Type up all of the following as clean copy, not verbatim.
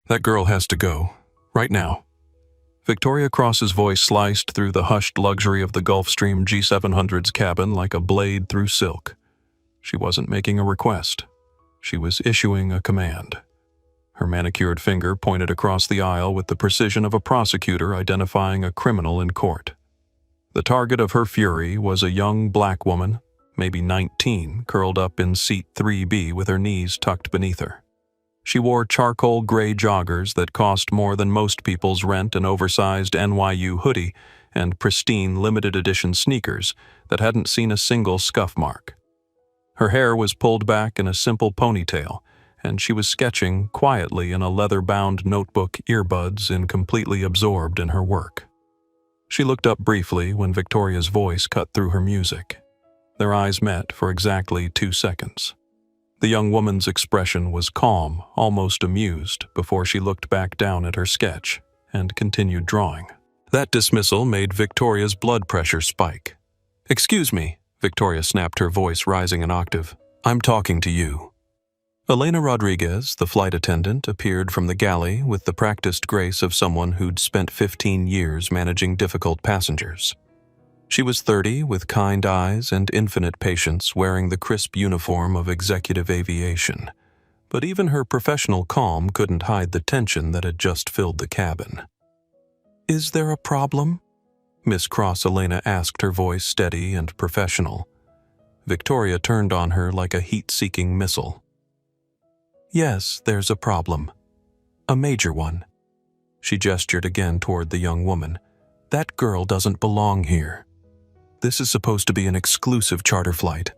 That girl has to go. Right now. Victoria Cross's voice sliced through the hushed luxury of the Gulfstream G700's cabin like a blade through silk. She wasn't making a request. She was issuing a command. Her manicured finger pointed across the aisle with the precision of a prosecutor identifying a criminal in court. The target of her fury was a young black woman, maybe 19, curled up in seat 3B with her knees tucked beneath her. She wore charcoal gray joggers that cost more than most people's rent, an oversized NYU hoodie, and pristine limited edition sneakers that hadn't seen a single scuff mark. Her hair was pulled back in a simple ponytail, and she was sketching quietly in a leather-bound notebook, earbuds and completely absorbed in her work. She looked up briefly when Victoria's voice cut through her music. Their eyes met for exactly 2 seconds. The young woman's expression was calm, almost amused, before she looked back down at her sketch and continued drawing. That dismissal made Victoria's blood pressure spike. "Excuse me," Victoria snapped, her voice rising an octave. "I'm talking to you." Elena Rodriguez, the flight attendant, appeared from the galley with the practiced grace of someone who'd spent 15 years managing difficult passengers. She was 30, with kind eyes and infinite patience, wearing the crisp uniform of executive aviation. But even her professional calm couldn't hide the tension that had just filled the cabin. "Is there a problem?" Miss Cross Elena asked, her voice steady and professional. Victoria turned on her like a heat-seeking missile. "Yes, there's a problem. A major one." She gestured again toward the young woman. "That girl doesn't belong here. This is supposed to be an exclusive charter flight.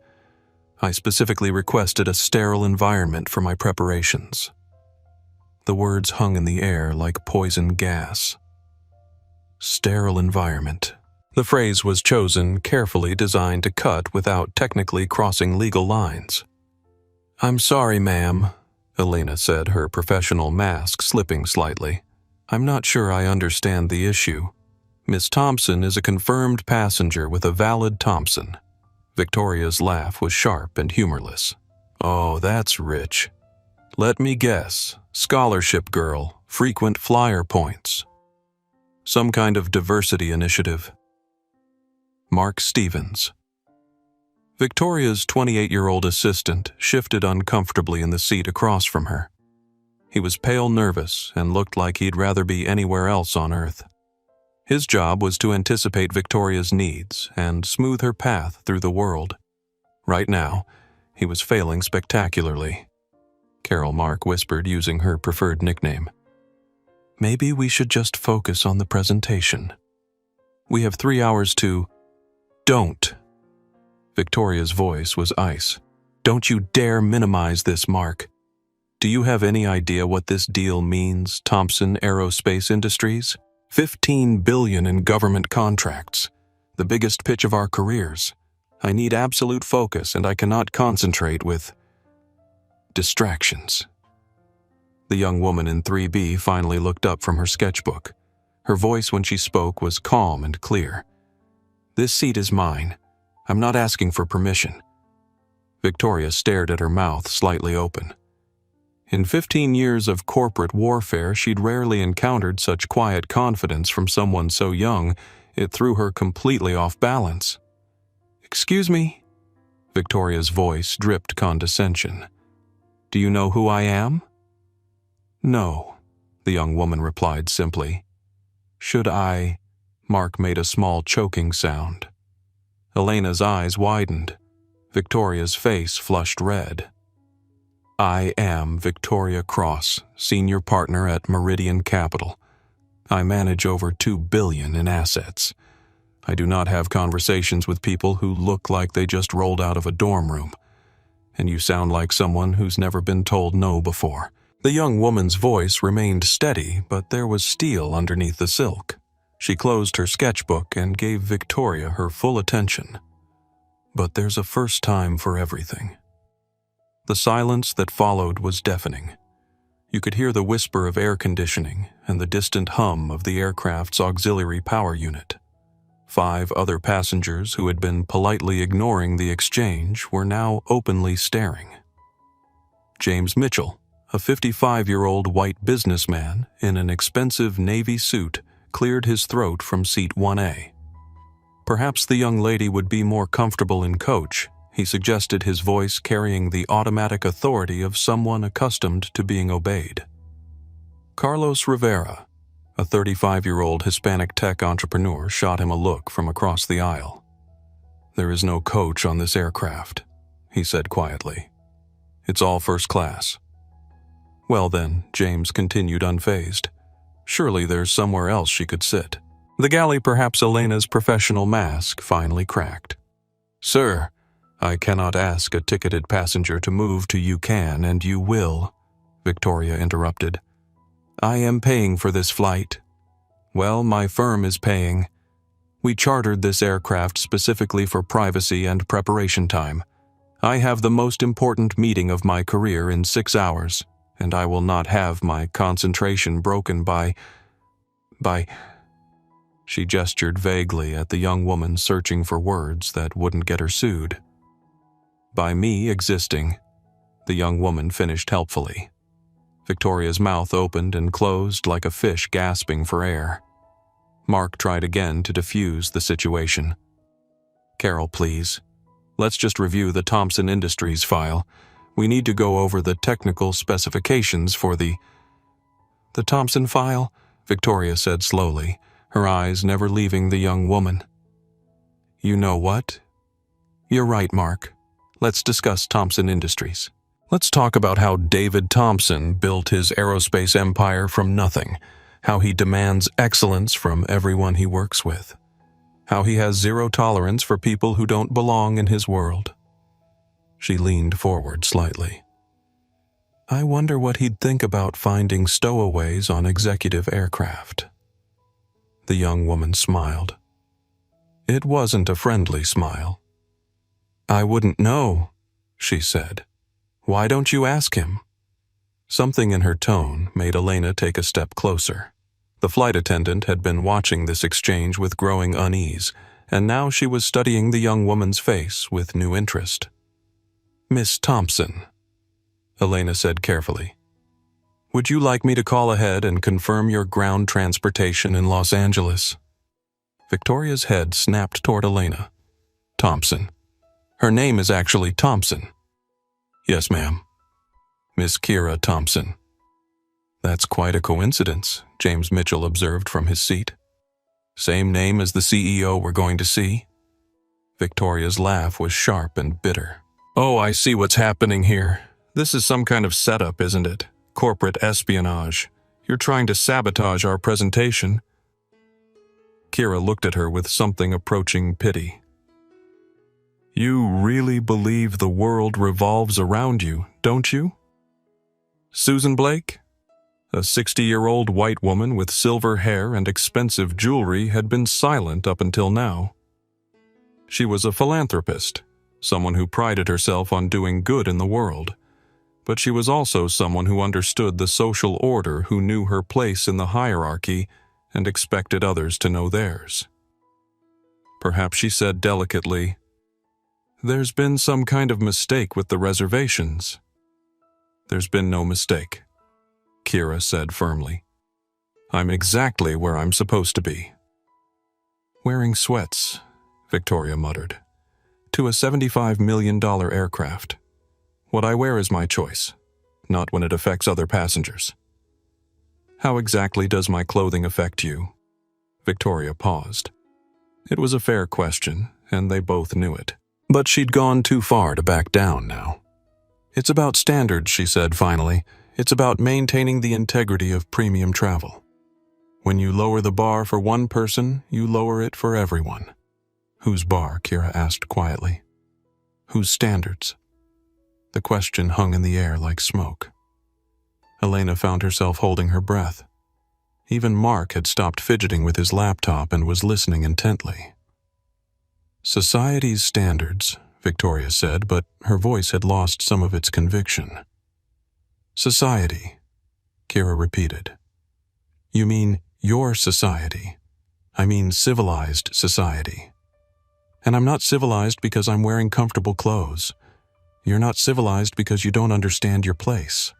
I specifically requested a sterile environment for my preparations." The words hung in the air like poison gas. Sterile environment. The phrase was chosen, carefully designed to cut without technically crossing legal lines. "I'm sorry, ma'am," Elena said, her professional mask slipping slightly. "I'm not sure I understand the issue. Miss Thompson is a confirmed passenger with a valid Thompson." Victoria's laugh was sharp and humorless. "Oh, that's rich. Let me guess. Scholarship girl, frequent flyer points. Some kind of diversity initiative." Mark Stevens. Victoria's 28-year-old assistant shifted uncomfortably in the seat across from her. He was pale, nervous, and looked like he'd rather be anywhere else on Earth. His job was to anticipate Victoria's needs and smooth her path through the world. Right now, he was failing spectacularly. Carol Mark whispered, using her preferred nickname. "Maybe we should just focus on the presentation. We have 3 hours to—" "Don't!" Victoria's voice was ice. "Don't you dare minimize this, Mark. Do you have any idea what this deal means, Thompson Aerospace Industries? $15 billion in government contracts. The biggest pitch of our careers. I need absolute focus, and I cannot concentrate with distractions." The young woman in 3B finally looked up from her sketchbook. Her voice when she spoke was calm and clear. "This seat is mine. I'm not asking for permission." Victoria stared at her mouth slightly open. In 15 years of corporate warfare, she'd rarely encountered such quiet confidence from someone so young. It threw her completely off balance. "Excuse me?" Victoria's voice dripped condescension. "Do you know who I am?" "No," the young woman replied simply. "Should I—" Mark made a small choking sound. Elena's eyes widened. Victoria's face flushed red. "I am Victoria Cross, senior partner at Meridian Capital. I manage over $2 billion in assets. I do not have conversations with people who look like they just rolled out of a dorm room. And you sound like someone who's never been told no before." The young woman's voice remained steady, but there was steel underneath the silk. She closed her sketchbook and gave Victoria her full attention. "But there's a first time for everything." The silence that followed was deafening. You could hear the whisper of air conditioning and the distant hum of the aircraft's auxiliary power unit. 5 other passengers who had been politely ignoring the exchange were now openly staring. James Mitchell, A 55-year-old white businessman in an expensive navy suit cleared his throat from seat 1A. Perhaps the young lady would be more comfortable in coach, he suggested, his voice carrying the automatic authority of someone accustomed to being obeyed. Carlos Rivera, a 35-year-old Hispanic tech entrepreneur, shot him a look from across the aisle. "There is no coach on this aircraft," he said quietly. "It's all first class." "Well then," James continued unfazed, "surely there's somewhere else she could sit." The galley, perhaps Elena's professional mask, finally cracked. "Sir, I cannot ask a ticketed passenger to move till you can, and you will," Victoria interrupted. "I am paying for this flight." "Well, my firm is paying. We chartered this aircraft specifically for privacy and preparation time. I have the most important meeting of my career in 6 hours, and I will not have my concentration broken by... She gestured vaguely at the young woman, searching for words that wouldn't get her sued. "By me existing," the young woman finished helpfully. Victoria's mouth opened and closed like a fish gasping for air. Mark tried again to defuse the situation. "Carol, please. Let's just review the Thompson Industries file. We need to go over the technical specifications for the..." "The Thompson file?" Victoria said slowly, her eyes never leaving the young woman. "You know what? You're right, Mark. Let's discuss Thompson Industries. Let's talk about how David Thompson built his aerospace empire from nothing, how he demands excellence from everyone he works with, how he has zero tolerance for people who don't belong in his world." She leaned forward slightly. "I wonder what he'd think about finding stowaways on executive aircraft." The young woman smiled. It wasn't a friendly smile. "I wouldn't know," she said. "Why don't you ask him?" Something in her tone made Elena take a step closer. The flight attendant had been watching this exchange with growing unease, and now she was studying the young woman's face with new interest. "Miss Thompson," Elena said carefully, "would you like me to call ahead and confirm your ground transportation in Los Angeles?" Victoria's head snapped toward Elena. "Thompson. Her name is actually Thompson." "Yes, ma'am. Miss Kira Thompson." "That's quite a coincidence," James Mitchell observed from his seat. "Same name as the CEO we're going to see?" Victoria's laugh was sharp and bitter. "Oh, I see what's happening here. This is some kind of setup, isn't it? Corporate espionage. You're trying to sabotage our presentation." Kira looked at her with something approaching pity. "You really believe the world revolves around you, don't you?" Susan Blake, a 60-year-old white woman with silver hair and expensive jewelry, had been silent up until now. She was a philanthropist, someone who prided herself on doing good in the world. But she was also someone who understood the social order, who knew her place in the hierarchy and expected others to know theirs. Perhaps she said delicately, "There's been some kind of mistake with the reservations." "There's been no mistake," Kira said firmly. "I'm exactly where I'm supposed to be." "Wearing sweats," Victoria muttered, "to a $75 million aircraft. What I wear is my choice, not when it affects other passengers." "How exactly does my clothing affect you?" Victoria paused. It was a fair question, and they both knew it. But she'd gone too far to back down now. "It's about standards," she said finally. "It's about maintaining the integrity of premium travel. When you lower the bar for one person, you lower it for everyone." "Whose bar?" Kira asked quietly. "Whose standards?" The question hung in the air like smoke. Elena found herself holding her breath. Even Mark had stopped fidgeting with his laptop and was listening intently. "Society's standards," Victoria said, but her voice had lost some of its conviction. "Society," Kira repeated. "You mean your society. I mean civilized society. And I'm not civilized because I'm wearing comfortable clothes. You're not civilized because you don't understand your place."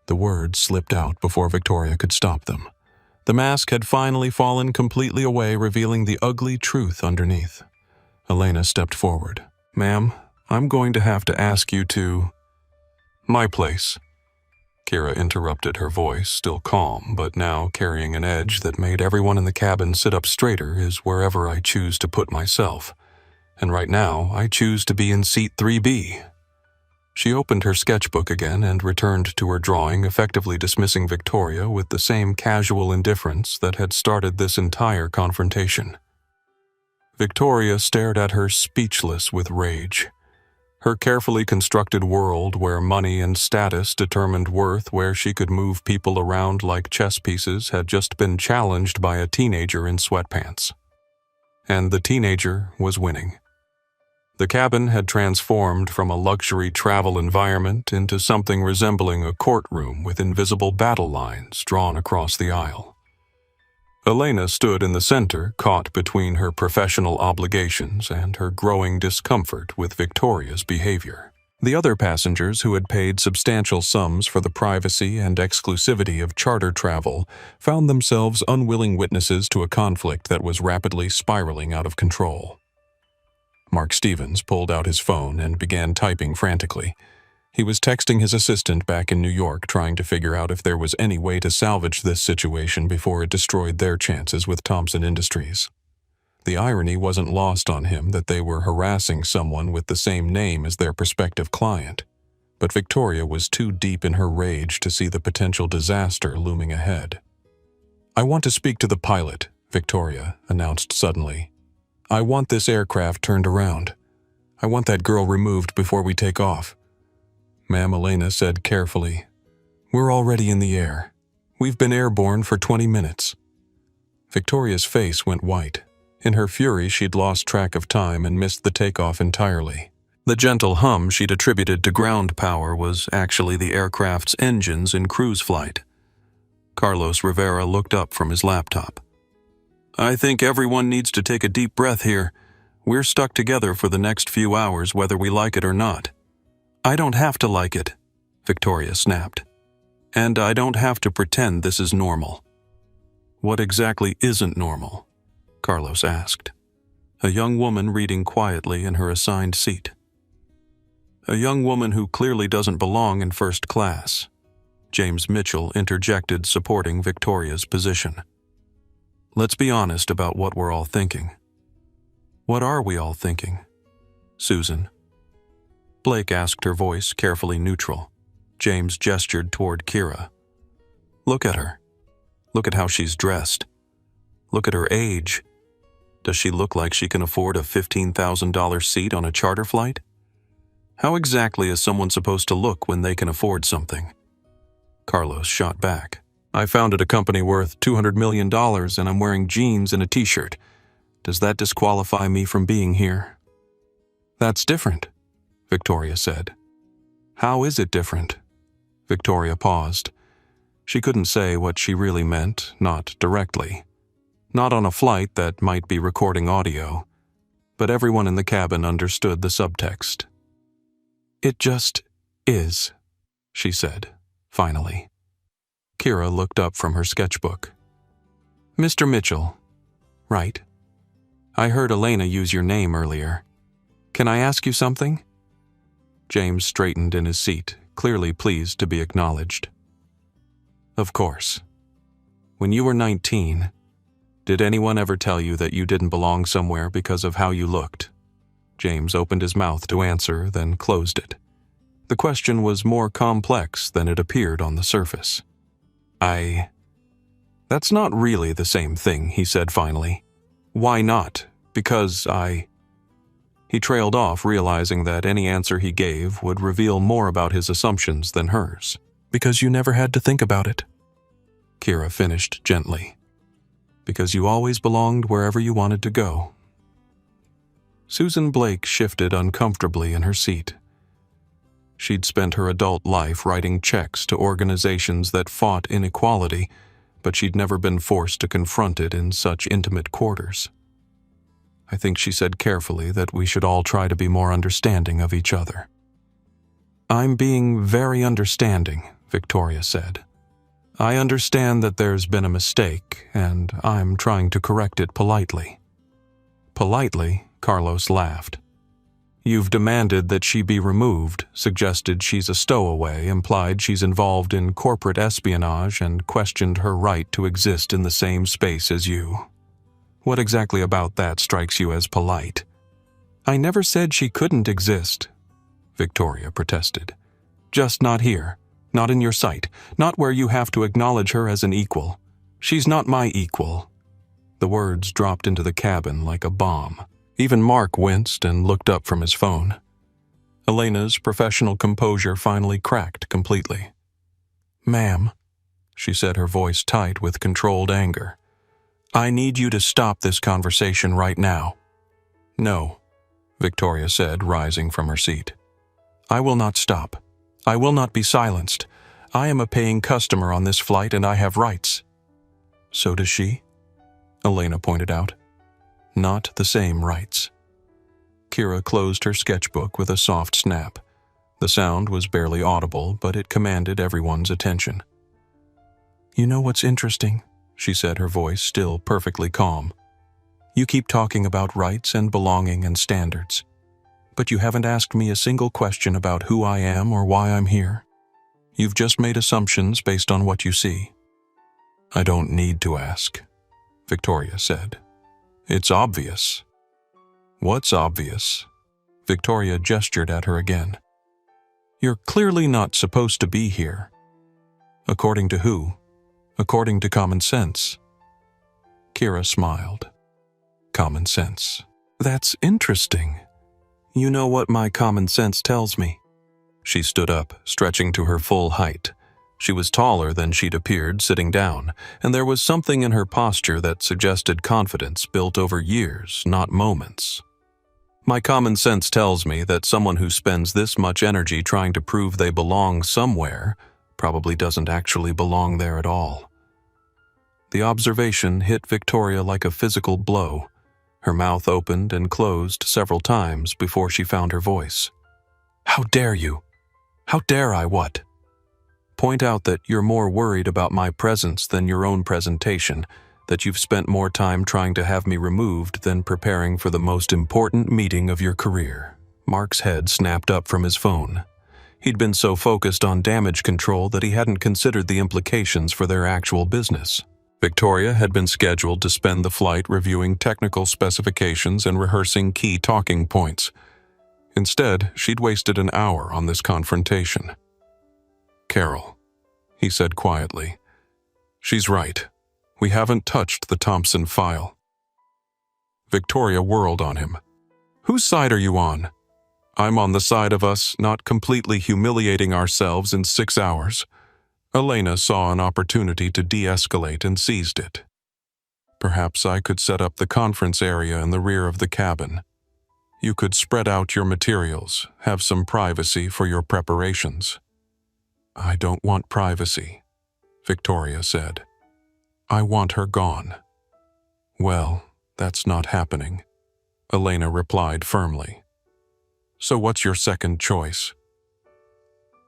The words slipped out before Victoria could stop them. The mask had finally fallen completely away, revealing the ugly truth underneath. Elena stepped forward. "Ma'am, I'm going to have to ask you to—" "My place." Kira interrupted, her voice still calm, but now carrying an edge that made everyone in the cabin sit up straighter, "is wherever I choose to put myself. And right now, I choose to be in seat 3B. She opened her sketchbook again and returned to her drawing, effectively dismissing Victoria with the same casual indifference that had started this entire confrontation. Victoria stared at her, speechless with rage. Her carefully constructed world where money and status determined worth, where she could move people around like chess pieces, had just been challenged by a teenager in sweatpants. And the teenager was winning. The cabin had transformed from a luxury travel environment into something resembling a courtroom with invisible battle lines drawn across the aisle. Elena stood in the center, caught between her professional obligations and her growing discomfort with Victoria's behavior. The other passengers, who had paid substantial sums for the privacy and exclusivity of charter travel, found themselves unwilling witnesses to a conflict that was rapidly spiraling out of control. Mark Stevens pulled out his phone and began typing frantically. He was texting his assistant back in New York, trying to figure out if there was any way to salvage this situation before it destroyed their chances with Thompson Industries. The irony wasn't lost on him that they were harassing someone with the same name as their prospective client, but Victoria was too deep in her rage to see the potential disaster looming ahead. "I want to speak to the pilot," Victoria announced suddenly. "I want this aircraft turned around. I want that girl removed before we take off." Ma'am, Elena said carefully. "We're already in the air. We've been airborne for 20 minutes. Victoria's face went white. In her fury, she'd lost track of time and missed the takeoff entirely. The gentle hum she'd attributed to ground power was actually the aircraft's engines in cruise flight. Carlos Rivera looked up from his laptop. "I think everyone needs to take a deep breath here. We're stuck together for the next few hours, whether we like it or not." "I don't have to like it," Victoria snapped. "And I don't have to pretend this is normal." "What exactly isn't normal?" Carlos asked. A young woman reading quietly in her assigned seat. "A young woman who clearly doesn't belong in first class," James Mitchell interjected, supporting Victoria's position. "Let's be honest about what we're all thinking." "What are we all thinking?" "Susan." Blake asked, her voice carefully neutral. James gestured toward Kira. "Look at her. Look at how she's dressed. Look at her age. Does she look like she can afford a $15,000 seat on a charter flight? How exactly is someone supposed to look when they can afford something?" Carlos shot back. "I founded a company worth $200 million and I'm wearing jeans and a t-shirt. Does that disqualify me from being here?" "That's different," Victoria said. "How is it different?" Victoria paused. She couldn't say what she really meant, not directly. Not on a flight that might be recording audio, but everyone in the cabin understood the subtext. "It just is," she said, finally. Kira looked up from her sketchbook. "Mr. Mitchell." "Right. I heard Elena use your name earlier. Can I ask you something?" James straightened in his seat, clearly pleased to be acknowledged. "Of course. When you were 19, did anyone ever tell you that you didn't belong somewhere because of how you looked?" James opened his mouth to answer, then closed it. The question was more complex than it appeared on the surface. "That's not really the same thing," he said finally. "Why not? Because He trailed off, realizing that any answer he gave would reveal more about his assumptions than hers. "Because you never had to think about it," Kira finished gently. "Because you always belonged wherever you wanted to go." Susan Blake shifted uncomfortably in her seat. She'd spent her adult life writing checks to organizations that fought inequality, but she'd never been forced to confront it in such intimate quarters. "I think," she said carefully, "that we should all try to be more understanding of each other." "I'm being very understanding," Victoria said. I understand that there's been a mistake, and I'm trying to correct it politely. Politely, Carlos laughed. You've demanded that she be removed, suggested she's a stowaway, implied she's involved in corporate espionage, and questioned her right to exist in the same space as you. What exactly about that strikes you as polite? I never said she couldn't exist, Victoria protested. Just not here, not in your sight, not where you have to acknowledge her as an equal. She's not my equal. The words dropped into the cabin like a bomb. Even Mark winced and looked up from his phone. Elena's professional composure finally cracked completely. Ma'am, she said, her voice tight with controlled anger. I need you to stop this conversation right now. No, Victoria said, rising from her seat. I will not stop. I will not be silenced. I am a paying customer on this flight and I have rights. So does she? Elena pointed out. Not the same rights. Kira closed her sketchbook with a soft snap. The sound was barely audible, but it commanded everyone's attention. You know what's interesting? She said, her voice still perfectly calm. You keep talking about rights and belonging and standards, but you haven't asked me a single question about who I am or why I'm here. You've just made assumptions based on what you see. I don't need to ask, Victoria said. It's obvious. What's obvious? Victoria gestured at her again. You're clearly not supposed to be here. According to who? According to common sense. Kira smiled. Common sense. That's interesting. You know what my common sense tells me? She stood up, stretching to her full height. She was taller than she'd appeared sitting down, and there was something in her posture that suggested confidence built over years, not moments. My common sense tells me that someone who spends this much energy trying to prove they belong somewhere probably doesn't actually belong there at all. The observation hit Victoria like a physical blow. Her mouth opened and closed several times before she found her voice. How dare you? How dare I what? Point out that you're more worried about my presence than your own presentation, that you've spent more time trying to have me removed than preparing for the most important meeting of your career. Mark's head snapped up from his phone. He'd been so focused on damage control that he hadn't considered the implications for their actual business. Victoria had been scheduled to spend the flight reviewing technical specifications and rehearsing key talking points. Instead, she'd wasted an hour on this confrontation. Carol, he said quietly. She's right. We haven't touched the Thompson file. Victoria whirled on him. Whose side are you on? I'm on the side of us not completely humiliating ourselves in 6 hours. Elena saw an opportunity to de-escalate and seized it. Perhaps I could set up the conference area in the rear of the cabin. You could spread out your materials, have some privacy for your preparations. I don't want privacy, Victoria said. I want her gone. Well, that's not happening, Elena replied firmly. So what's your second choice?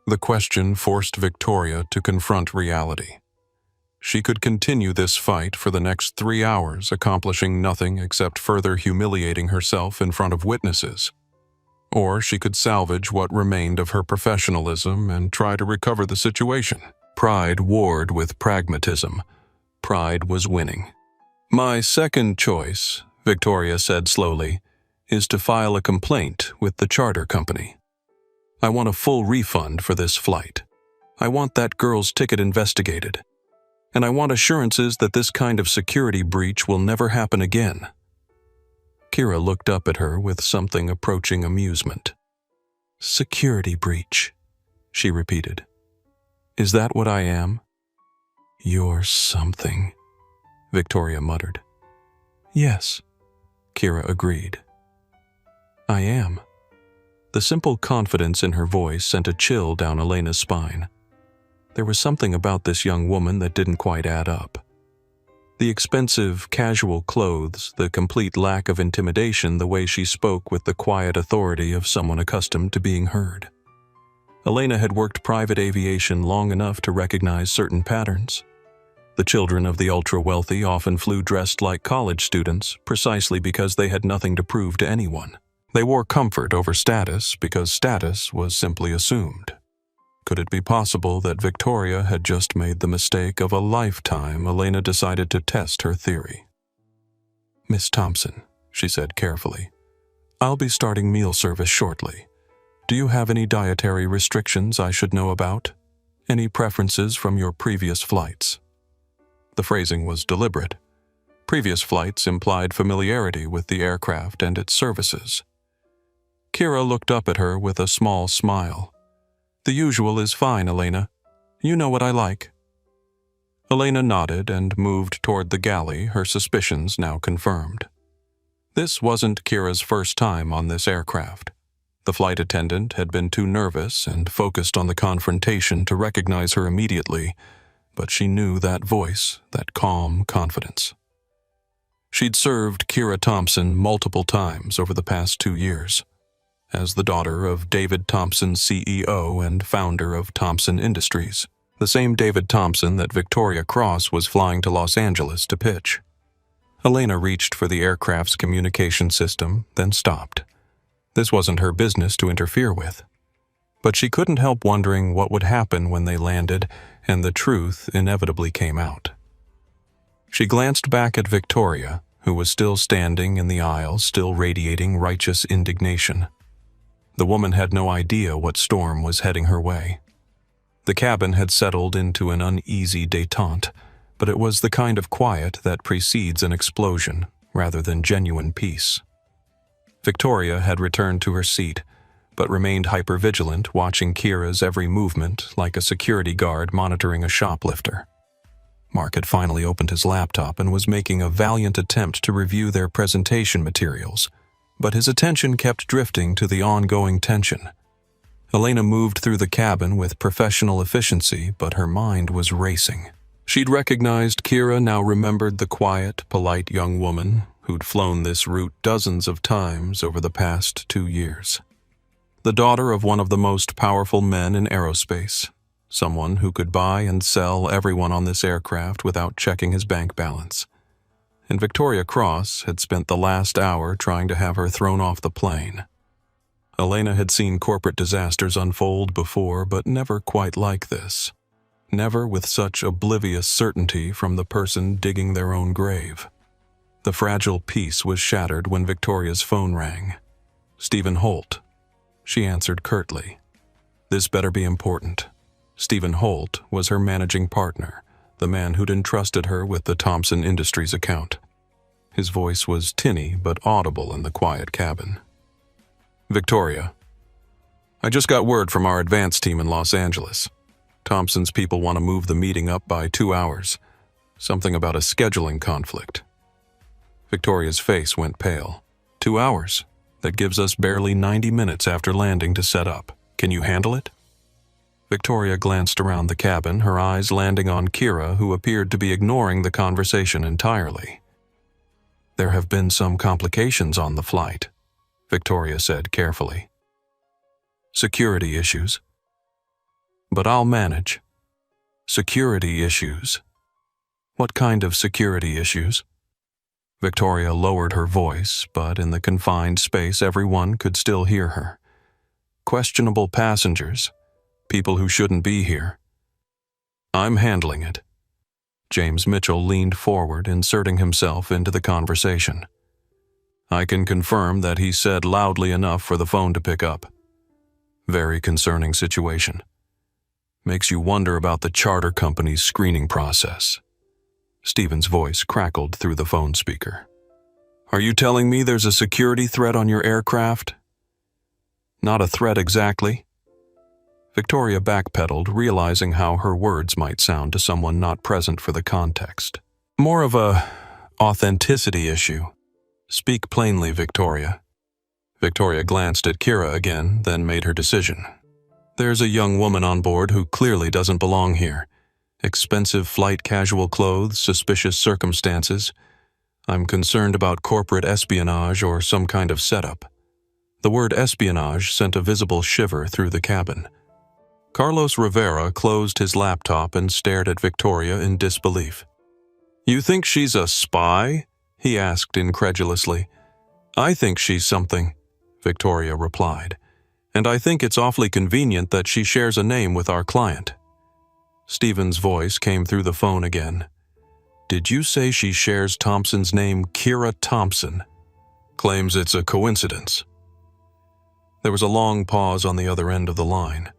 The question forced Victoria to confront reality. She could continue this fight for the next 3 hours, accomplishing nothing except further humiliating herself in front of witnesses. Or she could salvage what remained of her professionalism and try to recover the situation. Pride warred with pragmatism. Pride was winning. My second choice, Victoria said slowly, is to file a complaint with the charter company. I want a full refund for this flight. I want that girl's ticket investigated. And I want assurances that this kind of security breach will never happen again. Kira looked up at her with something approaching amusement. Security breach, she repeated. Is that what I am? You're something, Victoria muttered. Yes, Kira agreed. I am. The simple confidence in her voice sent a chill down Elena's spine. There was something about this young woman that didn't quite add up. The expensive, casual clothes, the complete lack of intimidation, the way she spoke with the quiet authority of someone accustomed to being heard. Elena had worked private aviation long enough to recognize certain patterns. The children of the ultra-wealthy often flew dressed like college students precisely because they had nothing to prove to anyone. They wore comfort over status because status was simply assumed. Could it be possible that Victoria had just made the mistake of a lifetime? Elena decided to test her theory. "Miss Thompson," she said carefully, "I'll be starting meal service shortly. Do you have any dietary restrictions I should know about? Any preferences from your previous flights?" The phrasing was deliberate. Previous flights implied familiarity with the aircraft and its services. Kira looked up at her with a small smile. "The usual is fine, Elena. You know what I like." Elena nodded and moved toward the galley, her suspicions now confirmed. This wasn't Kira's first time on this aircraft. The flight attendant had been too nervous and focused on the confrontation to recognize her immediately, but she knew that voice, that calm confidence. She'd served Kira Thompson multiple times over the past 2 years. As the daughter of David Thompson, CEO and founder of Thompson Industries, the same David Thompson that Victoria Cross was flying to Los Angeles to pitch. Elena reached for the aircraft's communication system, then stopped. This wasn't her business to interfere with. But she couldn't help wondering what would happen when they landed and the truth inevitably came out. She glanced back at Victoria, who was still standing in the aisle, still radiating righteous indignation. The woman had no idea what storm was heading her way. The cabin had settled into an uneasy détente, but it was the kind of quiet that precedes an explosion rather than genuine peace. Victoria had returned to her seat, but remained hypervigilant, watching Kira's every movement like a security guard monitoring a shoplifter. Mark had finally opened his laptop and was making a valiant attempt to review their presentation materials, but his attention kept drifting to the ongoing tension. Elena moved through the cabin with professional efficiency, but her mind was racing. She'd recognized Kira, now remembered the quiet, polite young woman who'd flown this route dozens of times over the past 2 years. The daughter of one of the most powerful men in aerospace, someone who could buy and sell everyone on this aircraft without checking his bank balance. And Victoria Cross had spent the last hour trying to have her thrown off the plane. Elena had seen corporate disasters unfold before, but never quite like this. Never with such oblivious certainty from the person digging their own grave. The fragile peace was shattered when Victoria's phone rang. "Stephen Holt." She answered curtly. This better be important. Stephen Holt was her managing partner, the man who'd entrusted her with the Thompson Industries account. His voice was tinny but audible in the quiet cabin. "Victoria, I just got word from our advance team in Los Angeles. Thompson's people want to move the meeting up by 2 hours. Something about a scheduling conflict." Victoria's face went pale. 2 hours? That gives us barely 90 minutes after landing to set up. Can you handle it? Victoria glanced around the cabin, her eyes landing on Kira, who appeared to be ignoring the conversation entirely. "There have been some complications on the flight," Victoria said carefully. "Security issues. But I'll manage." "Security issues? What kind of security issues?" Victoria lowered her voice, but in the confined space everyone could still hear her. "Questionable passengers. People who shouldn't be here." "I'm handling it." James Mitchell leaned forward, inserting himself into the conversation. "I can confirm that he said loudly enough for the phone to pick up. Very concerning situation. Makes you wonder about the charter company's screening process." Stephen's voice crackled through the phone speaker. "Are you telling me there's a security threat on your aircraft?" "Not a threat exactly." Victoria backpedaled, realizing how her words might sound to someone not present for the context. "More of a authenticity issue. Speak plainly, Victoria." Victoria glanced at Kira again, then made her decision. "There's a young woman on board who clearly doesn't belong here. Expensive flight casual clothes, suspicious circumstances. I'm concerned about corporate espionage or some kind of setup." The word espionage sent a visible shiver through the cabin. Carlos Rivera closed his laptop and stared at Victoria in disbelief. "You think she's a spy?" he asked incredulously. "I think she's something," Victoria replied, "and I think it's awfully convenient that she shares a name with our client." Stephen's voice came through the phone again. "Did you say she shares Thompson's name, Kira Thompson? Claims it's a coincidence." There was a long pause on the other end of the line.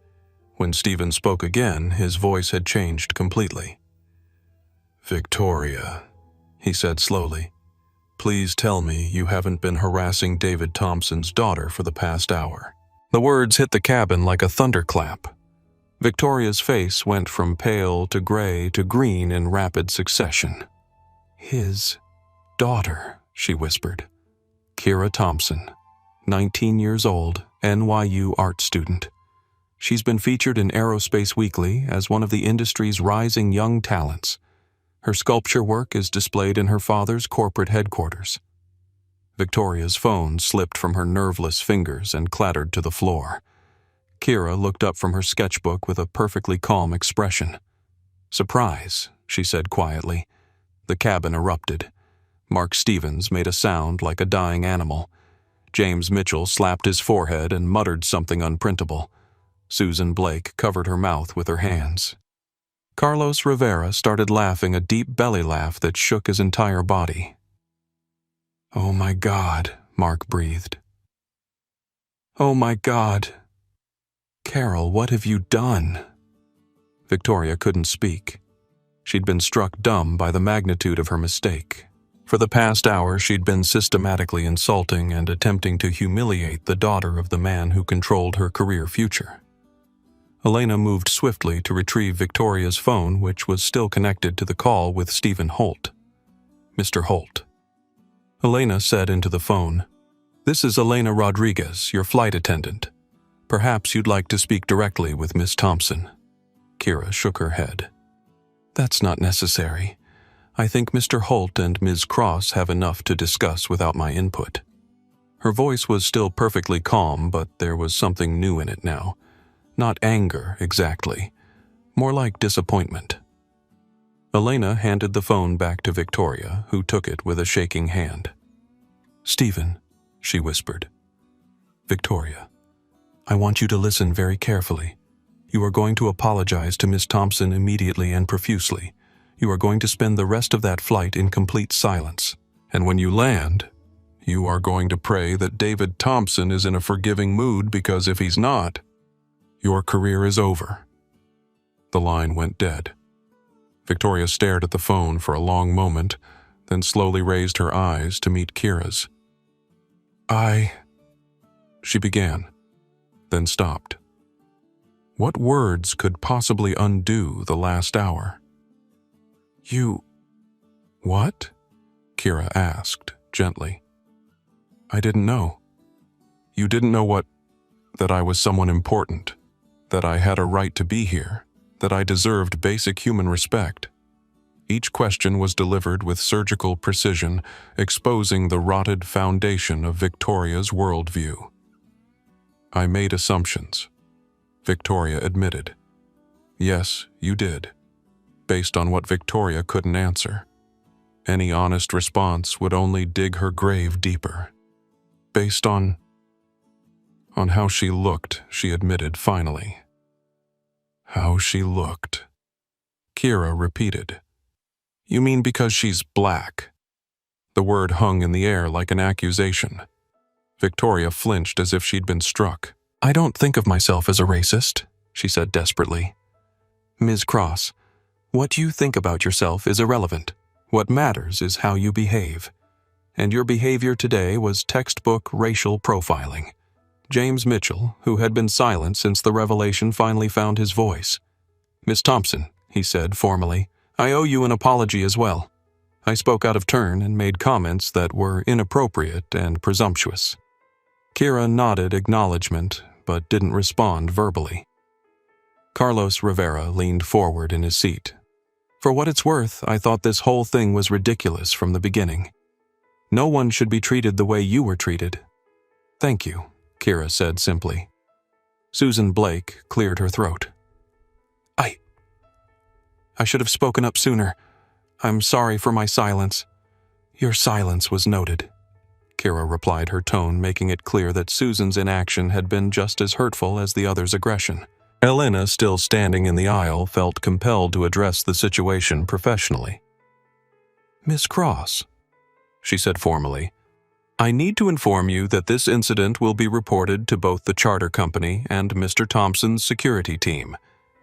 When Stephen spoke again, his voice had changed completely. "Victoria," he said slowly, "please tell me you haven't been harassing David Thompson's daughter for the past hour." The words hit the cabin like a thunderclap. Victoria's face went from pale to gray to green in rapid succession. "His daughter," she whispered. "Kira Thompson, 19 years old, NYU art student. She's been featured in Aerospace Weekly as one of the industry's rising young talents. Her sculpture work is displayed in her father's corporate headquarters." Victoria's phone slipped from her nerveless fingers and clattered to the floor. Kira looked up from her sketchbook with a perfectly calm expression. "Surprise," she said quietly. The cabin erupted. Mark Stevens made a sound like a dying animal. James Mitchell slapped his forehead and muttered something unprintable. Susan Blake covered her mouth with her hands. Carlos Rivera started laughing, a deep belly laugh that shook his entire body. "Oh my God," Mark breathed. "Oh my God. Carol, what have you done?" Victoria couldn't speak. She'd been struck dumb by the magnitude of her mistake. For the past hour, she'd been systematically insulting and attempting to humiliate the daughter of the man who controlled her career future. Elena moved swiftly to retrieve Victoria's phone, which was still connected to the call with Stephen Holt. "Mr. Holt." Elena said into the phone, "This is Elena Rodriguez, your flight attendant. Perhaps you'd like to speak directly with Miss Thompson." Kira shook her head. "That's not necessary. I think Mr. Holt and Ms. Cross have enough to discuss without my input." Her voice was still perfectly calm, but there was something new in it now. Not anger, exactly. More like disappointment. Elena handed the phone back to Victoria, who took it with a shaking hand. "Stephen," she whispered. "Victoria, I want you to listen very carefully. You are going to apologize to Miss Thompson immediately and profusely. You are going to spend the rest of that flight in complete silence. And when you land, you are going to pray that David Thompson is in a forgiving mood, because if he's not, your career is over." The line went dead. Victoria stared at the phone for a long moment, then slowly raised her eyes to meet Kira's. She began, then stopped. What words could possibly undo the last hour? "You..." "What?" Kira asked, gently. "I didn't know. You didn't know what? That I was someone important, that I had a right to be here, that I deserved basic human respect." Each question was delivered with surgical precision, exposing the rotted foundation of Victoria's worldview. "I made assumptions," Victoria admitted. "Yes, you did, based on what Victoria couldn't answer. Any honest response would only dig her grave deeper. Based on how she looked," she admitted finally. "How she looked," Kira repeated. "You mean because she's black?" The word hung in the air like an accusation. Victoria flinched as if she'd been struck. "I don't think of myself as a racist," she said desperately. "Ms. Cross, what you think about yourself is irrelevant. What matters is how you behave. And your behavior today was textbook racial profiling." James Mitchell, who had been silent since the revelation, finally found his voice. "Miss Thompson," he said formally, "I owe you an apology as well. I spoke out of turn and made comments that were inappropriate and presumptuous." Kira nodded acknowledgement, but didn't respond verbally. Carlos Rivera leaned forward in his seat. "For what it's worth, I thought this whole thing was ridiculous from the beginning. No one should be treated the way you were treated." "Thank you," Kira said simply. Susan Blake cleared her throat. I should have spoken up sooner. I'm sorry for my silence." "Your silence was noted," Kira replied, her tone making it clear that Susan's inaction had been just as hurtful as the other's aggression. Elena, still standing in the aisle, felt compelled to address the situation professionally. "Miss Cross," she said formally, "I need to inform you that this incident will be reported to both the charter company and Mr. Thompson's security team.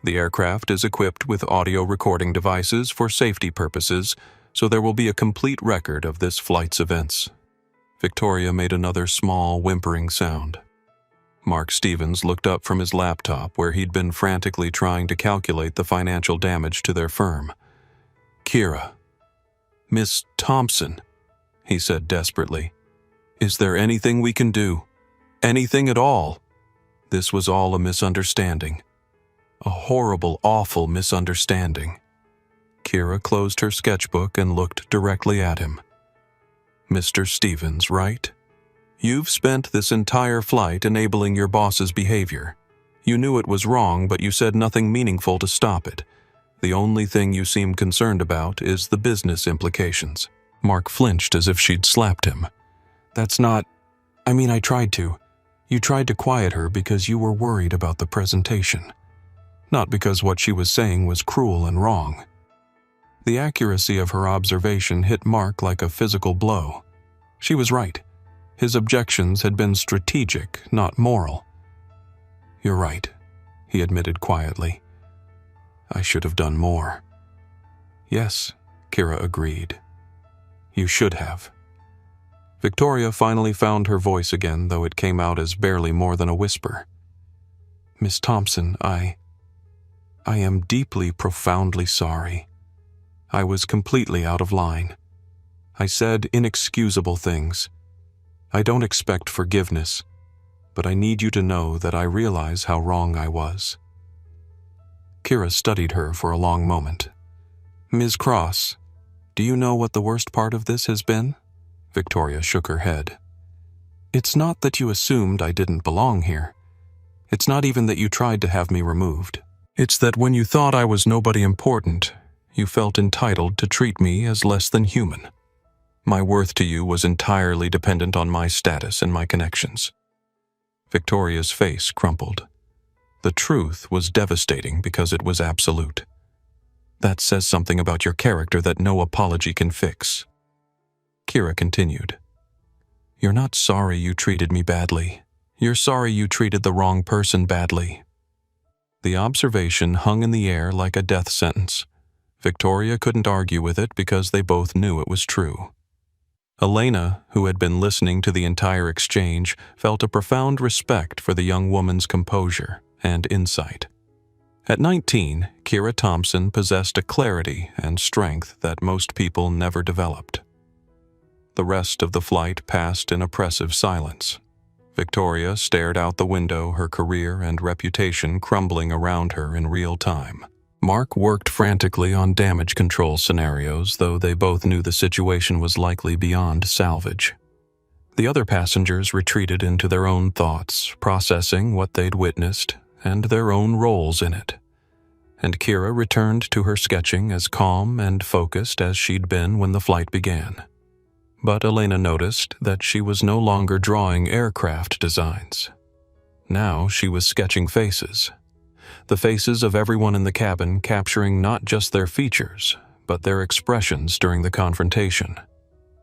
The aircraft is equipped with audio recording devices for safety purposes, so there will be a complete record of this flight's events." Victoria made another small, whimpering sound. Mark Stevens looked up from his laptop where he'd been frantically trying to calculate the financial damage to their firm. "Kira, Miss Thompson," he said desperately. "Is there anything we can do? Anything at all? This was all a misunderstanding. A horrible, awful misunderstanding." Kira closed her sketchbook and looked directly at him. "Mr. Stevens, right? You've spent this entire flight enabling your boss's behavior. You knew it was wrong, but you said nothing meaningful to stop it. The only thing you seem concerned about is the business implications." Mark flinched as if she'd slapped him. "That's not... I tried to. You tried to quiet her because you were worried about the presentation. Not because what she was saying was cruel and wrong." The accuracy of her observation hit Mark like a physical blow. She was right. His objections had been strategic, not moral. "You're right," he admitted quietly. "I should have done more." "Yes," Kira agreed. "You should have." Victoria finally found her voice again, though it came out as barely more than a whisper. "Miss Thompson, I am deeply, profoundly sorry. I was completely out of line. I said inexcusable things. I don't expect forgiveness, but I need you to know that I realize how wrong I was." Kira studied her for a long moment. "Ms. Cross, do you know what the worst part of this has been?" Victoria shook her head. "It's not that you assumed I didn't belong here. It's not even that you tried to have me removed. It's that when you thought I was nobody important, you felt entitled to treat me as less than human. My worth to you was entirely dependent on my status and my connections." Victoria's face crumpled. The truth was devastating because it was absolute. "That says something about your character that no apology can fix." Kira continued. "You're not sorry you treated me badly. You're sorry you treated the wrong person badly." The observation hung in the air like a death sentence. Victoria couldn't argue with it because they both knew it was true. Elena, who had been listening to the entire exchange, felt a profound respect for the young woman's composure and insight. At 19, Kira Thompson possessed a clarity and strength that most people never developed. The rest of the flight passed in oppressive silence. Victoria stared out the window, her career and reputation crumbling around her in real time. Mark worked frantically on damage control scenarios, though they both knew the situation was likely beyond salvage. The other passengers retreated into their own thoughts, processing what they'd witnessed and their own roles in it. And Kira returned to her sketching as calm and focused as she'd been when the flight began. But Elena noticed that she was no longer drawing aircraft designs. Now she was sketching faces. The faces of everyone in the cabin, capturing not just their features, but their expressions during the confrontation.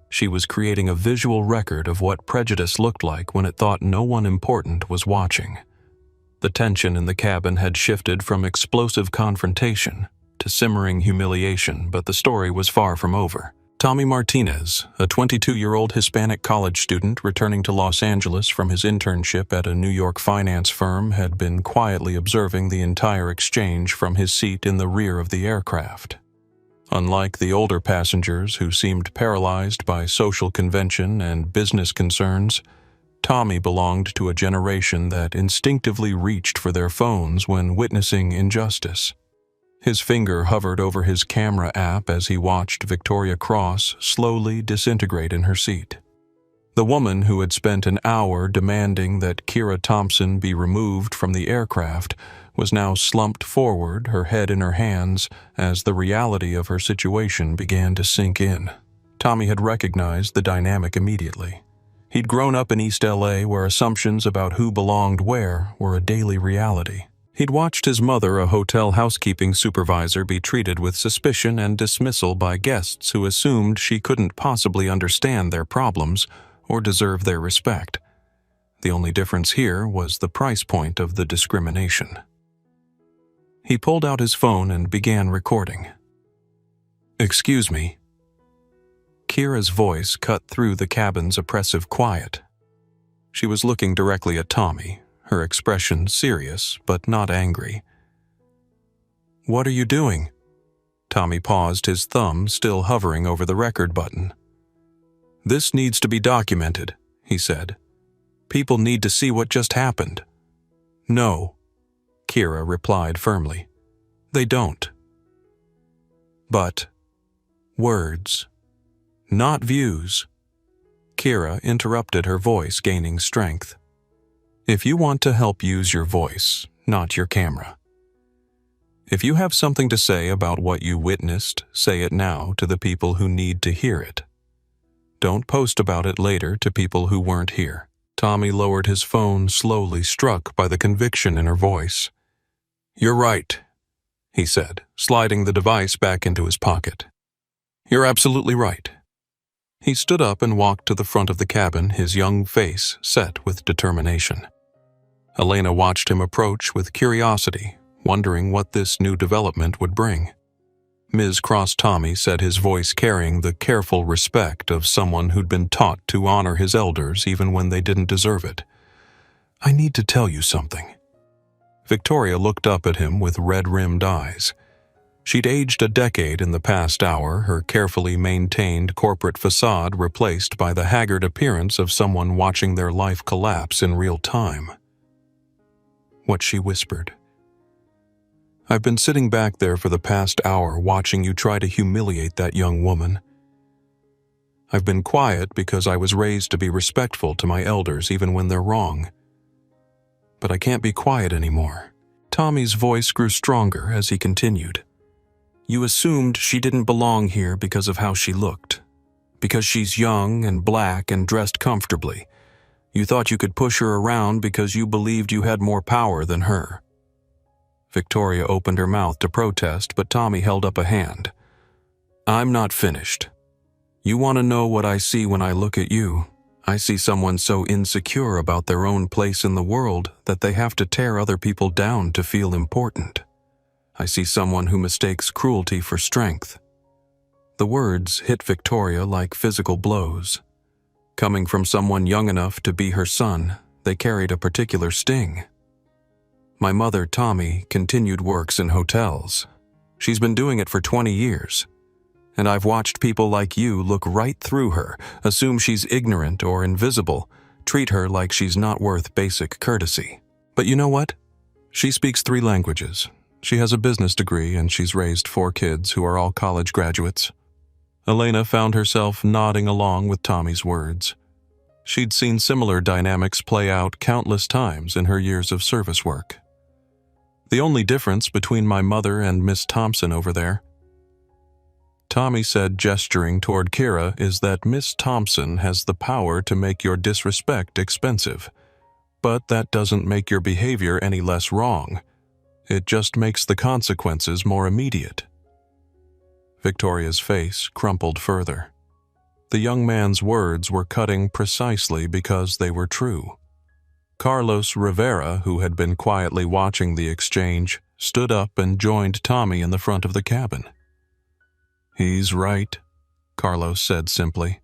She was creating a visual record of what prejudice looked like when it thought no one important was watching. The tension in the cabin had shifted from explosive confrontation to simmering humiliation, but the story was far from over. Tommy Martinez, a 22-year-old Hispanic college student returning to Los Angeles from his internship at a New York finance firm, had been quietly observing the entire exchange from his seat in the rear of the aircraft. Unlike the older passengers who seemed paralyzed by social convention and business concerns, Tommy belonged to a generation that instinctively reached for their phones when witnessing injustice. His finger hovered over his camera app as he watched Victoria Cross slowly disintegrate in her seat. The woman who had spent an hour demanding that Kira Thompson be removed from the aircraft was now slumped forward, her head in her hands, as the reality of her situation began to sink in. Tommy had recognized the dynamic immediately. He'd grown up in East LA, where assumptions about who belonged where were a daily reality. He'd watched his mother, a hotel housekeeping supervisor, be treated with suspicion and dismissal by guests who assumed she couldn't possibly understand their problems or deserve their respect. The only difference here was the price point of the discrimination. He pulled out his phone and began recording. "Excuse me." Kira's voice cut through the cabin's oppressive quiet. She was looking directly at Tommy, her expression serious but not angry. "What are you doing?" Tommy paused, his thumb still hovering over the record button. "This needs to be documented," he said. "People need to see what just happened." "No," Kira replied firmly. "They don't." "But words, not views." Kira interrupted, her voice gaining strength. "If you want to help, use your voice, not your camera. If you have something to say about what you witnessed, say it now to the people who need to hear it. Don't post about it later to people who weren't here." Tommy lowered his phone, slowly, struck by the conviction in her voice. "You're right," he said, sliding the device back into his pocket. "You're absolutely right." He stood up and walked to the front of the cabin, his young face set with determination. Elena watched him approach with curiosity, wondering what this new development would bring. Ms. Cross Tommy said, his voice carrying the careful respect of someone who'd been taught to honor his elders even when they didn't deserve it. "I need to tell you something." Victoria looked up at him with red-rimmed eyes. She'd aged a decade in the past hour, her carefully maintained corporate facade replaced by the haggard appearance of someone watching their life collapse in real time. What she whispered. "I've been sitting back there for the past hour watching you try to humiliate that young woman. I've been quiet because I was raised to be respectful to my elders even when they're wrong. But I can't be quiet anymore." Tommy's voice grew stronger as he continued. "You assumed she didn't belong here because of how she looked. Because she's young and black and dressed comfortably. You thought you could push her around because you believed you had more power than her." Victoria opened her mouth to protest, but Tommy held up a hand. "I'm not finished. You want to know what I see when I look at you? I see someone so insecure about their own place in the world that they have to tear other people down to feel important. I see someone who mistakes cruelty for strength." The words hit Victoria like physical blows. Coming from someone young enough to be her son, they carried a particular sting. "My mother, Tommy, continued works in hotels. She's been doing it for 20 years. And I've watched people like you look right through her, assume she's ignorant or invisible, treat her like she's not worth basic courtesy. But you know what? She speaks 3 languages. She has a business degree and she's raised 4 kids who are all college graduates." Elena found herself nodding along with Tommy's words. She'd seen similar dynamics play out countless times in her years of service work. "The only difference between my mother and Miss Thompson over there," Tommy said, gesturing toward Kira, "is that Miss Thompson has the power to make your disrespect expensive. But that doesn't make your behavior any less wrong. It just makes the consequences more immediate." Victoria's face crumpled further. The young man's words were cutting precisely because they were true. Carlos Rivera, who had been quietly watching the exchange, stood up and joined Tommy in the front of the cabin. "He's right," Carlos said simply.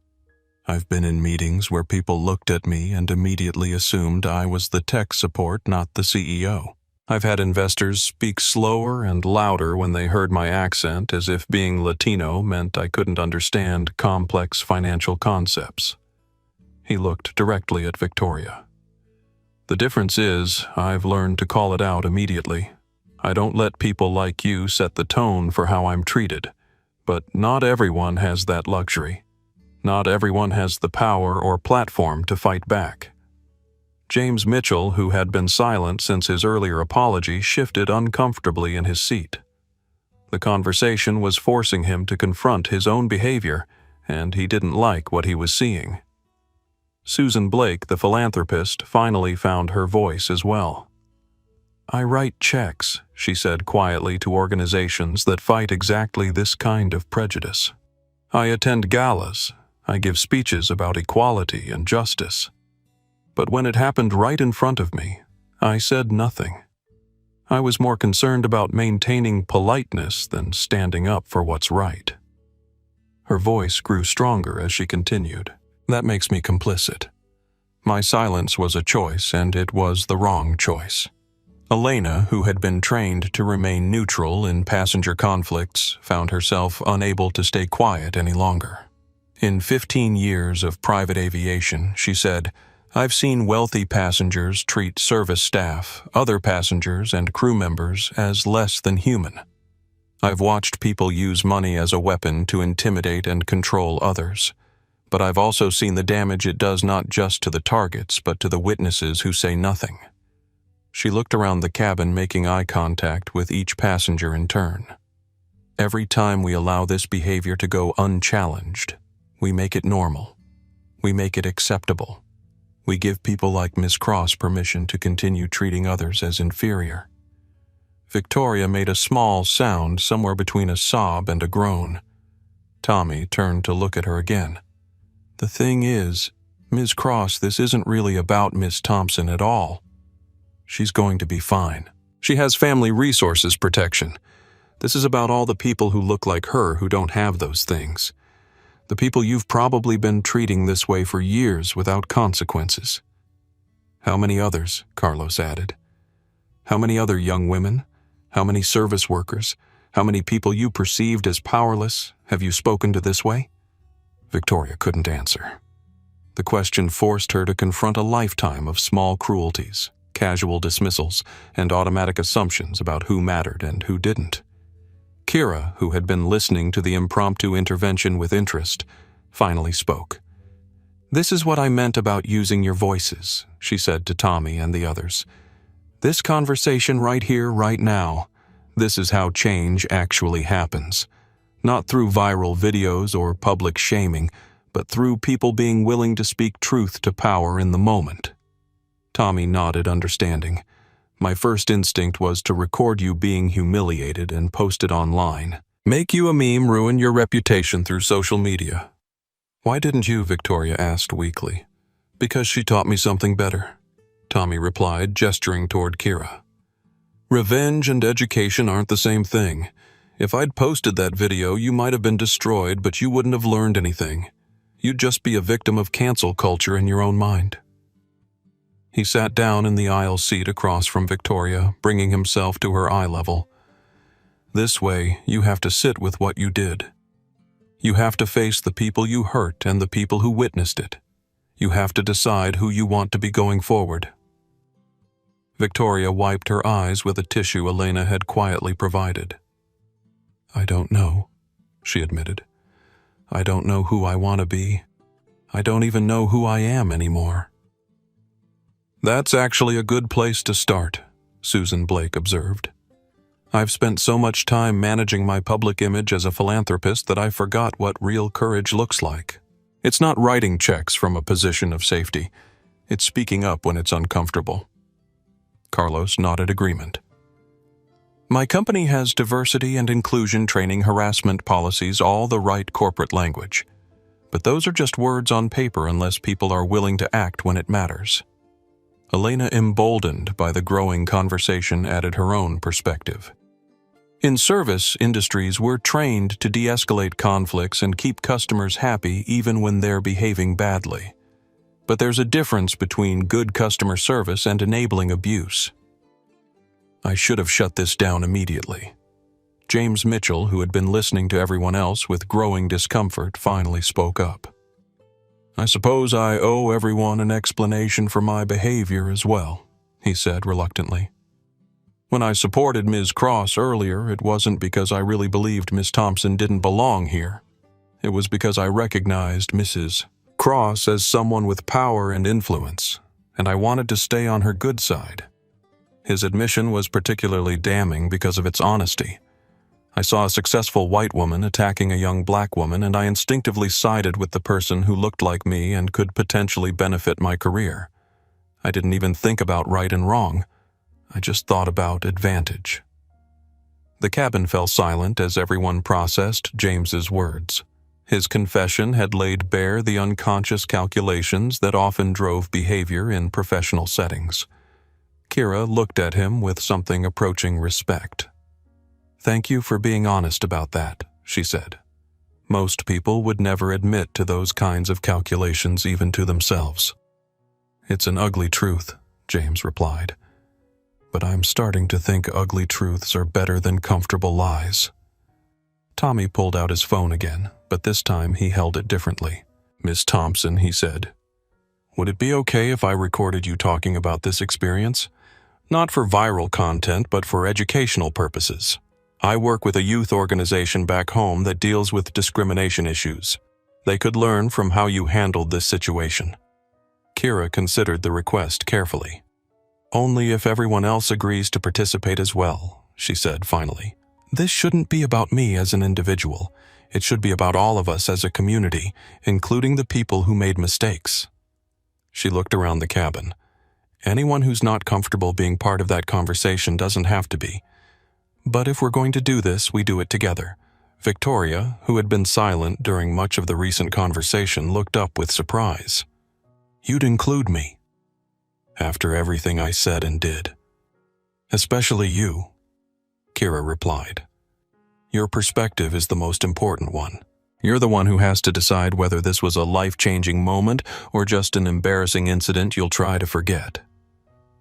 "I've been in meetings where people looked at me and immediately assumed I was the tech support, not the CEO. I've had investors speak slower and louder when they heard my accent, as if being Latino meant I couldn't understand complex financial concepts." He looked directly at Victoria. "The difference is, I've learned to call it out immediately. I don't let people like you set the tone for how I'm treated. But not everyone has that luxury. Not everyone has the power or platform to fight back." James Mitchell, who had been silent since his earlier apology, shifted uncomfortably in his seat. The conversation was forcing him to confront his own behavior, and he didn't like what he was seeing. Susan Blake, the philanthropist, finally found her voice as well. "I write checks," she said quietly, to organizations that fight exactly this kind of prejudice. "I attend galas. I give speeches about equality and justice. But when it happened right in front of me, I said nothing. I was more concerned about maintaining politeness than standing up for what's right." Her voice grew stronger as she continued. "That makes me complicit. My silence was a choice, and it was the wrong choice." Elena, who had been trained to remain neutral in passenger conflicts, found herself unable to stay quiet any longer. In 15 years of private aviation, she said, "I've seen wealthy passengers treat service staff, other passengers, and crew members as less than human. I've watched people use money as a weapon to intimidate and control others. But I've also seen the damage it does not just to the targets, but to the witnesses who say nothing." She looked around the cabin, making eye contact with each passenger in turn. "Every time we allow this behavior to go unchallenged, we make it normal. We make it acceptable. We give people like Ms. Cross permission to continue treating others as inferior." Victoria made a small sound somewhere between a sob and a groan. Tommy turned to look at her again. "The thing is, Ms. Cross, this isn't really about Miss Thompson at all. She's going to be fine. She has family resources protection. This is about all the people who look like her who don't have those things. The people you've probably been treating this way for years without consequences." "How many others?" Carlos added. "How many other young women? How many service workers? How many people you perceived as powerless have you spoken to this way?" Victoria couldn't answer. The question forced her to confront a lifetime of small cruelties, casual dismissals, and automatic assumptions about who mattered and who didn't. Kira, who had been listening to the impromptu intervention with interest, finally spoke. "This is what I meant about using your voices," she said to Tommy and the others. "This conversation right here, right now, this is how change actually happens. Not through viral videos or public shaming, but through people being willing to speak truth to power in the moment." Tommy nodded, understanding. "My first instinct was to record you being humiliated and post it online. Make you a meme, ruin your reputation through social media." "Why didn't you?" Victoria asked weakly. "Because she taught me something better," Tommy replied, gesturing toward Kira. "Revenge and education aren't the same thing. If I'd posted that video, you might have been destroyed, but you wouldn't have learned anything. You'd just be a victim of cancel culture in your own mind." He sat down in the aisle seat across from Victoria, bringing himself to her eye level. "This way, you have to sit with what you did. You have to face the people you hurt and the people who witnessed it. You have to decide who you want to be going forward." Victoria wiped her eyes with a tissue Elena had quietly provided. "I don't know," she admitted. "I don't know who I want to be. I don't even know who I am anymore." "That's actually a good place to start," Susan Blake observed. "I've spent so much time managing my public image as a philanthropist that I forgot what real courage looks like. It's not writing checks from a position of safety. It's speaking up when it's uncomfortable." Carlos nodded agreement. "My company has diversity and inclusion training, harassment policies, all the right corporate language. But those are just words on paper unless people are willing to act when it matters." Elena, emboldened by the growing conversation, added her own perspective. "In service industries, we're trained to de-escalate conflicts and keep customers happy even when they're behaving badly. But there's a difference between good customer service and enabling abuse." I should have shut this down immediately. James Mitchell, who had been listening to everyone else with growing discomfort, finally spoke up. "I suppose I owe everyone an explanation for my behavior as well," he said reluctantly. "When I supported Ms. Cross earlier, it wasn't because I really believed Miss Thompson didn't belong here. It was because I recognized Mrs. Cross as someone with power and influence, and I wanted to stay on her good side. His admission was particularly damning because of its honesty. I saw a successful white woman attacking a young black woman, and I instinctively sided with the person who looked like me and could potentially benefit my career. I didn't even think about right and wrong. I just thought about advantage. The cabin fell silent as everyone processed James's words. His confession had laid bare the unconscious calculations that often drove behavior in professional settings. Kira looked at him with something approaching respect. "Thank you for being honest about that," she said. "Most people would never admit to those kinds of calculations even to themselves." "It's an ugly truth," James replied. "But I'm starting to think ugly truths are better than comfortable lies." Tommy pulled out his phone again, but this time he held it differently. "Miss Thompson," he said, "would it be okay if I recorded you talking about this experience? Not for viral content, but for educational purposes. I work with a youth organization back home that deals with discrimination issues. They could learn from how you handled this situation." Kira considered the request carefully. "Only if everyone else agrees to participate as well," she said finally. "This shouldn't be about me as an individual. It should be about all of us as a community, including the people who made mistakes." She looked around the cabin. Anyone who's not comfortable being part of that conversation doesn't have to be. But if we're going to do this, we do it together. Victoria, who had been silent during much of the recent conversation, looked up with surprise. "You'd include me?" "After everything I said and did." "Especially you," Kira replied. "Your perspective is the most important one. You're the one who has to decide whether this was a life-changing moment or just an embarrassing incident you'll try to forget."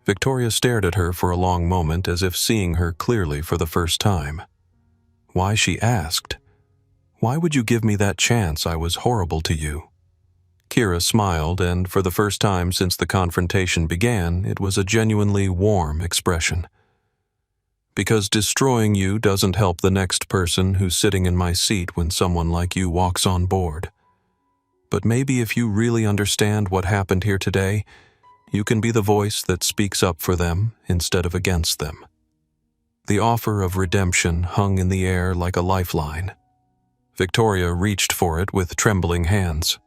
Victoria stared at her for a long moment as if seeing her clearly for the first time. Why, she asked, "Why would you give me that chance? I was horrible to you." Kira smiled, and for the first time since the confrontation began, it was a genuinely warm expression. "Because destroying you doesn't help the next person who's sitting in my seat when someone like you walks on board. But maybe if you really understand what happened here today, you can be the voice that speaks up for them instead of against them." The offer of redemption hung in the air like a lifeline. Victoria reached for it with trembling hands.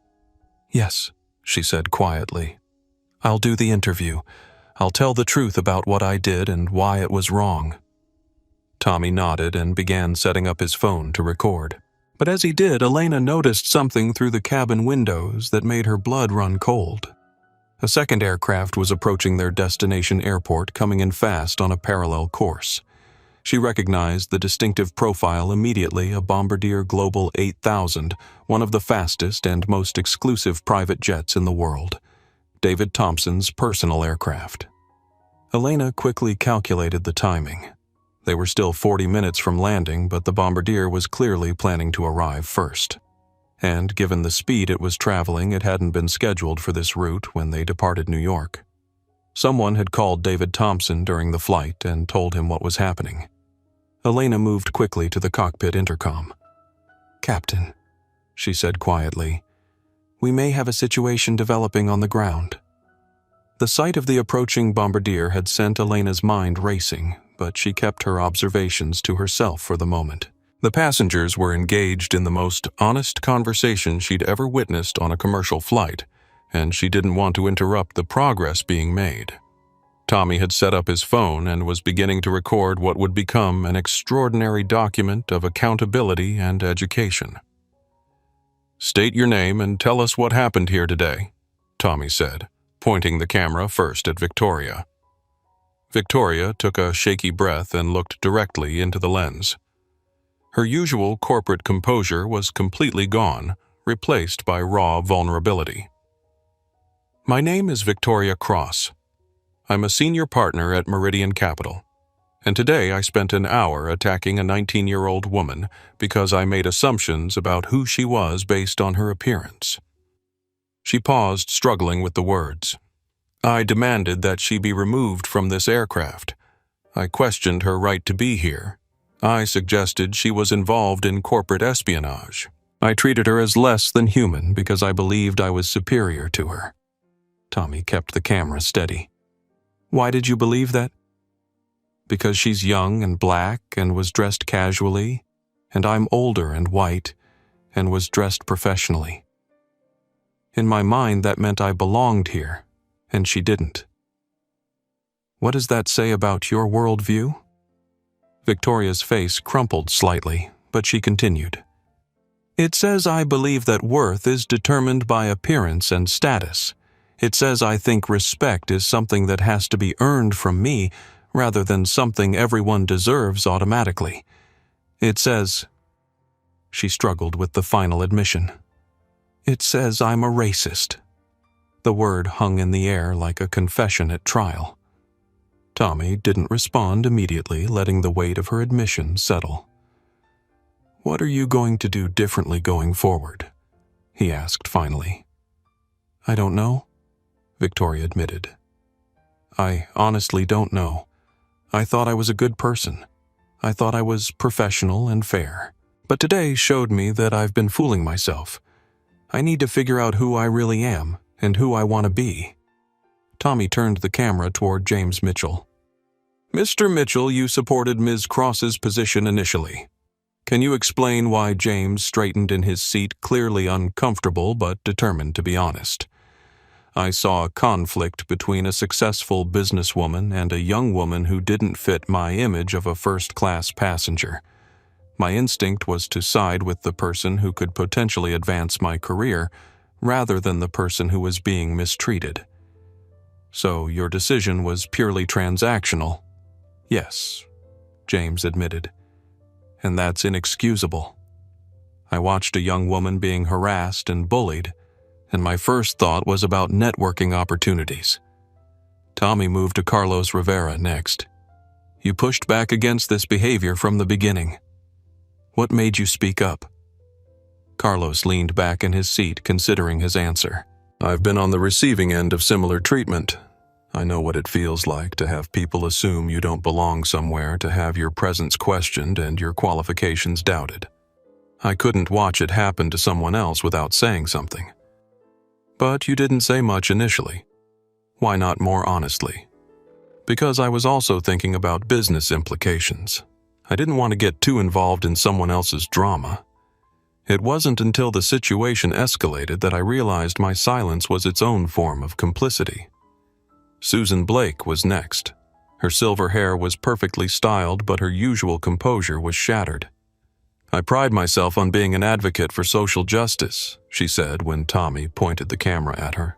"Yes," she said quietly. "I'll do the interview. I'll tell the truth about what I did and why it was wrong." Tommy nodded and began setting up his phone to record. But as he did, Elena noticed something through the cabin windows that made her blood run cold. A second aircraft was approaching their destination airport, coming in fast on a parallel course. She recognized the distinctive profile immediately, a Bombardier Global 8000, one of the fastest and most exclusive private jets in the world. David Thompson's personal aircraft. Elena quickly calculated the timing. They were still 40 minutes from landing, but the Bombardier was clearly planning to arrive first. And given the speed it was traveling, it hadn't been scheduled for this route when they departed New York. Someone had called David Thompson during the flight and told him what was happening. Elena moved quickly to the cockpit intercom. "Captain," she said quietly, "we may have a situation developing on the ground." The sight of the approaching Bombardier had sent Elena's mind racing, but she kept her observations to herself for the moment. The passengers were engaged in the most honest conversation she'd ever witnessed on a commercial flight, and she didn't want to interrupt the progress being made. Tommy had set up his phone and was beginning to record what would become an extraordinary document of accountability and education. "State your name and tell us what happened here today," Tommy said, pointing the camera first at Victoria. Victoria took a shaky breath and looked directly into the lens. Her usual corporate composure was completely gone, replaced by raw vulnerability. "My name is Victoria Cross. I'm a senior partner at Meridian Capital, and today I spent an hour attacking a 19-year-old woman because I made assumptions about who she was based on her appearance." She paused, struggling with the words. "I demanded that she be removed from this aircraft. I questioned her right to be here. I suggested she was involved in corporate espionage. I treated her as less than human because I believed I was superior to her." Tommy kept the camera steady. Why did you believe that? Because she's young and black and was dressed casually, and I'm older and white and was dressed professionally. In my mind, that meant I belonged here, and she didn't. What does that say about your worldview? Victoria's face crumpled slightly, but she continued. It says I believe that worth is determined by appearance and status. It says I think respect is something that has to be earned from me rather than something everyone deserves automatically. It says... She struggled with the final admission. It says I'm a racist. The word hung in the air like a confession at trial. Tommy didn't respond immediately, letting the weight of her admission settle. What are you going to do differently going forward? He asked finally. I don't know, Victoria admitted. I honestly don't know. I thought I was a good person. I thought I was professional and fair. But today showed me that I've been fooling myself. I need to figure out who I really am and who I want to be. Tommy turned the camera toward James Mitchell. Mr. Mitchell, you supported Ms. Cross's position initially. Can you explain why James straightened in his seat, clearly uncomfortable but determined to be honest? I saw a conflict between a successful businesswoman and a young woman who didn't fit my image of a first-class passenger. My instinct was to side with the person who could potentially advance my career, rather than the person who was being mistreated. So your decision was purely transactional? Yes, James admitted. And that's inexcusable. I watched a young woman being harassed and bullied, and my first thought was about networking opportunities. Tommy moved to Carlos Rivera next. You pushed back against this behavior from the beginning. What made you speak up? Carlos leaned back in his seat, considering his answer. I've been on the receiving end of similar treatment. I know what it feels like to have people assume you don't belong somewhere, to have your presence questioned and your qualifications doubted. I couldn't watch it happen to someone else without saying something. But you didn't say much initially. Why not more honestly? Because I was also thinking about business implications. I didn't want to get too involved in someone else's drama. It wasn't until the situation escalated that I realized my silence was its own form of complicity. Susan Blake was next. Her silver hair was perfectly styled, but her usual composure was shattered. I pride myself on being an advocate for social justice, she said when Tommy pointed the camera at her.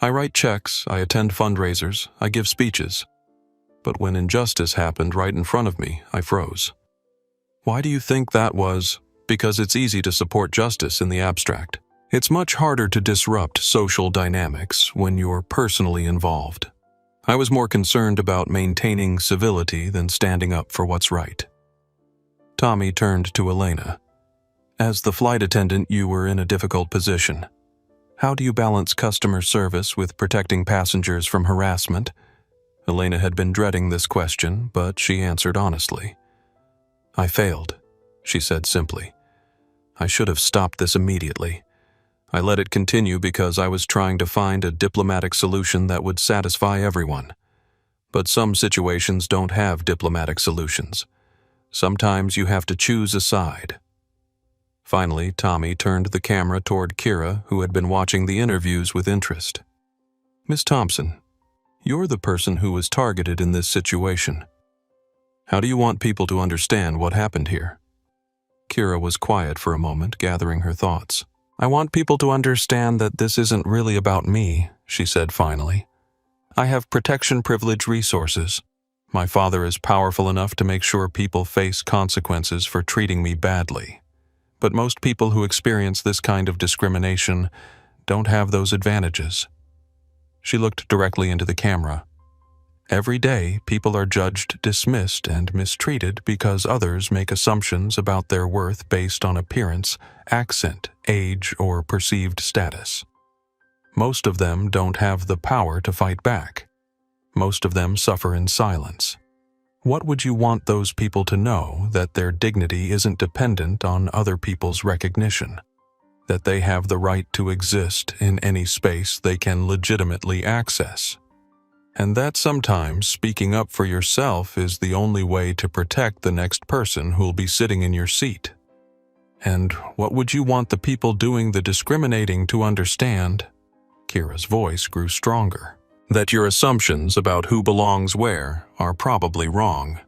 I write checks, I attend fundraisers, I give speeches. But when injustice happened right in front of me, I froze. Why do you think that was? Because it's easy to support justice in the abstract. It's much harder to disrupt social dynamics when you're personally involved. I was more concerned about maintaining civility than standing up for what's right. Tommy turned to Elena. As the flight attendant, you were in a difficult position. How do you balance customer service with protecting passengers from harassment? Elena had been dreading this question, but she answered honestly. I failed, she said simply. I should have stopped this immediately. I let it continue because I was trying to find a diplomatic solution that would satisfy everyone. But some situations don't have diplomatic solutions. Sometimes you have to choose a side. Finally, Tommy turned the camera toward Kira, who had been watching the interviews with interest. Miss Thompson, you're the person who was targeted in this situation. How do you want people to understand what happened here? Kira was quiet for a moment, gathering her thoughts. I want people to understand that this isn't really about me, she said finally. I have protection privilege resources. My father is powerful enough to make sure people face consequences for treating me badly. But most people who experience this kind of discrimination don't have those advantages. She looked directly into the camera. Every day, people are judged, dismissed, and mistreated because others make assumptions about their worth based on appearance, accent, age, or perceived status. Most of them don't have the power to fight back. Most of them suffer in silence. What would you want those people to know, that their dignity isn't dependent on other people's recognition? that they have the right to exist in any space they can legitimately access, and that sometimes speaking up for yourself is the only way to protect the next person who'll be sitting in your seat. And what would you want the people doing the discriminating to understand? Kira's voice grew stronger. That your assumptions about who belongs where are probably wrong.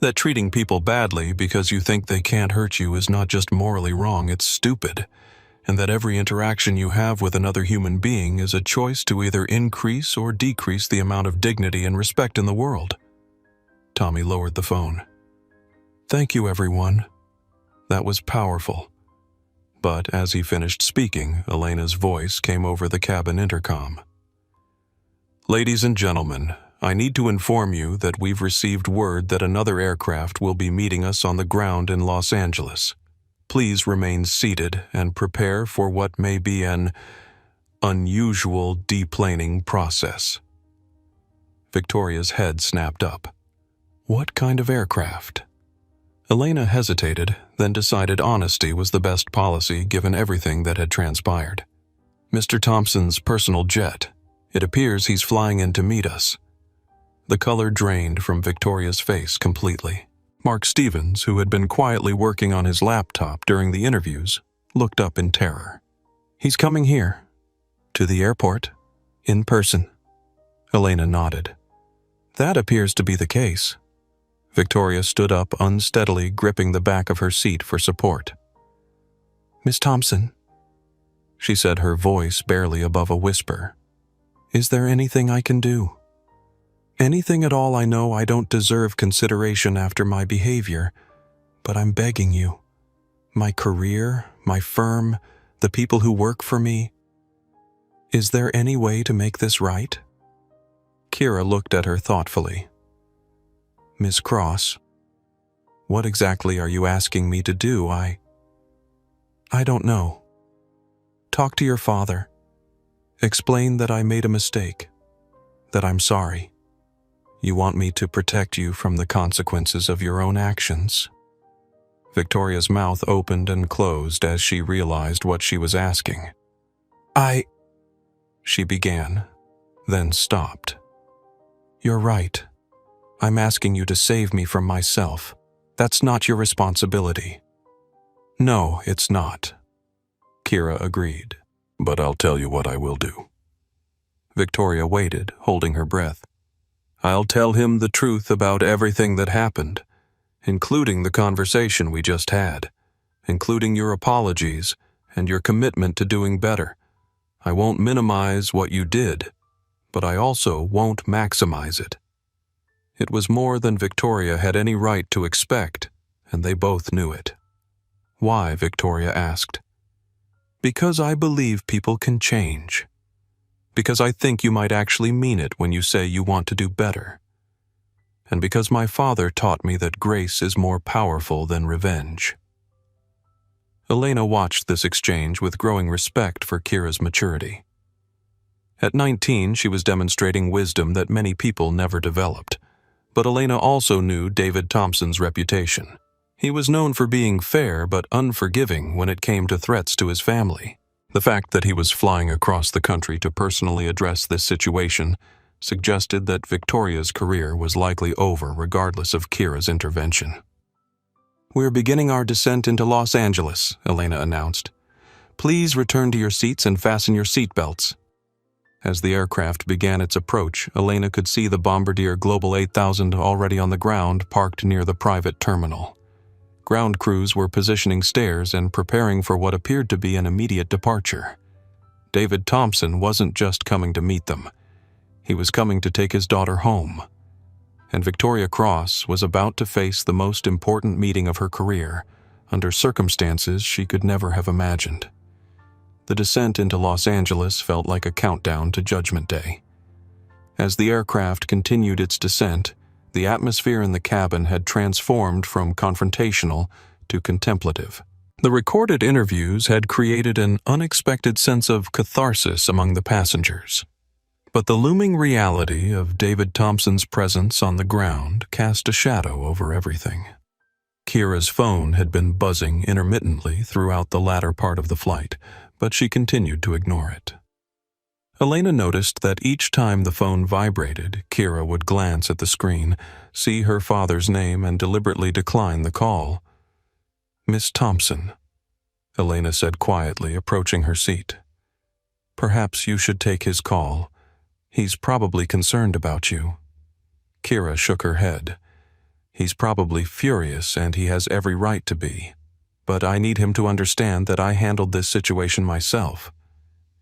That treating people badly because you think they can't hurt you is not just morally wrong, it's stupid. And that every interaction you have with another human being is a choice to either increase or decrease the amount of dignity and respect in the world. Tommy lowered the phone. Thank you, everyone. That was powerful. But as he finished speaking, Elena's voice came over the cabin intercom. Ladies and gentlemen, I need to inform you that we've received word that another aircraft will be meeting us on the ground in Los Angeles. Please remain seated and prepare for what may be an unusual deplaning process. Victoria's head snapped up. What kind of aircraft? Elena hesitated, then decided honesty was the best policy given everything that had transpired. Mr. Thompson's personal jet. It appears he's flying in to meet us. The color drained from Victoria's face completely. Mark Stevens, who had been quietly working on his laptop during the interviews, looked up in terror. He's coming here. To the airport. In person. Elena nodded. That appears to be the case. Victoria stood up unsteadily, gripping the back of her seat for support. Miss Thompson, she said, her voice barely above a whisper. Is there anything I can do? Anything at all. I know I don't deserve consideration after my behavior, but I'm begging you. My career, my firm, the people who work for me. Is there any way to make this right? Kira looked at her thoughtfully. Miss Cross, what exactly are you asking me to do? I don't know. Talk to your father. Explain that I made a mistake, that I'm sorry. You want me to protect you from the consequences of your own actions. Victoria's mouth opened and closed as she realized what she was asking. She began, then stopped. You're right. I'm asking you to save me from myself. That's not your responsibility. No, it's not. Kira agreed. But I'll tell you what I will do. Victoria waited, holding her breath. I'll tell him the truth about everything that happened, including the conversation we just had, including your apologies and your commitment to doing better. I won't minimize what you did, but I also won't maximize it. It was more than Victoria had any right to expect, and they both knew it. Why? Victoria asked. Because I believe people can change. Because I think you might actually mean it when you say you want to do better. And because my father taught me that grace is more powerful than revenge. Elena watched this exchange with growing respect for Kira's maturity. At 19, she was demonstrating wisdom that many people never developed. But Elena also knew David Thompson's reputation. He was known for being fair but unforgiving when it came to threats to his family. The fact that he was flying across the country to personally address this situation suggested that Victoria's career was likely over regardless of Kira's intervention. We're beginning our descent into Los Angeles, Elena announced. Please return to your seats and fasten your seatbelts. As the aircraft began its approach, Elena could see the Bombardier Global 8000 already on the ground, parked near the private terminal. Ground crews were positioning stairs and preparing for what appeared to be an immediate departure. David Thompson wasn't just coming to meet them. He was coming to take his daughter home. And Victoria Cross was about to face the most important meeting of her career, under circumstances she could never have imagined. The descent into Los Angeles felt like a countdown to Judgment Day. As the aircraft continued its descent, the atmosphere in the cabin had transformed from confrontational to contemplative. The recorded interviews had created an unexpected sense of catharsis among the passengers. But the looming reality of David Thompson's presence on the ground cast a shadow over everything. Kira's phone had been buzzing intermittently throughout the latter part of the flight, but she continued to ignore it. Elena noticed that each time the phone vibrated, Kira would glance at the screen, see her father's name, and deliberately decline the call. "Miss Thompson," Elena said quietly, approaching her seat. "Perhaps you should take his call. He's probably concerned about you." Kira shook her head. "He's probably furious, and he has every right to be. But I need him to understand that I handled this situation myself.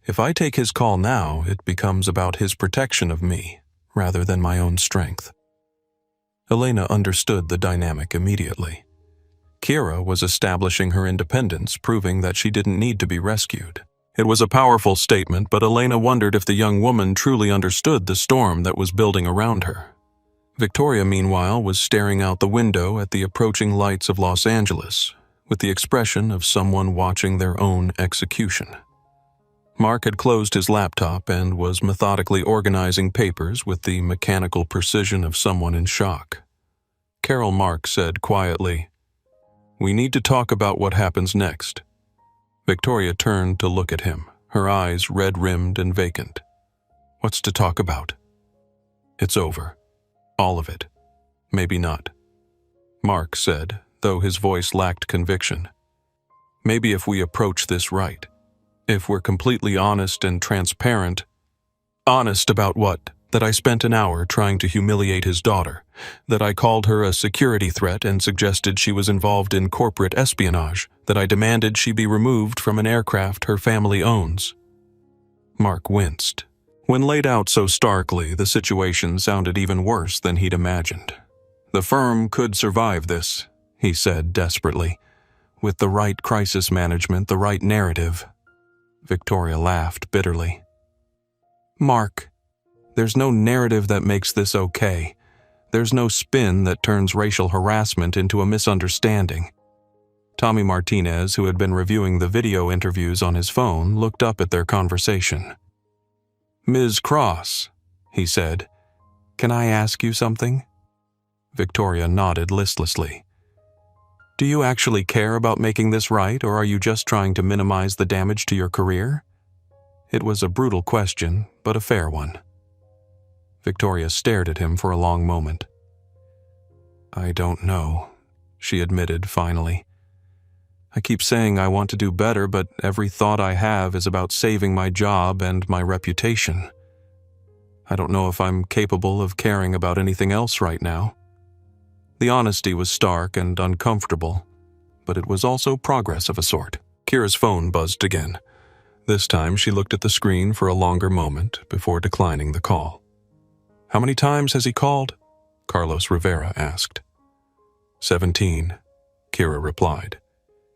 If I take his call now, it becomes about his protection of me, rather than my own strength." Elena understood the dynamic immediately. Kira was establishing her independence, proving that she didn't need to be rescued. It was a powerful statement, but Elena wondered if the young woman truly understood the storm that was building around her. Victoria, meanwhile, was staring out the window at the approaching lights of Los Angeles, with the expression of someone watching their own execution. Mark had closed his laptop and was methodically organizing papers with the mechanical precision of someone in shock. Carol Mark said quietly, "We need to talk about what happens next." Victoria turned to look at him, her eyes red-rimmed and vacant. "What's to talk about?" "It's over. All of it. Maybe not," Mark said, though his voice lacked conviction. "Maybe if we approach this right. If we're completely honest and transparent." "Honest about what? That I spent an hour trying to humiliate his daughter, that I called her a security threat and suggested she was involved in corporate espionage, that I demanded she be removed from an aircraft her family owns." Mark winced. When laid out so starkly, the situation sounded even worse than he'd imagined. "The firm could survive this," he said desperately. "With the right crisis management, the right narrative." Victoria laughed bitterly. "Mark, there's no narrative that makes this okay. There's no spin that turns racial harassment into a misunderstanding." Tommy Martinez, who had been reviewing the video interviews on his phone, looked up at their conversation. "Ms. Cross," he said, "can I ask you something?" Victoria nodded listlessly. "Do you actually care about making this right, or are you just trying to minimize the damage to your career?" It was a brutal question, but a fair one. Victoria stared at him for a long moment. "I don't know," she admitted finally. "I keep saying I want to do better, but every thought I have is about saving my job and my reputation. I don't know if I'm capable of caring about anything else right now." The honesty was stark and uncomfortable, but it was also progress of a sort. Kira's phone buzzed again. This time she looked at the screen for a longer moment before declining the call. "How many times has he called?" Carlos Rivera asked. 17, Kira replied.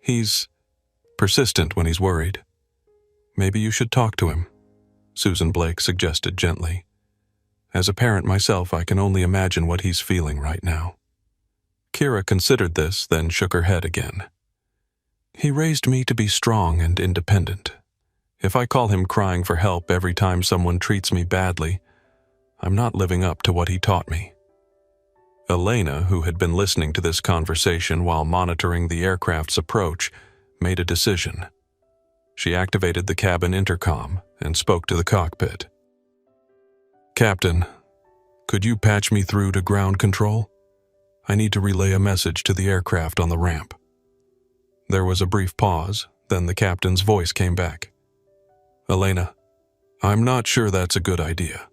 "He's persistent when he's worried." "Maybe you should talk to him," Susan Blake suggested gently. "As a parent myself, I can only imagine what he's feeling right now." Kira considered this, then shook her head again. "He raised me to be strong and independent. If I call him crying for help every time someone treats me badly, I'm not living up to what he taught me." Elena, who had been listening to this conversation while monitoring the aircraft's approach, made a decision. She activated the cabin intercom and spoke to the cockpit. "Captain, could you patch me through to ground control? I need to relay a message to the aircraft on the ramp." There was a brief pause, then the captain's voice came back. "Elena, I'm not sure that's a good idea.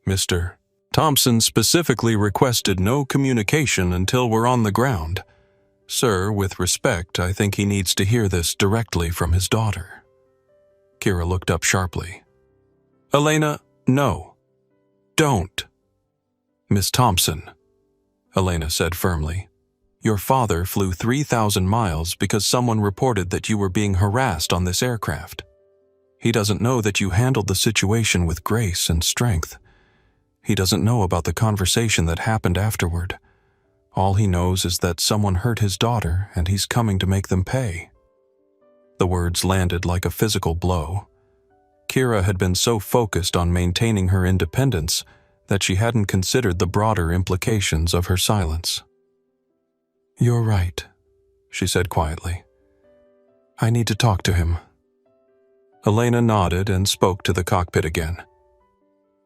Mr. Thompson specifically requested no communication until we're on the ground. Sir, with respect, I think he needs to hear this directly from his daughter." Kira looked up sharply. "Elena, no. Don't." "Miss Thompson," Elena said firmly, "your father flew 3,000 miles because someone reported that you were being harassed on this aircraft. He doesn't know that you handled the situation with grace and strength. He doesn't know about the conversation that happened afterward. All he knows is that someone hurt his daughter and he's coming to make them pay." The words landed like a physical blow. Kira had been so focused on maintaining her independence that she hadn't considered the broader implications of her silence. "You're right," she said quietly. "I need to talk to him." Elena nodded and spoke to the cockpit again.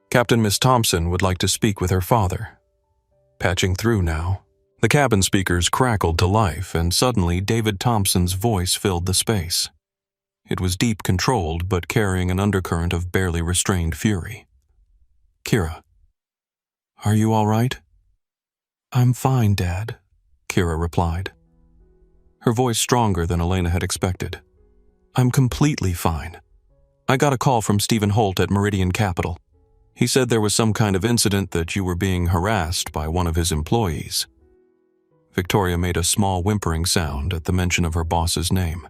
Captain Miss Thompson would like to speak with her father. Patching through now. The cabin speakers crackled to life, and suddenly David Thompson's voice filled the space. It was deep controlled, but carrying an undercurrent of barely restrained fury. "Kira, are you all right?" "I'm fine, Dad," Kira replied. Her voice stronger than Elena had expected. "I'm completely fine. I got a call from Stephen Holt at Meridian Capital. He said there was some kind of incident that you were being harassed by one of his employees." Victoria made a small whimpering sound at the mention of her boss's name.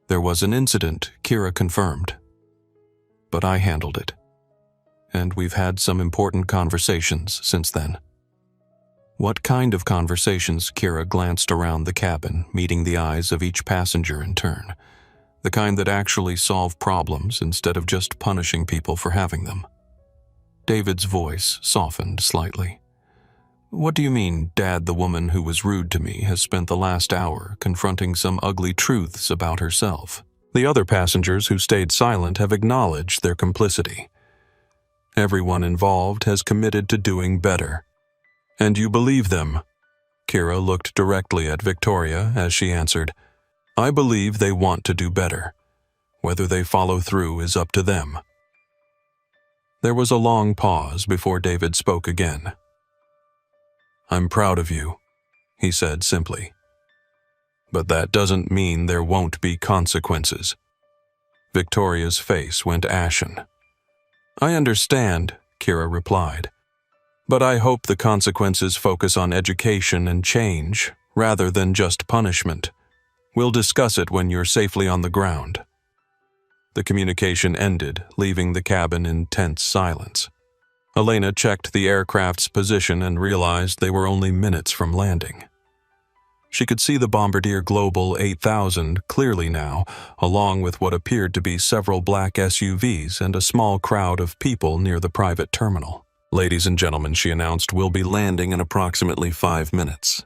"There was an incident," Kira confirmed. "But I handled it. And we've had some important conversations since then." "What kind of conversations?" Kira glanced around the cabin, meeting the eyes of each passenger in turn. The kind that actually solve problems instead of just punishing people for having them. David's voice softened slightly. "What do you mean, Dad? The woman who was rude to me has spent the last hour confronting some ugly truths about herself. The other passengers who stayed silent have acknowledged their complicity. Everyone involved has committed to doing better. And you believe them?" Kira looked directly at Victoria as she answered, "I believe they want to do better. Whether they follow through is up to them." There was a long pause before David spoke again. "I'm proud of you," he said simply. "But that doesn't mean there won't be consequences." Victoria's face went ashen. "I understand," Kira replied. "But I hope the consequences focus on education and change, rather than just punishment. We'll discuss it when you're safely on the ground." The communication ended, leaving the cabin in tense silence. Elena checked the aircraft's position and realized they were only minutes from landing. She could see the Bombardier Global 8000 clearly now, along with what appeared to be several black SUVs and a small crowd of people near the private terminal. "Ladies and gentlemen," she announced, "we'll be landing in approximately 5 minutes.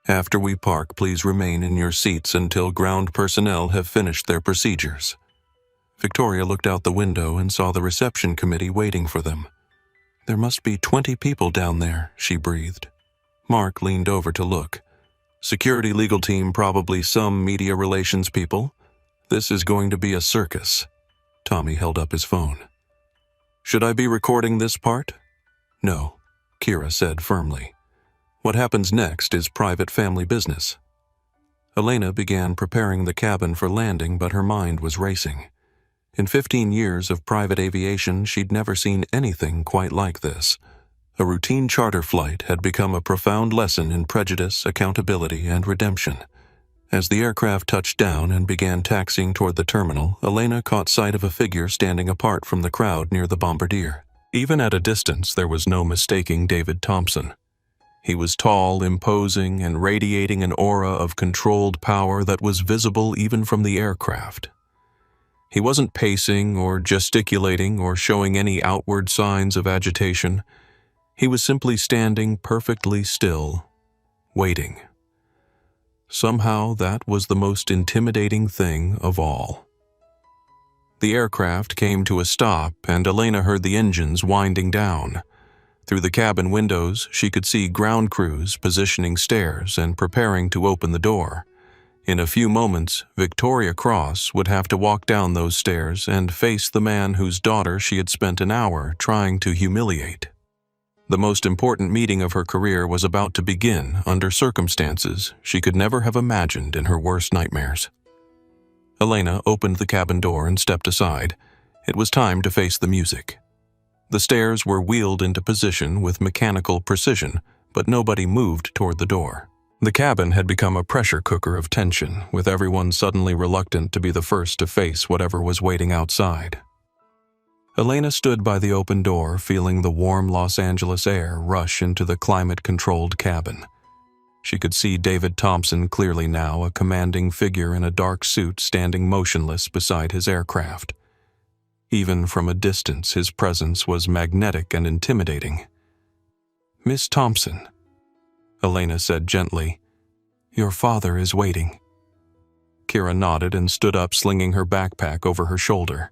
After we park, please remain in your seats until ground personnel have finished their procedures." Victoria looked out the window and saw the reception committee waiting for them. "There must be 20 people down there," she breathed. Mark leaned over to look. "Security legal team, probably some media relations people. This is going to be a circus." Tommy held up his phone. "Should I be recording this part?" "No," Kira said firmly. "What happens next is private family business." Elena began preparing the cabin for landing, but her mind was racing. In 15 years of private aviation, she'd never seen anything quite like this. A routine charter flight had become a profound lesson in prejudice, accountability, and redemption. As the aircraft touched down and began taxiing toward the terminal, Elena caught sight of a figure standing apart from the crowd near the Bombardier. Even at a distance, there was no mistaking David Thompson. He was tall, imposing, and radiating an aura of controlled power that was visible even from the aircraft. He wasn't pacing or gesticulating or showing any outward signs of agitation. He was simply standing perfectly still, waiting. Somehow that was the most intimidating thing of all. The aircraft came to a stop, and Elena heard the engines winding down. Through the cabin windows, she could see ground crews positioning stairs and preparing to open the door. In a few moments, Victoria Cross would have to walk down those stairs and face the man whose daughter she had spent an hour trying to humiliate. The most important meeting of her career was about to begin under circumstances she could never have imagined in her worst nightmares. Elena opened the cabin door and stepped aside. It was time to face the music. The stairs were wheeled into position with mechanical precision, but nobody moved toward the door. The cabin had become a pressure cooker of tension, with everyone suddenly reluctant to be the first to face whatever was waiting outside. Elena stood by the open door, feeling the warm Los Angeles air rush into the climate-controlled cabin. She could see David Thompson clearly now, a commanding figure in a dark suit standing motionless beside his aircraft. Even from a distance, his presence was magnetic and intimidating. "Miss Thompson," Elena said gently, Your father is waiting." Kira nodded and stood up, slinging her backpack over her shoulder.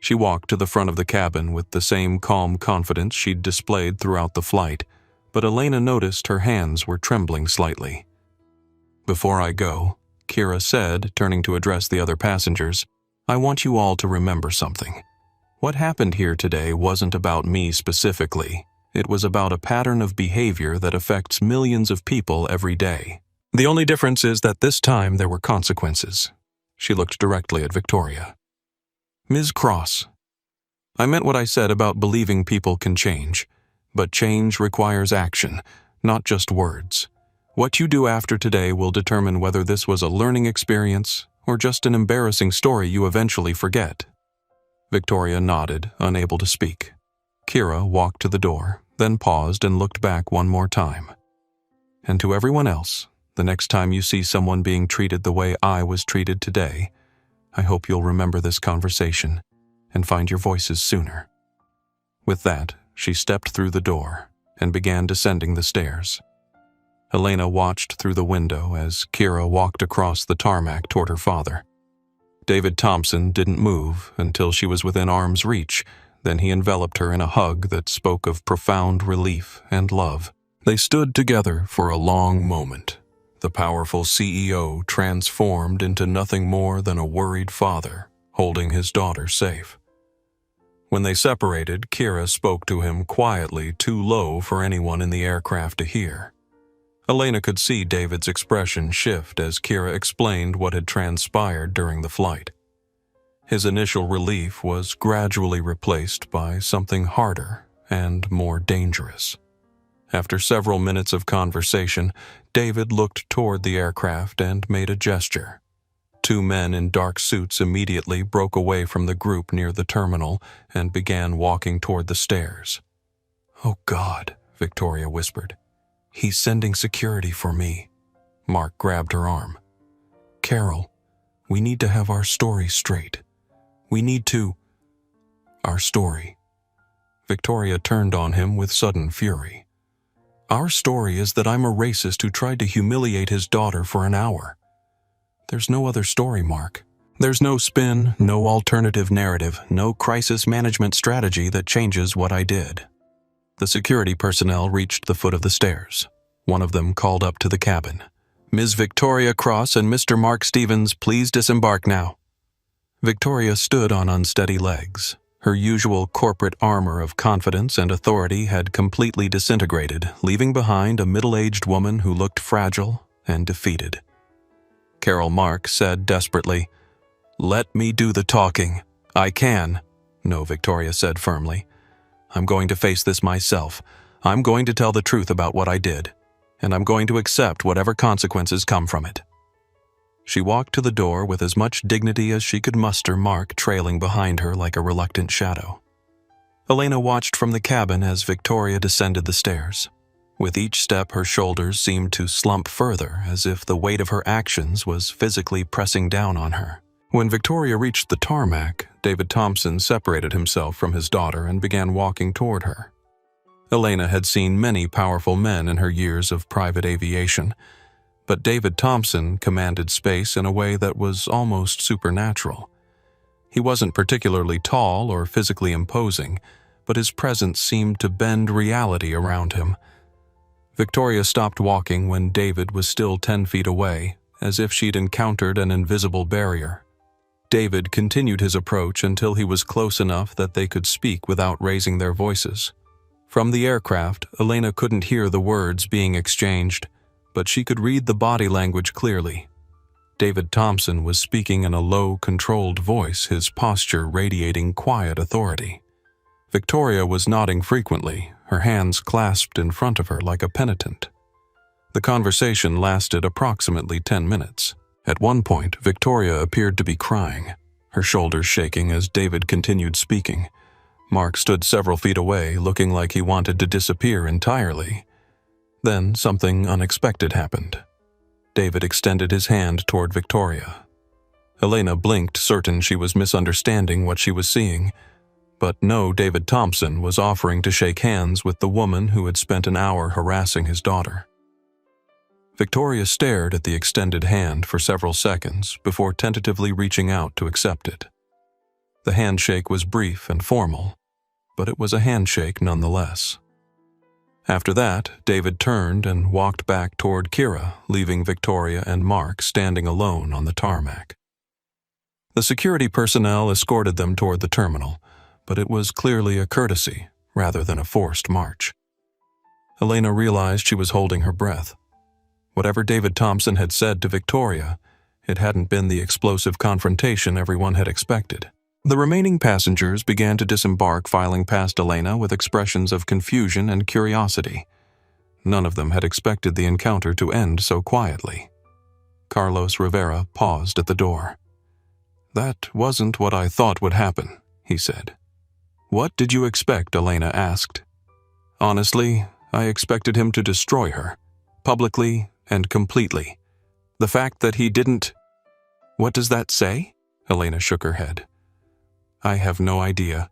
She walked to the front of the cabin with the same calm confidence she'd displayed throughout the flight, but Elena noticed her hands were trembling slightly. "Before I go," Kira said, turning to address the other passengers, "I want you all to remember something. What happened here today wasn't about me specifically. It was about a pattern of behavior that affects millions of people every day. The only difference is that this time there were consequences." She looked directly at Victoria. "Ms. Cross, I meant what I said about believing people can change, but change requires action, not just words. What you do after today will determine whether this was a learning experience or just an embarrassing story you eventually forget." Victoria nodded, unable to speak. Kira walked to the door, then paused and looked back one more time. "And to everyone else, the next time you see someone being treated the way I was treated today, I hope you'll remember this conversation and find your voices sooner." With that, she stepped through the door and began descending the stairs. Elena watched through the window as Kira walked across the tarmac toward her father. David Thompson didn't move until she was within arm's reach. Then he enveloped her in a hug that spoke of profound relief and love. They stood together for a long moment, the powerful CEO transformed into nothing more than a worried father holding his daughter safe. When they separated, Kira spoke to him quietly, too low for anyone in the aircraft to hear. Elena could see David's expression shift as Kira explained what had transpired during the flight. His initial relief was gradually replaced by something harder and more dangerous. After several minutes of conversation, David looked toward the aircraft and made a gesture. Two men in dark suits immediately broke away from the group near the terminal and began walking toward the stairs. "Oh God," Victoria whispered. "He's sending security for me." Mark grabbed her arm. "Carol, we need to have our story straight. We need to... Our story." Victoria turned on him with sudden fury. "Our story is that I'm a racist who tried to humiliate his daughter for an hour. There's no other story, Mark. There's no spin, no alternative narrative, no crisis management strategy that changes what I did." The security personnel reached the foot of the stairs. One of them called up to the cabin. "Ms. Victoria Cross and Mr. Mark Stevens, please disembark now." Victoria stood on unsteady legs. Her usual corporate armor of confidence and authority had completely disintegrated, leaving behind a middle-aged woman who looked fragile and defeated. Carol Mark said desperately, "Let me do the talking. I can." "No," Victoria said firmly. "I'm going to face this myself. I'm going to tell the truth about what I did, and I'm going to accept whatever consequences come from it." She walked to the door with as much dignity as she could muster, Mark trailing behind her like a reluctant shadow. Elena watched from the cabin as Victoria descended the stairs. With each step, her shoulders seemed to slump further, as if the weight of her actions was physically pressing down on her. When Victoria reached the tarmac, David Thompson separated himself from his daughter and began walking toward her. Elena had seen many powerful men in her years of private aviation, but David Thompson commanded space in a way that was almost supernatural. He wasn't particularly tall or physically imposing, but his presence seemed to bend reality around him. Victoria stopped walking when David was still 10 feet away, as if she'd encountered an invisible barrier. David continued his approach until he was close enough that they could speak without raising their voices. From the aircraft, Elena couldn't hear the words being exchanged, but she could read the body language clearly. David Thompson was speaking in a low, controlled voice, his posture radiating quiet authority. Victoria was nodding frequently, her hands clasped in front of her like a penitent. The conversation lasted approximately 10 minutes. At one point, Victoria appeared to be crying, her shoulders shaking as David continued speaking. Mark stood several feet away, looking like he wanted to disappear entirely. Then something unexpected happened. David extended his hand toward Victoria. Elena blinked, certain she was misunderstanding what she was seeing, but no, David Thompson was offering to shake hands with the woman who had spent an hour harassing his daughter. Victoria stared at the extended hand for several seconds before tentatively reaching out to accept it. The handshake was brief and formal, but it was a handshake nonetheless. After that, David turned and walked back toward Kira, leaving Victoria and Mark standing alone on the tarmac. The security personnel escorted them toward the terminal, but it was clearly a courtesy rather than a forced march. Elena realized she was holding her breath. Whatever David Thompson had said to Victoria, it hadn't been the explosive confrontation everyone had expected. The remaining passengers began to disembark, filing past Elena with expressions of confusion and curiosity. None of them had expected the encounter to end so quietly. Carlos Rivera paused at the door. "That wasn't what I thought would happen," he said. "What did you expect?" Elena asked. "Honestly, I expected him to destroy her, publicly and completely. The fact that he didn't—" "What does that say?" Elena shook her head. "I have no idea."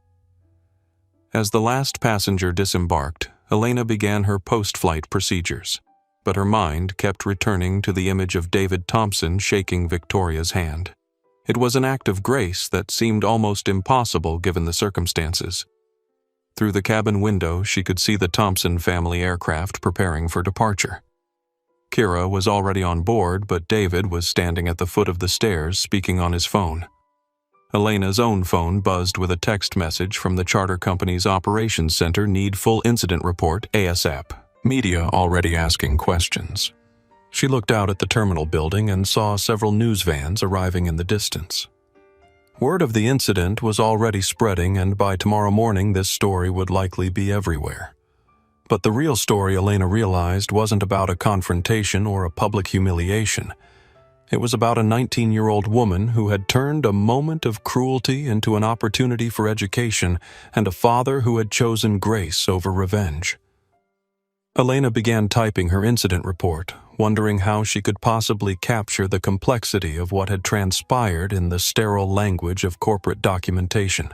As the last passenger disembarked, Elena began her post-flight procedures, but her mind kept returning to the image of David Thompson shaking Victoria's hand. It was an act of grace that seemed almost impossible given the circumstances. Through the cabin window, she could see the Thompson family aircraft preparing for departure. Kira was already on board, but David was standing at the foot of the stairs speaking on his phone. Elena's own phone buzzed with a text message from the charter company's operations center. "Need full incident report ASAP. Media already asking questions." She looked out at the terminal building and saw several news vans arriving in the distance. Word of the incident was already spreading, and by tomorrow morning this story would likely be everywhere. But the real story, Elena realized, wasn't about a confrontation or a public humiliation. It was about a 19-year-old woman who had turned a moment of cruelty into an opportunity for education, and a father who had chosen grace over revenge. Elena began typing her incident report, wondering how she could possibly capture the complexity of what had transpired in the sterile language of corporate documentation.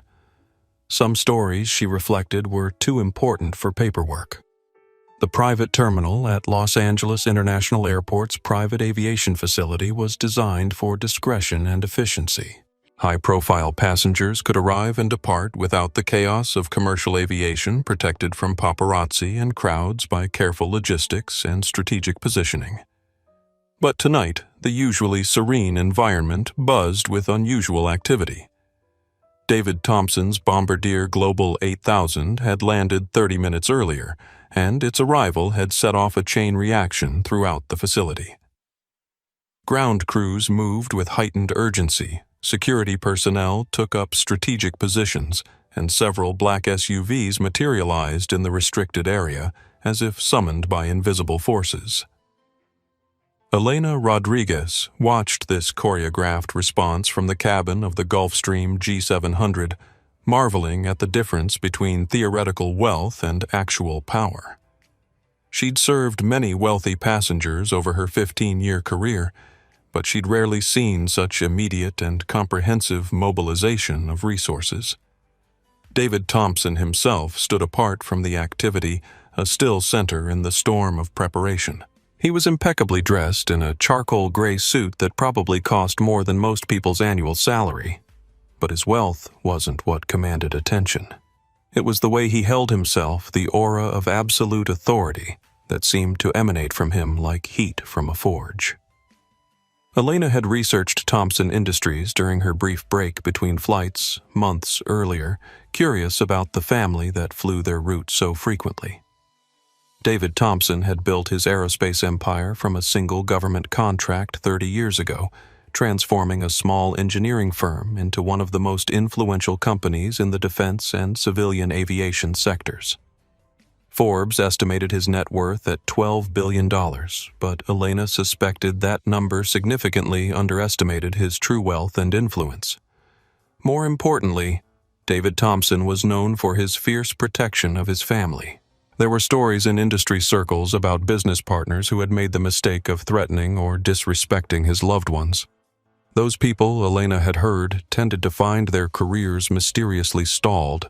Some stories, she reflected, were too important for paperwork. The private terminal at Los Angeles International Airport's private aviation facility was designed for discretion and efficiency. High-profile passengers could arrive and depart without the chaos of commercial aviation, protected from paparazzi and crowds by careful logistics and strategic positioning. But tonight, the usually serene environment buzzed with unusual activity. David Thompson's Bombardier Global 8000 had landed 30 minutes earlier, and its arrival had set off a chain reaction throughout the facility. Ground crews moved with heightened urgency, security personnel took up strategic positions, and several black SUVs materialized in the restricted area as if summoned by invisible forces. Elena Rodriguez watched this choreographed response from the cabin of the Gulfstream G700, marveling at the difference between theoretical wealth and actual power. She'd served many wealthy passengers over her 15-year career, but she'd rarely seen such immediate and comprehensive mobilization of resources. David Thompson himself stood apart from the activity, a still center in the storm of preparation. He was impeccably dressed in a charcoal gray suit that probably cost more than most people's annual salary. But his wealth wasn't what commanded attention. It was the way he held himself, the aura of absolute authority that seemed to emanate from him like heat from a forge. Elena had researched Thompson Industries during her brief break between flights months earlier, curious about the family that flew their route so frequently. David Thompson had built his aerospace empire from a single government contract 30 years ago, transforming a small engineering firm into one of the most influential companies in the defense and civilian aviation sectors. Forbes estimated his net worth at $12 billion, but Elena suspected that number significantly underestimated his true wealth and influence. More importantly, David Thompson was known for his fierce protection of his family. There were stories in industry circles about business partners who had made the mistake of threatening or disrespecting his loved ones. Those people, Elena had heard, tended to find their careers mysteriously stalled.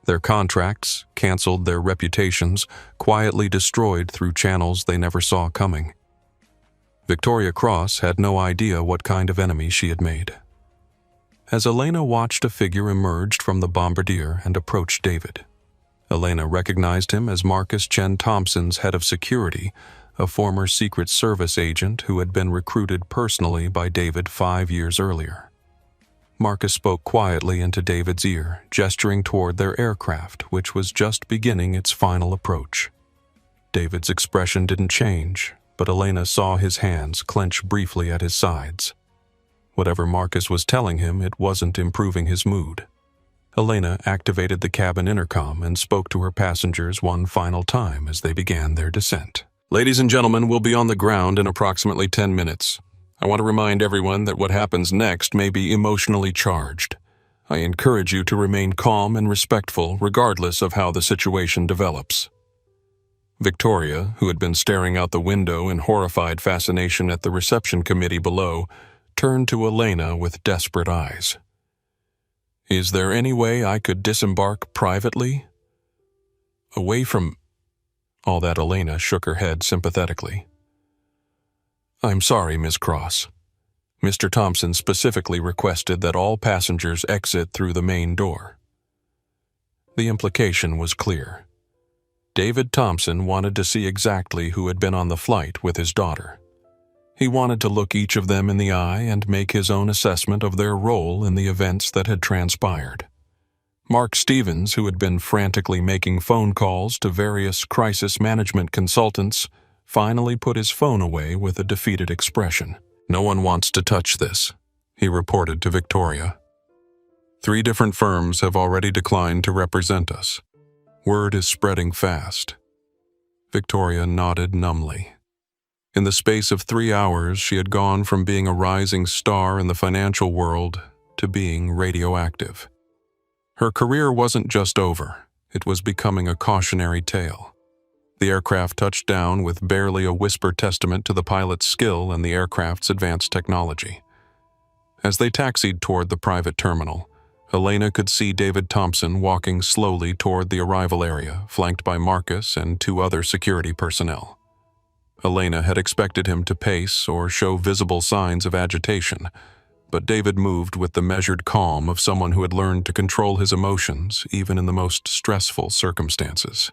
Their contracts, canceled, their reputations, quietly destroyed through channels they never saw coming. Victoria Cross had no idea what kind of enemy she had made. As Elena watched, a figure emerged from the bombardier and approached David. Elena recognized him as Marcus Chen Thompson's head of security, a former Secret Service agent who had been recruited personally by David 5 years earlier. Marcus spoke quietly into David's ear, gesturing toward their aircraft, which was just beginning its final approach. David's expression didn't change, but Elena saw his hands clench briefly at his sides. Whatever Marcus was telling him, it wasn't improving his mood. Elena activated the cabin intercom and spoke to her passengers one final time as they began their descent. "Ladies and gentlemen, we'll be on the ground in approximately 10 minutes. I want to remind everyone that what happens next may be emotionally charged. I encourage you to remain calm and respectful regardless of how the situation develops." Victoria, who had been staring out the window in horrified fascination at the reception committee below, turned to Elena with desperate eyes. "Is there any way I could disembark privately? Away from—" All that Elena shook her head sympathetically. "I'm sorry, Miss Cross. Mr. Thompson specifically requested that all passengers exit through the main door." The implication was clear. David Thompson wanted to see exactly who had been on the flight with his daughter. He wanted to look each of them in the eye and make his own assessment of their role in the events that had transpired. Mark Stevens, who had been frantically making phone calls to various crisis management consultants, finally put his phone away with a defeated expression. "No one wants to touch this," he reported to Victoria. "3 different firms have already declined to represent us. Word is spreading fast." Victoria nodded numbly. In the space of 3 hours, she had gone from being a rising star in the financial world to being radioactive. Her career wasn't just over, it was becoming a cautionary tale. The aircraft touched down with barely a whisper testament to the pilot's skill and the aircraft's advanced technology. As they taxied toward the private terminal, Elena could see David Thompson walking slowly toward the arrival area, flanked by Marcus and 2 other security personnel. Elena had expected him to pace or show visible signs of agitation, but David moved with the measured calm of someone who had learned to control his emotions even in the most stressful circumstances.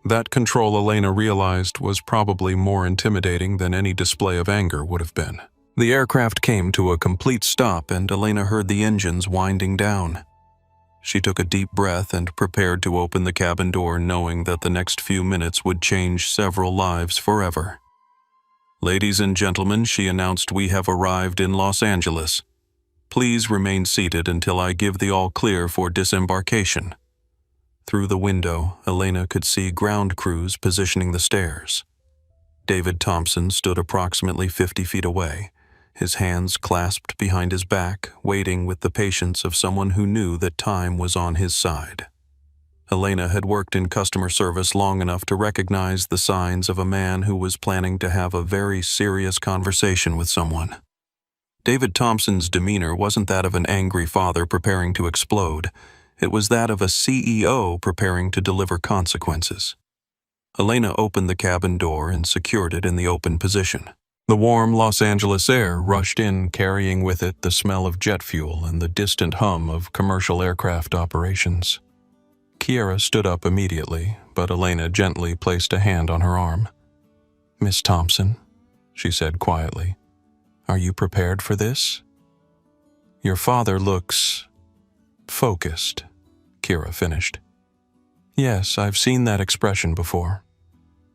That control, Elena realized, was probably more intimidating than any display of anger would have been. The aircraft came to a complete stop and Elena heard the engines winding down. She took a deep breath and prepared to open the cabin door, knowing that the next few minutes would change several lives forever. "Ladies and gentlemen," she announced, "we have arrived in Los Angeles. Please remain seated until I give the all-clear for disembarkation." Through the window, Elena could see ground crews positioning the stairs. David Thompson stood approximately 50 feet away, his hands clasped behind his back, waiting with the patience of someone who knew that time was on his side. Elena had worked in customer service long enough to recognize the signs of a man who was planning to have a very serious conversation with someone. David Thompson's demeanor wasn't that of an angry father preparing to explode. It was that of a CEO preparing to deliver consequences. Elena opened the cabin door and secured it in the open position. The warm Los Angeles air rushed in, carrying with it the smell of jet fuel and the distant hum of commercial aircraft operations. Kiera stood up immediately, but Elena gently placed a hand on her arm. "Miss Thompson," she said quietly, "are you prepared for this? Your father looks focused," Kiera finished. "Yes, I've seen that expression before.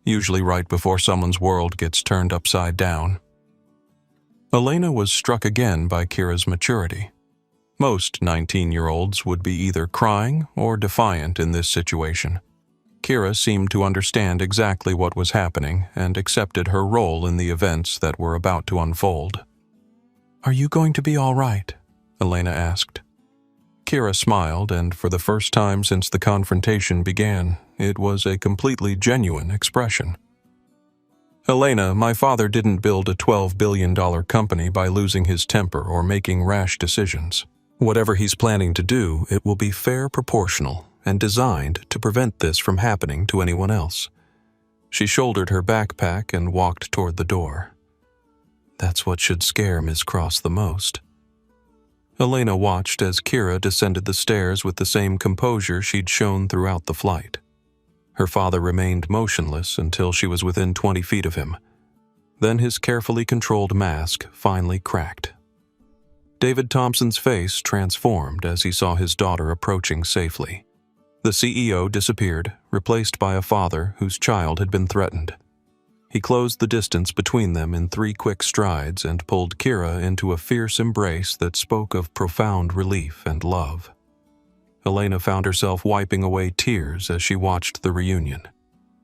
Usually right before someone's world gets turned upside down." Elena was struck again by Kira's maturity. Most 19-year-olds would be either crying or defiant in this situation. Kira seemed to understand exactly what was happening and accepted her role in the events that were about to unfold. "Are you going to be all right?" Elena asked. Kira smiled, and for the first time since the confrontation began, it was a completely genuine expression. "Elena, my father didn't build a $12 billion company by losing his temper or making rash decisions. Whatever he's planning to do, it will be fair, proportional, and designed to prevent this from happening to anyone else." She shouldered her backpack and walked toward the door. That's what should scare Ms. Cross the most. Elena watched as Kira descended the stairs with the same composure she'd shown throughout the flight. Her father remained motionless until she was within 20 feet of him. Then his carefully controlled mask finally cracked. David Thompson's face transformed as he saw his daughter approaching safely. The CEO disappeared, replaced by a father whose child had been threatened. He closed the distance between them in 3 quick strides and pulled Kira into a fierce embrace that spoke of profound relief and love. Elena found herself wiping away tears as she watched the reunion.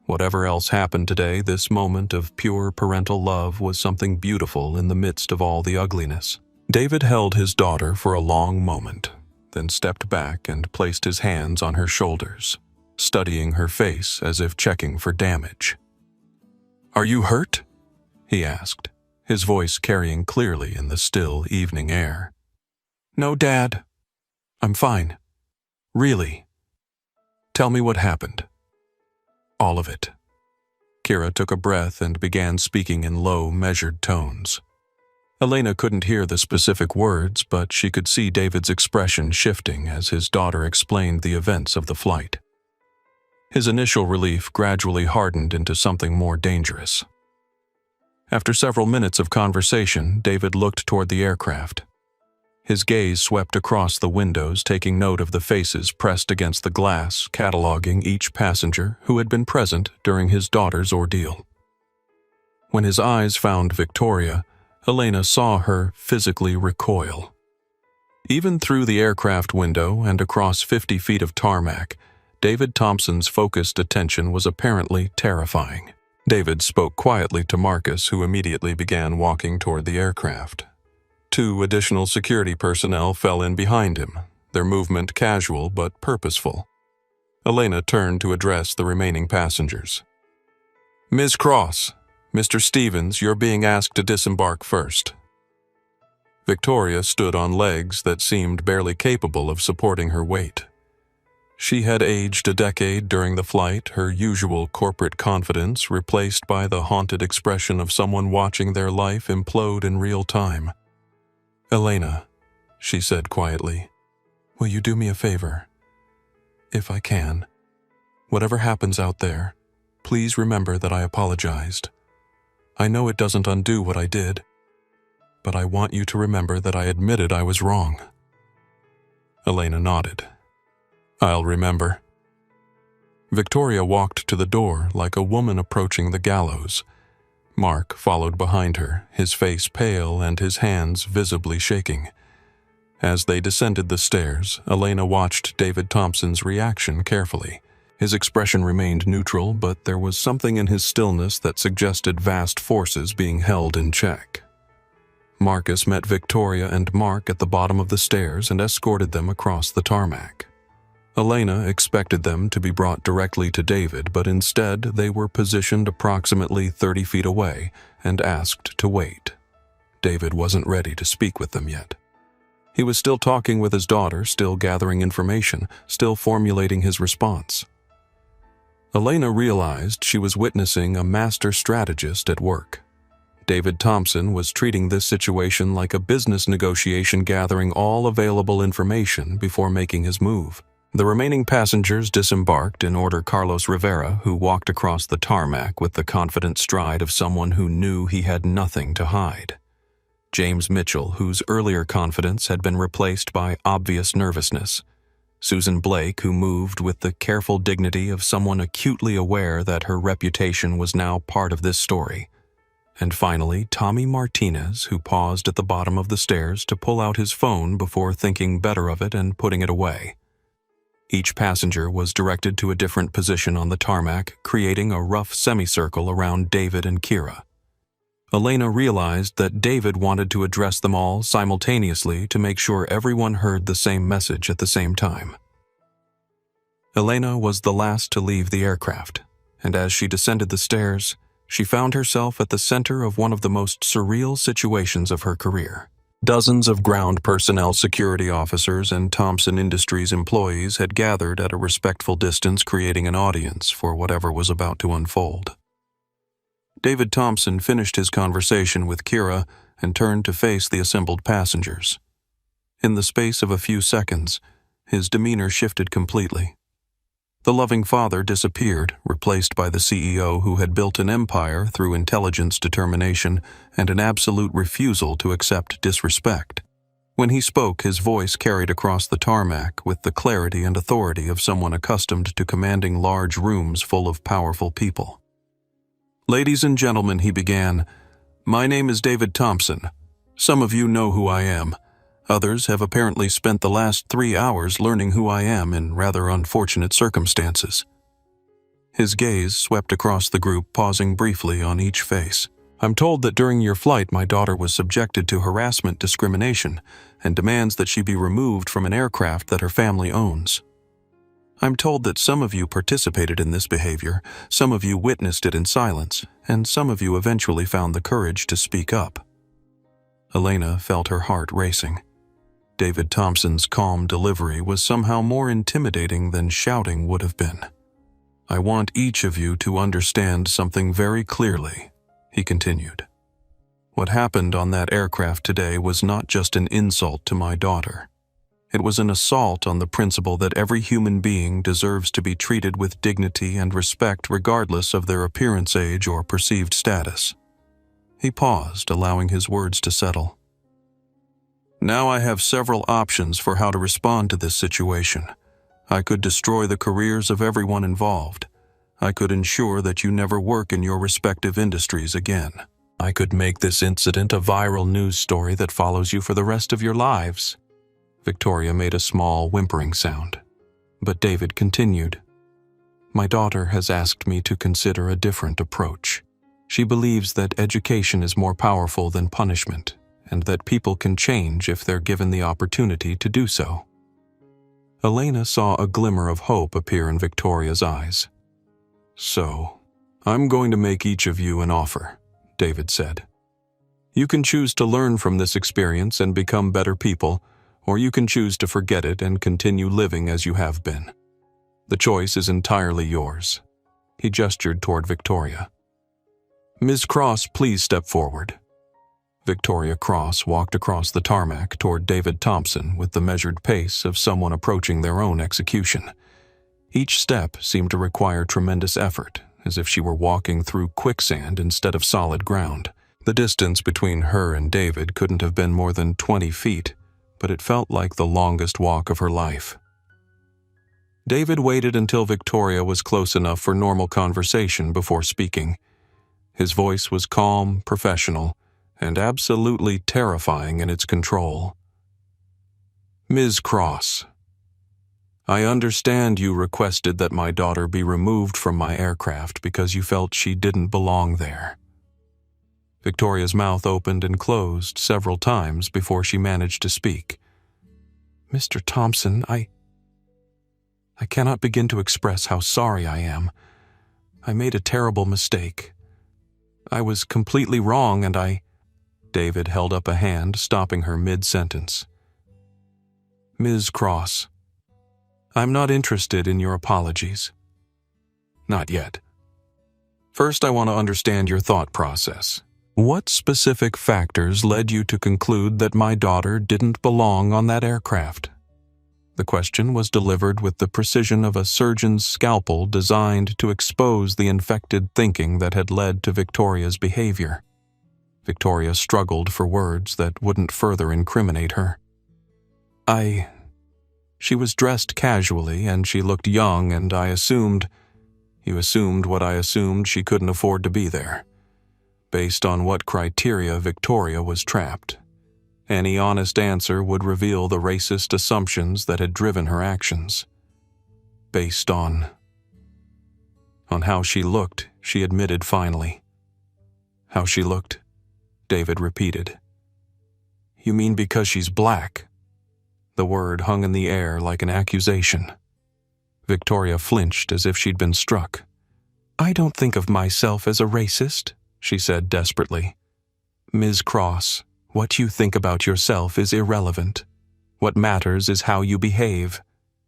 Whatever else happened today, this moment of pure parental love was something beautiful in the midst of all the ugliness. David held his daughter for a long moment, then stepped back and placed his hands on her shoulders, studying her face as if checking for damage. "Are you hurt?" he asked, his voice carrying clearly in the still evening air. "No, Dad. I'm fine. Really. Tell me what happened." "All of it." Kira took a breath and began speaking in low, measured tones. Elena couldn't hear the specific words, but she could see David's expression shifting as his daughter explained the events of the flight. His initial relief gradually hardened into something more dangerous. After several minutes of conversation, David looked toward the aircraft. His gaze swept across the windows, taking note of the faces pressed against the glass, cataloging each passenger who had been present during his daughter's ordeal. When his eyes found Victoria, Elena saw her physically recoil. Even through the aircraft window and across 50 feet of tarmac, David Thompson's focused attention was apparently terrifying. David spoke quietly to Marcus, who immediately began walking toward the aircraft. 2 additional security personnel fell in behind him, their movement casual but purposeful. Elena turned to address the remaining passengers. "Ms. Cross, Mr. Stevens, you're being asked to disembark first." Victoria stood on legs that seemed barely capable of supporting her weight. She had aged a decade during the flight, her usual corporate confidence replaced by the haunted expression of someone watching their life implode in real time. "Elena," she said quietly, "will you do me a favor? If I can. Whatever happens out there, please remember that I apologized. I know it doesn't undo what I did, but I want you to remember that I admitted I was wrong." Elena nodded. "I'll remember." Victoria walked to the door like a woman approaching the gallows. Mark followed behind her, his face pale and his hands visibly shaking. As they descended the stairs, Elena watched David Thompson's reaction carefully. His expression remained neutral, but there was something in his stillness that suggested vast forces being held in check. Marcus met Victoria and Mark at the bottom of the stairs and escorted them across the tarmac. Elena expected them to be brought directly to David, but instead they were positioned approximately 30 feet away and asked to wait. David wasn't ready to speak with them yet. He was still talking with his daughter, still gathering information, still formulating his response. Elena realized she was witnessing a master strategist at work. David Thompson was treating this situation like a business negotiation, gathering all available information before making his move. The remaining passengers disembarked in order. Carlos Rivera, who walked across the tarmac with the confident stride of someone who knew he had nothing to hide. James Mitchell, whose earlier confidence had been replaced by obvious nervousness. Susan Blake, who moved with the careful dignity of someone acutely aware that her reputation was now part of this story. And finally, Tommy Martinez, who paused at the bottom of the stairs to pull out his phone before thinking better of it and putting it away. Each passenger was directed to a different position on the tarmac, creating a rough semicircle around David and Kira. Elena realized that David wanted to address them all simultaneously to make sure everyone heard the same message at the same time. Elena was the last to leave the aircraft, and as she descended the stairs, she found herself at the center of one of the most surreal situations of her career. Dozens of ground personnel, security officers, and Thompson Industries employees had gathered at a respectful distance, creating an audience for whatever was about to unfold. David Thompson finished his conversation with Kira and turned to face the assembled passengers. In the space of a few seconds, his demeanor shifted completely. The loving father disappeared, replaced by the CEO who had built an empire through intelligence, determination, and an absolute refusal to accept disrespect. When he spoke, his voice carried across the tarmac with the clarity and authority of someone accustomed to commanding large rooms full of powerful people. "Ladies and gentlemen," he began, "my name is David Thompson. Some of you know who I am. Others have apparently spent the last 3 hours learning who I am in rather unfortunate circumstances." His gaze swept across the group, pausing briefly on each face. "I'm told that during your flight my daughter was subjected to harassment, discrimination, and demands that she be removed from an aircraft that her family owns. I'm told that some of you participated in this behavior, some of you witnessed it in silence, and some of you eventually found the courage to speak up." Elena felt her heart racing. David Thompson's calm delivery was somehow more intimidating than shouting would have been. "I want each of you to understand something very clearly," he continued. "What happened on that aircraft today was not just an insult to my daughter. It was an assault on the principle that every human being deserves to be treated with dignity and respect regardless of their appearance, age, or perceived status." He paused, allowing his words to settle. "Now I have several options for how to respond to this situation. I could destroy the careers of everyone involved. I could ensure that you never work in your respective industries again. I could make this incident a viral news story that follows you for the rest of your lives." Victoria made a small whimpering sound, but David continued. "My daughter has asked me to consider a different approach. She believes that education is more powerful than punishment, and that people can change if they're given the opportunity to do so." Elena saw a glimmer of hope appear in Victoria's eyes. "So, I'm going to make each of you an offer," David said. "You can choose to learn from this experience and become better people, or you can choose to forget it and continue living as you have been. The choice is entirely yours." He gestured toward Victoria. "Ms. Cross, please step forward." Victoria Cross walked across the tarmac toward David Thompson with the measured pace of someone approaching their own execution. Each step seemed to require tremendous effort, as if she were walking through quicksand instead of solid ground. The distance between her and David couldn't have been more than 20 feet, but it felt like the longest walk of her life. David waited until Victoria was close enough for normal conversation before speaking. His voice was calm, professional, and absolutely terrifying in its control. "Ms. Cross, I understand you requested that my daughter be removed from my aircraft because you felt she didn't belong there." Victoria's mouth opened and closed several times before she managed to speak. "Mr. Thompson, I cannot begin to express how sorry I am. I made a terrible mistake. I was completely wrong and David held up a hand, stopping her mid-sentence. "Ms. Cross, I'm not interested in your apologies. Not yet. First, I want to understand your thought process. What specific factors led you to conclude that my daughter didn't belong on that aircraft?" The question was delivered with the precision of a surgeon's scalpel designed to expose the infected thinking that had led to Victoria's behavior. Victoria struggled for words that wouldn't further incriminate her. She was dressed casually and she looked young, and I assumed... You assumed what I assumed, she couldn't afford to be there. Based on what criteria Victoria was trapped. Any honest answer would reveal the racist assumptions that had driven her actions. Based on how she looked, she admitted finally. "How she looked?" David repeated. "You mean because she's black?" The word hung in the air like an accusation. Victoria flinched as if she'd been struck. "I don't think of myself as a racist," she said desperately. "Ms. Cross, what you think about yourself is irrelevant. What matters is how you behave.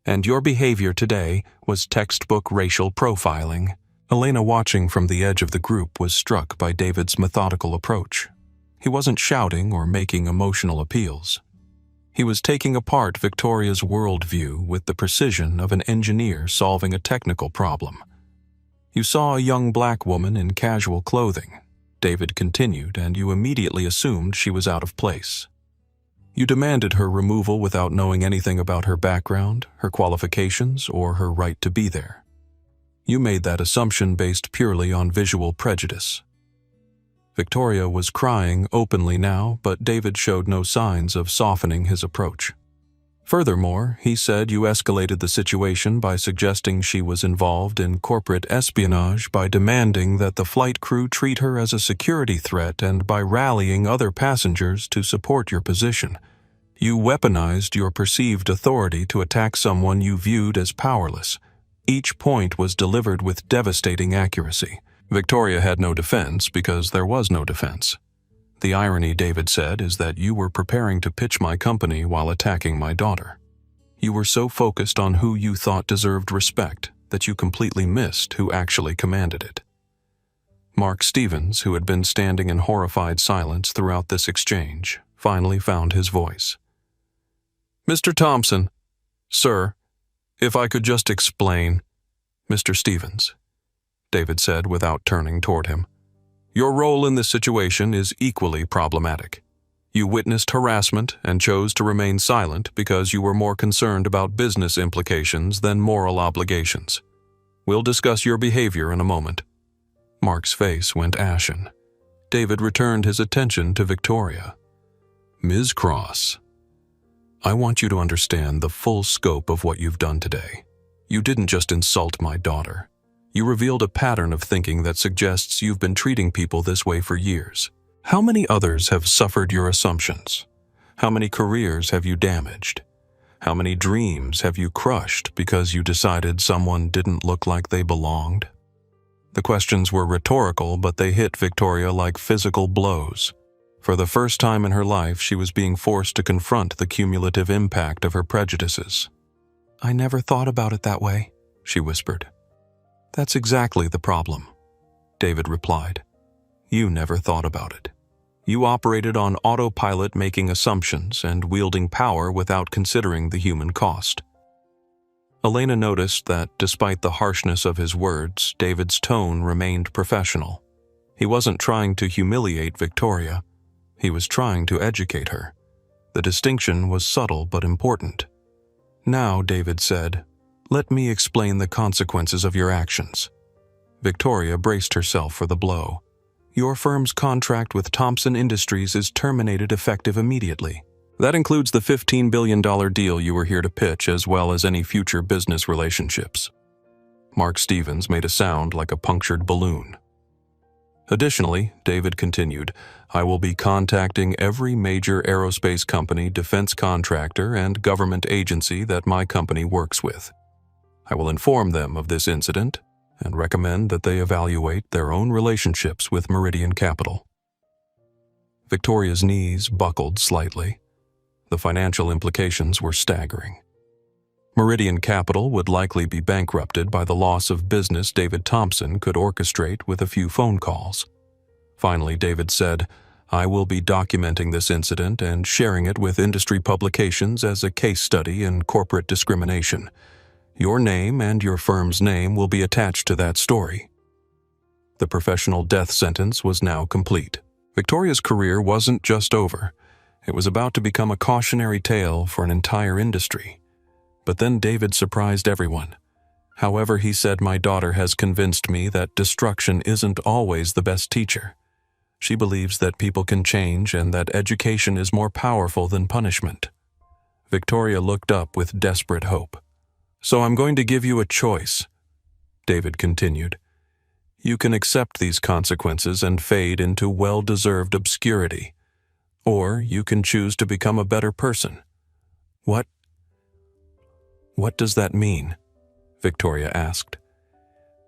And your behavior today was textbook racial profiling." Elena, watching from the edge of the group, was struck by David's methodical approach. He wasn't shouting or making emotional appeals. He was taking apart Victoria's worldview with the precision of an engineer solving a technical problem. You saw a young black woman in casual clothing, David continued, and you immediately assumed she was out of place. You demanded her removal without knowing anything about her background, her qualifications, or her right to be there. You made that assumption based purely on visual prejudice. Victoria was crying openly now, but David showed no signs of softening his approach. Furthermore, he said you escalated the situation by suggesting she was involved in corporate espionage by demanding that the flight crew treat her as a security threat and by rallying other passengers to support your position. You weaponized your perceived authority to attack someone you viewed as powerless. Each point was delivered with devastating accuracy. Victoria had no defense because there was no defense. The irony, David said, is that you were preparing to pitch my company while attacking my daughter. You were so focused on who you thought deserved respect that you completely missed who actually commanded it. Mark Stevens, who had been standing in horrified silence throughout this exchange, finally found his voice. "Mr. Thompson, sir, if I could just explain." "Mr. Stevens," David said without turning toward him, "your role in this situation is equally problematic. You witnessed harassment and chose to remain silent because you were more concerned about business implications than moral obligations. We'll discuss your behavior in a moment." Mark's face went ashen. David returned his attention to Victoria. "Ms. Cross, I want you to understand the full scope of what you've done today. You didn't just insult my daughter. You revealed a pattern of thinking that suggests you've been treating people this way for years. How many others have suffered your assumptions? How many careers have you damaged? How many dreams have you crushed because you decided someone didn't look like they belonged?" The questions were rhetorical, but they hit Victoria like physical blows. For the first time in her life, she was being forced to confront the cumulative impact of her prejudices. "I never thought about it that way," she whispered. "That's exactly the problem," David replied. "You never thought about it. You operated on autopilot, making assumptions and wielding power without considering the human cost." Elena noticed that, despite the harshness of his words, David's tone remained professional. He wasn't trying to humiliate Victoria. He was trying to educate her. The distinction was subtle but important. "Now," David said, "let me explain the consequences of your actions." Victoria braced herself for the blow. "Your firm's contract with Thompson Industries is terminated effective immediately. That includes the $15 billion deal you were here to pitch, as well as any future business relationships." Mark Stevens made a sound like a punctured balloon. "Additionally," David continued, "I will be contacting every major aerospace company, defense contractor, and government agency that my company works with. I will inform them of this incident and recommend that they evaluate their own relationships with Meridian Capital." Victoria's knees buckled slightly. The financial implications were staggering. Meridian Capital would likely be bankrupted by the loss of business David Thompson could orchestrate with a few phone calls. Finally, David said, "I will be documenting this incident and sharing it with industry publications as a case study in corporate discrimination. Your name and your firm's name will be attached to that story." The professional death sentence was now complete. Victoria's career wasn't just over. It was about to become a cautionary tale for an entire industry. But then David surprised everyone. "However," he said, "my daughter has convinced me that destruction isn't always the best teacher. She believes that people can change and that education is more powerful than punishment." Victoria looked up with desperate hope. "So I'm going to give you a choice," David continued. "You can accept these consequences and fade into well-deserved obscurity. Or you can choose to become a better person." What does that mean?" Victoria asked.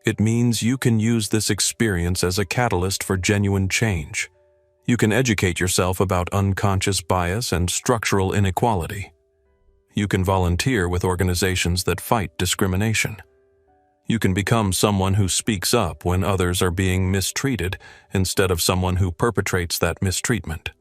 "It means you can use this experience as a catalyst for genuine change. You can educate yourself about unconscious bias and structural inequality. You can volunteer with organizations that fight discrimination. You can become someone who speaks up when others are being mistreated instead of someone who perpetrates that mistreatment.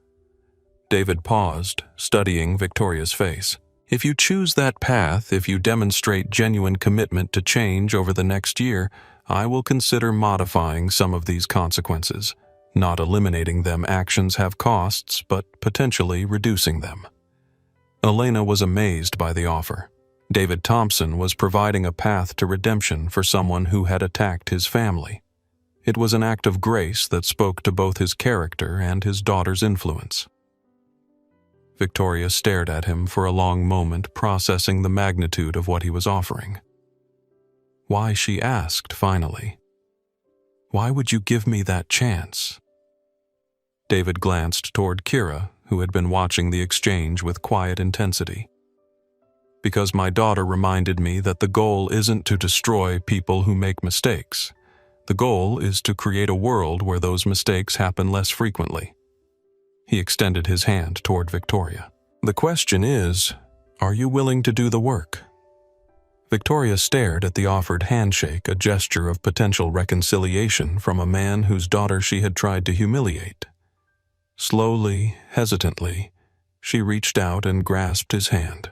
David paused, studying Victoria's face. If you choose that path, if you demonstrate genuine commitment to change over the next year, I will consider modifying some of these consequences. Not eliminating them. Actions have costs, but potentially reducing them. Elena was amazed by the offer. David Thompson was providing a path to redemption for someone who had attacked his family. It was an act of grace that spoke to both his character and his daughter's influence. Victoria stared at him for a long moment, processing the magnitude of what he was offering. Why, she asked finally. Why would you give me that chance? David glanced toward Kira, who had been watching the exchange with quiet intensity. Because my daughter reminded me that the goal isn't to destroy people who make mistakes. The goal is to create a world where those mistakes happen less frequently. He extended his hand toward Victoria. The question is, are you willing to do the work? Victoria stared at the offered handshake, a gesture of potential reconciliation from a man whose daughter she had tried to humiliate. Slowly, hesitantly, she reached out and grasped his hand.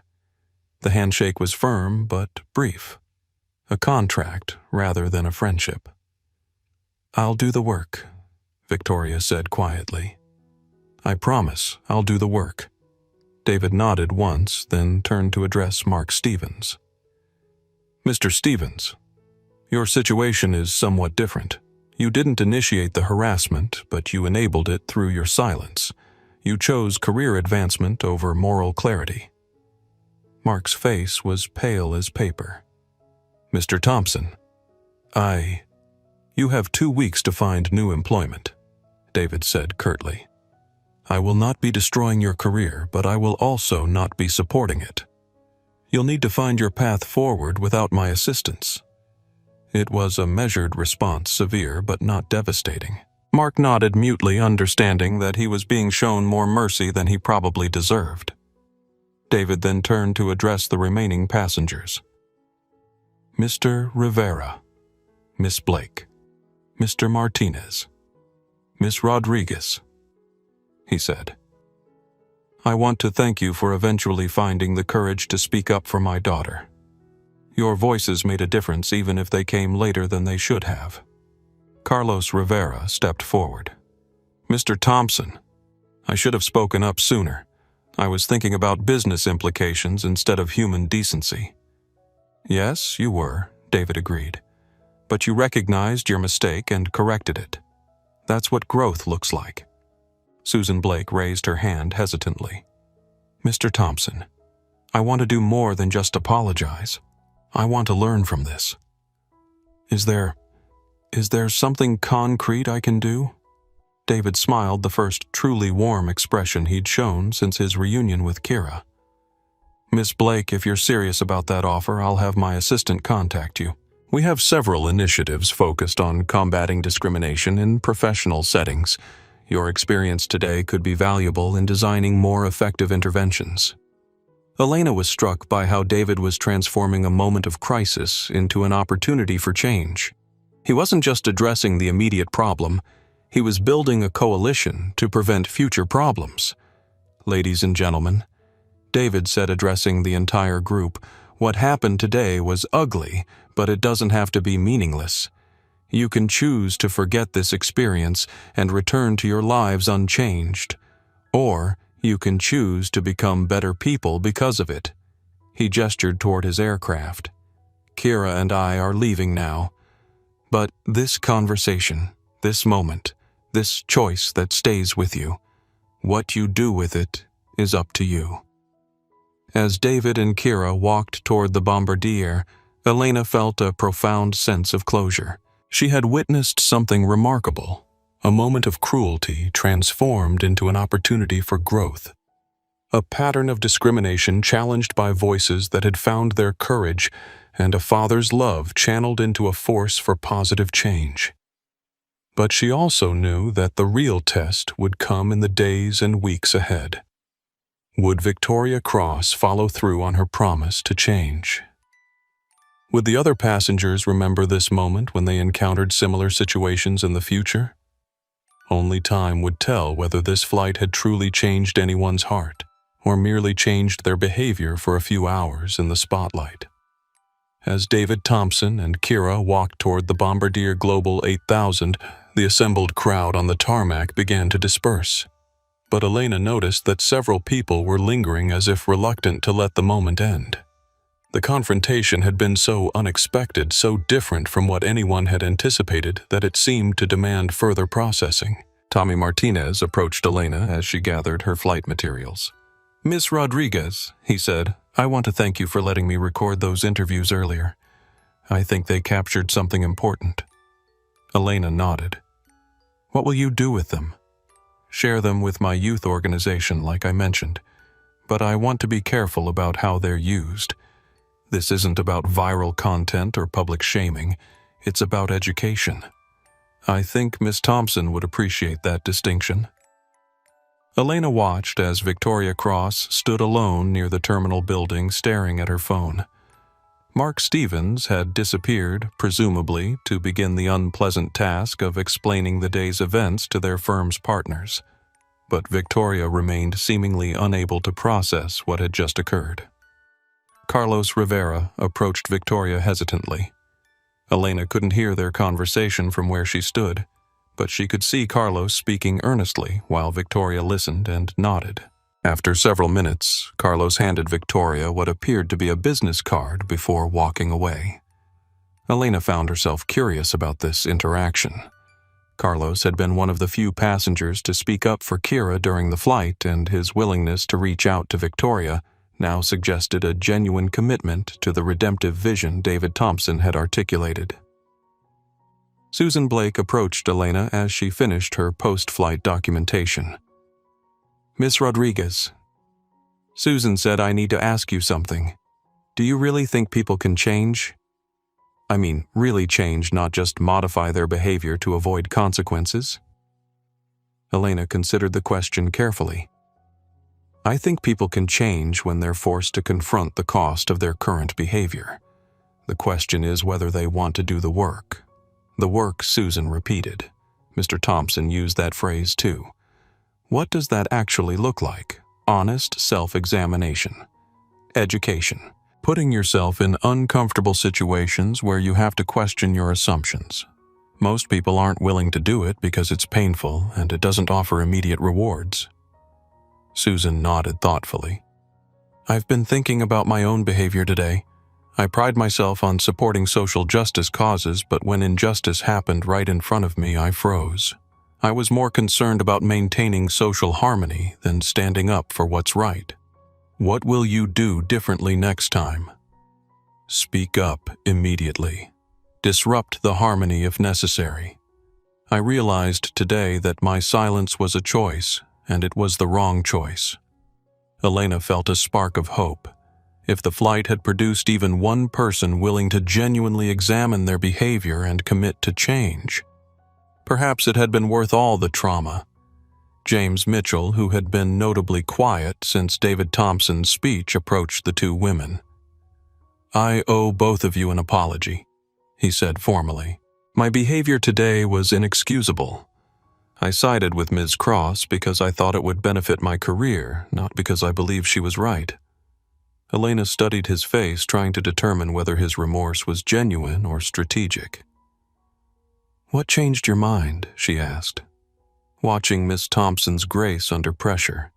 The handshake was firm but brief, a contract rather than a friendship. I'll do the work, Victoria said quietly. I promise I'll do the work. David nodded once, then turned to address Mark Stevens. Mr. Stevens, your situation is somewhat different. You didn't initiate the harassment, but you enabled it through your silence. You chose career advancement over moral clarity. Mark's face was pale as paper. Mr. Thompson, You have 2 weeks to find new employment, David said curtly. I will not be destroying your career, but I will also not be supporting it. You'll need to find your path forward without my assistance. It was a measured response, severe but not devastating. Mark nodded mutely, understanding that he was being shown more mercy than he probably deserved. David then turned to address the remaining passengers. Mr. Rivera, Miss Blake, Mr. Martinez, Miss Rodriguez, he said. I want to thank you for eventually finding the courage to speak up for my daughter. Your voices made a difference even if they came later than they should have. Carlos Rivera stepped forward. Mr. Thompson, I should have spoken up sooner. I was thinking about business implications instead of human decency. Yes, you were, David agreed. But you recognized your mistake and corrected it. That's what growth looks like. Susan Blake raised her hand hesitantly. Mr. Thompson, I want to do more than just apologize. I want to learn from this. Is there something concrete I can do? David smiled, the first truly warm expression he'd shown since his reunion with Kira. Miss Blake, if you're serious about that offer, I'll have my assistant contact you. We have several initiatives focused on combating discrimination in professional settings. Your experience today could be valuable in designing more effective interventions. Elena was struck by how David was transforming a moment of crisis into an opportunity for change. He wasn't just addressing the immediate problem, he was building a coalition to prevent future problems. Ladies and gentlemen, David said, addressing the entire group, what happened today was ugly, but it doesn't have to be meaningless. You can choose to forget this experience and return to your lives unchanged. Or you can choose to become better people because of it. He gestured toward his aircraft. Kira and I are leaving now. But this conversation, this moment, this choice that stays with you, what you do with it is up to you. As David and Kira walked toward the Bombardier, Elena felt a profound sense of closure. She had witnessed something remarkable, a moment of cruelty transformed into an opportunity for growth. A pattern of discrimination challenged by voices that had found their courage, and a father's love channeled into a force for positive change. But she also knew that the real test would come in the days and weeks ahead. Would Victoria Cross follow through on her promise to change? Would the other passengers remember this moment when they encountered similar situations in the future? Only time would tell whether this flight had truly changed anyone's heart, or merely changed their behavior for a few hours in the spotlight. As David Thompson and Kira walked toward the Bombardier Global 8000, the assembled crowd on the tarmac began to disperse. But Elena noticed that several people were lingering as if reluctant to let the moment end. The confrontation had been so unexpected, so different from what anyone had anticipated, that it seemed to demand further processing. Tommy Martinez approached Elena as she gathered her flight materials. "Miss Rodriguez," he said, "I want to thank you for letting me record those interviews earlier. I think they captured something important." Elena nodded. "What will you do with them?" "Share them with my youth organization, like I mentioned. But I want to be careful about how they're used. This isn't about viral content or public shaming. It's about education. I think Miss Thompson would appreciate that distinction." Elena watched as Victoria Cross stood alone near the terminal building staring at her phone. Mark Stevens had disappeared, presumably to begin the unpleasant task of explaining the day's events to their firm's partners. But Victoria remained seemingly unable to process what had just occurred. Carlos Rivera approached Victoria hesitantly. Elena couldn't hear their conversation from where she stood, but she could see Carlos speaking earnestly while Victoria listened and nodded. After several minutes, Carlos handed Victoria what appeared to be a business card before walking away. Elena found herself curious about this interaction. Carlos had been one of the few passengers to speak up for Kira during the flight, and his willingness to reach out to Victoria now suggested a genuine commitment to the redemptive vision David Thompson had articulated. Susan Blake approached Elena as she finished her post-flight documentation. "Miss Rodriguez, Susan said I need to ask you something. Do you really think people can change? I mean, really change, not just modify their behavior to avoid consequences?" Elena considered the question carefully. "I think people can change when they're forced to confront the cost of their current behavior. The question is whether they want to do the work." The work, Susan repeated. Mr. Thompson used that phrase too. What does that actually look like? Honest self-examination. Education. Putting yourself in uncomfortable situations where you have to question your assumptions. Most people aren't willing to do it because it's painful and it doesn't offer immediate rewards. Susan nodded thoughtfully. "I've been thinking about my own behavior today. I pride myself on supporting social justice causes, but when injustice happened right in front of me, I froze. I was more concerned about maintaining social harmony than standing up for what's right. What will you do differently next time? Speak up immediately. Disrupt the harmony if necessary. I realized today that my silence was a choice, and it was the wrong choice." Elena felt a spark of hope. If the flight had produced even one person willing to genuinely examine their behavior and commit to change, perhaps it had been worth all the trauma. James Mitchell, who had been notably quiet since David Thompson's speech, approached the two women. "I owe both of you an apology," he said formally. "My behavior today was inexcusable. I sided with Ms. Cross because I thought it would benefit my career, not because I believed she was right." Elena studied his face, trying to determine whether his remorse was genuine or strategic. "What changed your mind?" she asked, watching Miss Thompson's grace under pressure,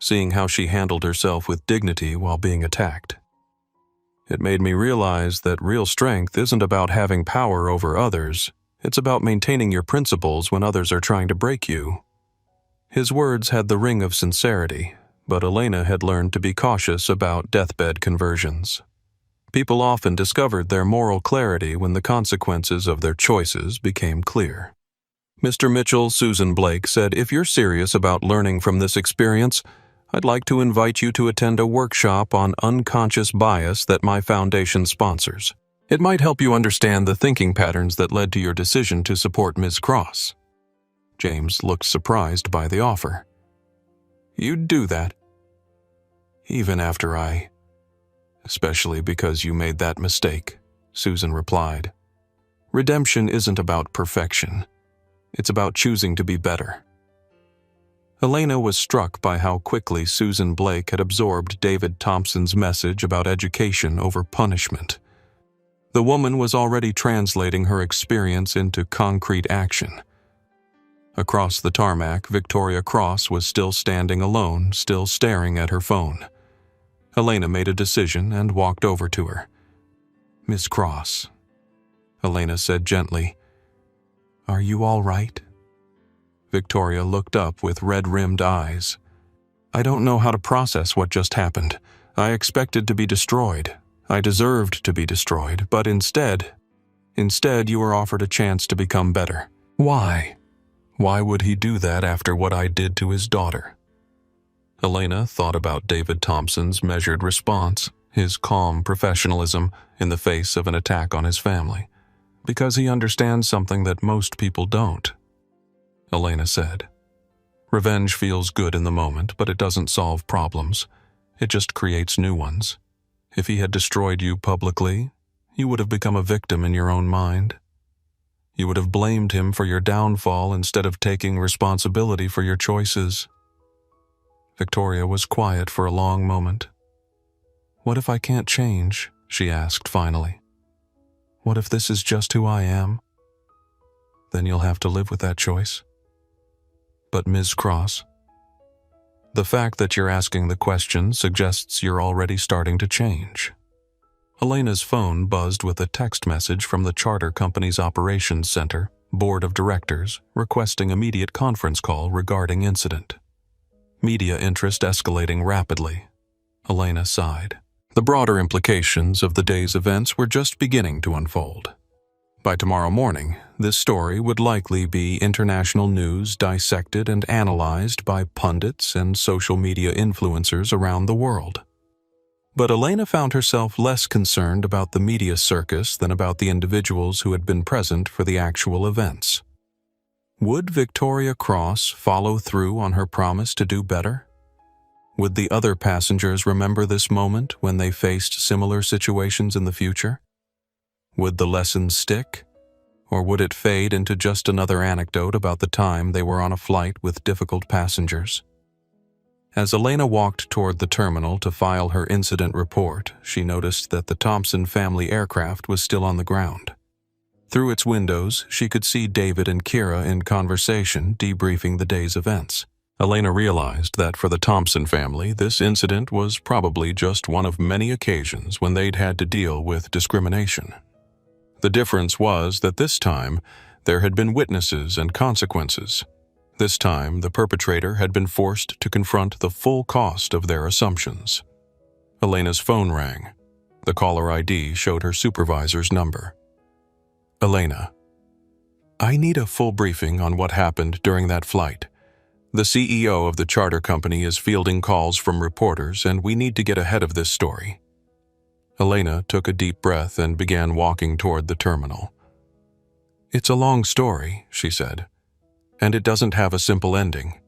seeing how she handled herself with dignity while being attacked. "It made me realize that real strength isn't about having power over others. It's about maintaining your principles when others are trying to break you." His words had the ring of sincerity, but Elena had learned to be cautious about deathbed conversions. People often discovered their moral clarity when the consequences of their choices became clear. Mr. Mitchell, Susan Blake said, "If you're serious about learning from this experience, I'd like to invite you to attend a workshop on unconscious bias that my foundation sponsors. It might help you understand the thinking patterns that led to your decision to support Ms. Cross." James looked surprised by the offer. "You'd do that?" "Even after especially because you made that mistake," Susan replied. Redemption isn't about perfection. It's about choosing to be better. Elena was struck by how quickly Susan Blake had absorbed David Thompson's message about education over punishment. The woman was already translating her experience into concrete action. Across the tarmac, Victoria Cross was still standing alone, still staring at her phone. Elena made a decision and walked over to her. "Miss Cross," Elena said gently, "are you all right?" Victoria looked up with red-rimmed eyes. "I don't know how to process what just happened. I expected to be destroyed. I deserved to be destroyed, but instead you were offered a chance to become better. Why? Why would he do that after what I did to his daughter?" Elena thought about David Thompson's measured response, his calm professionalism in the face of an attack on his family, because he understands something that most people don't. Elena said, "Revenge feels good in the moment, but it doesn't solve problems. It just creates new ones. If he had destroyed you publicly, you would have become a victim in your own mind. You would have blamed him for your downfall instead of taking responsibility for your choices." Victoria was quiet for a long moment. "What if I can't change?" she asked finally. "What if this is just who I am?" "Then you'll have to live with that choice." "But Ms. Cross, the fact that you're asking the question suggests you're already starting to change." Elena's phone buzzed with a text message from the charter company's operations center, board of directors, requesting immediate conference call regarding incident. Media interest escalating rapidly. Elena sighed. The broader implications of the day's events were just beginning to unfold. By tomorrow morning, this story would likely be international news dissected and analyzed by pundits and social media influencers around the world. But Elena found herself less concerned about the media circus than about the individuals who had been present for the actual events. Would Victoria Cross follow through on her promise to do better? Would the other passengers remember this moment when they faced similar situations in the future? Would the lesson stick, or would it fade into just another anecdote about the time they were on a flight with difficult passengers? As Elena walked toward the terminal to file her incident report, she noticed that the Thompson family aircraft was still on the ground. Through its windows, she could see David and Kira in conversation, debriefing the day's events. Elena realized that for the Thompson family, this incident was probably just one of many occasions when they'd had to deal with discrimination. The difference was that this time, there had been witnesses and consequences. This time, the perpetrator had been forced to confront the full cost of their assumptions. Elena's phone rang. The caller ID showed her supervisor's number. "Elena, I need a full briefing on what happened during that flight. The CEO of the charter company is fielding calls from reporters, and we need to get ahead of this story." Elena took a deep breath and began walking toward the terminal. "It's a long story," she said, "and it doesn't have a simple ending."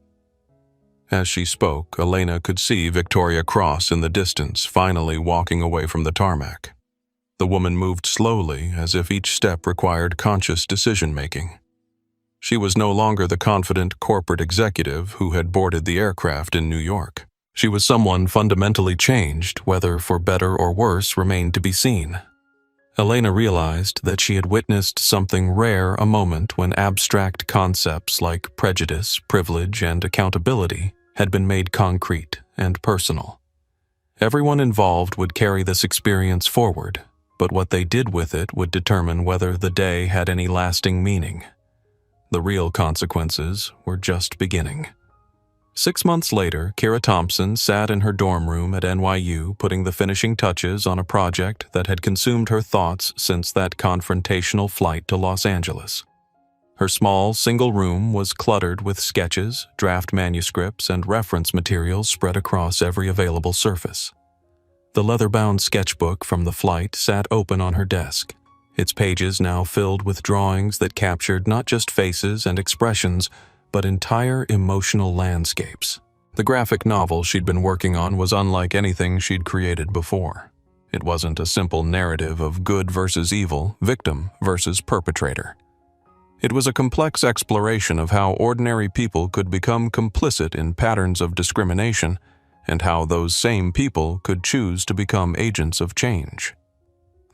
As she spoke, Elena could see Victoria Cross in the distance, finally walking away from the tarmac. The woman moved slowly, as if each step required conscious decision-making. She was no longer the confident corporate executive who had boarded the aircraft in New York. She was someone fundamentally changed, whether for better or worse remained to be seen. Elena realized that she had witnessed something rare, a moment when abstract concepts like prejudice, privilege, and accountability had been made concrete and personal. Everyone involved would carry this experience forward, but what they did with it would determine whether the day had any lasting meaning. The real consequences were just beginning. 6 months later, Kira Thompson sat in her dorm room at NYU putting the finishing touches on a project that had consumed her thoughts since that confrontational flight to Los Angeles. Her small, single room was cluttered with sketches, draft manuscripts, and reference materials spread across every available surface. The leather-bound sketchbook from the flight sat open on her desk, its pages now filled with drawings that captured not just faces and expressions, but entire emotional landscapes. The graphic novel she'd been working on was unlike anything she'd created before. It wasn't a simple narrative of good versus evil, victim versus perpetrator. It was a complex exploration of how ordinary people could become complicit in patterns of discrimination and how those same people could choose to become agents of change.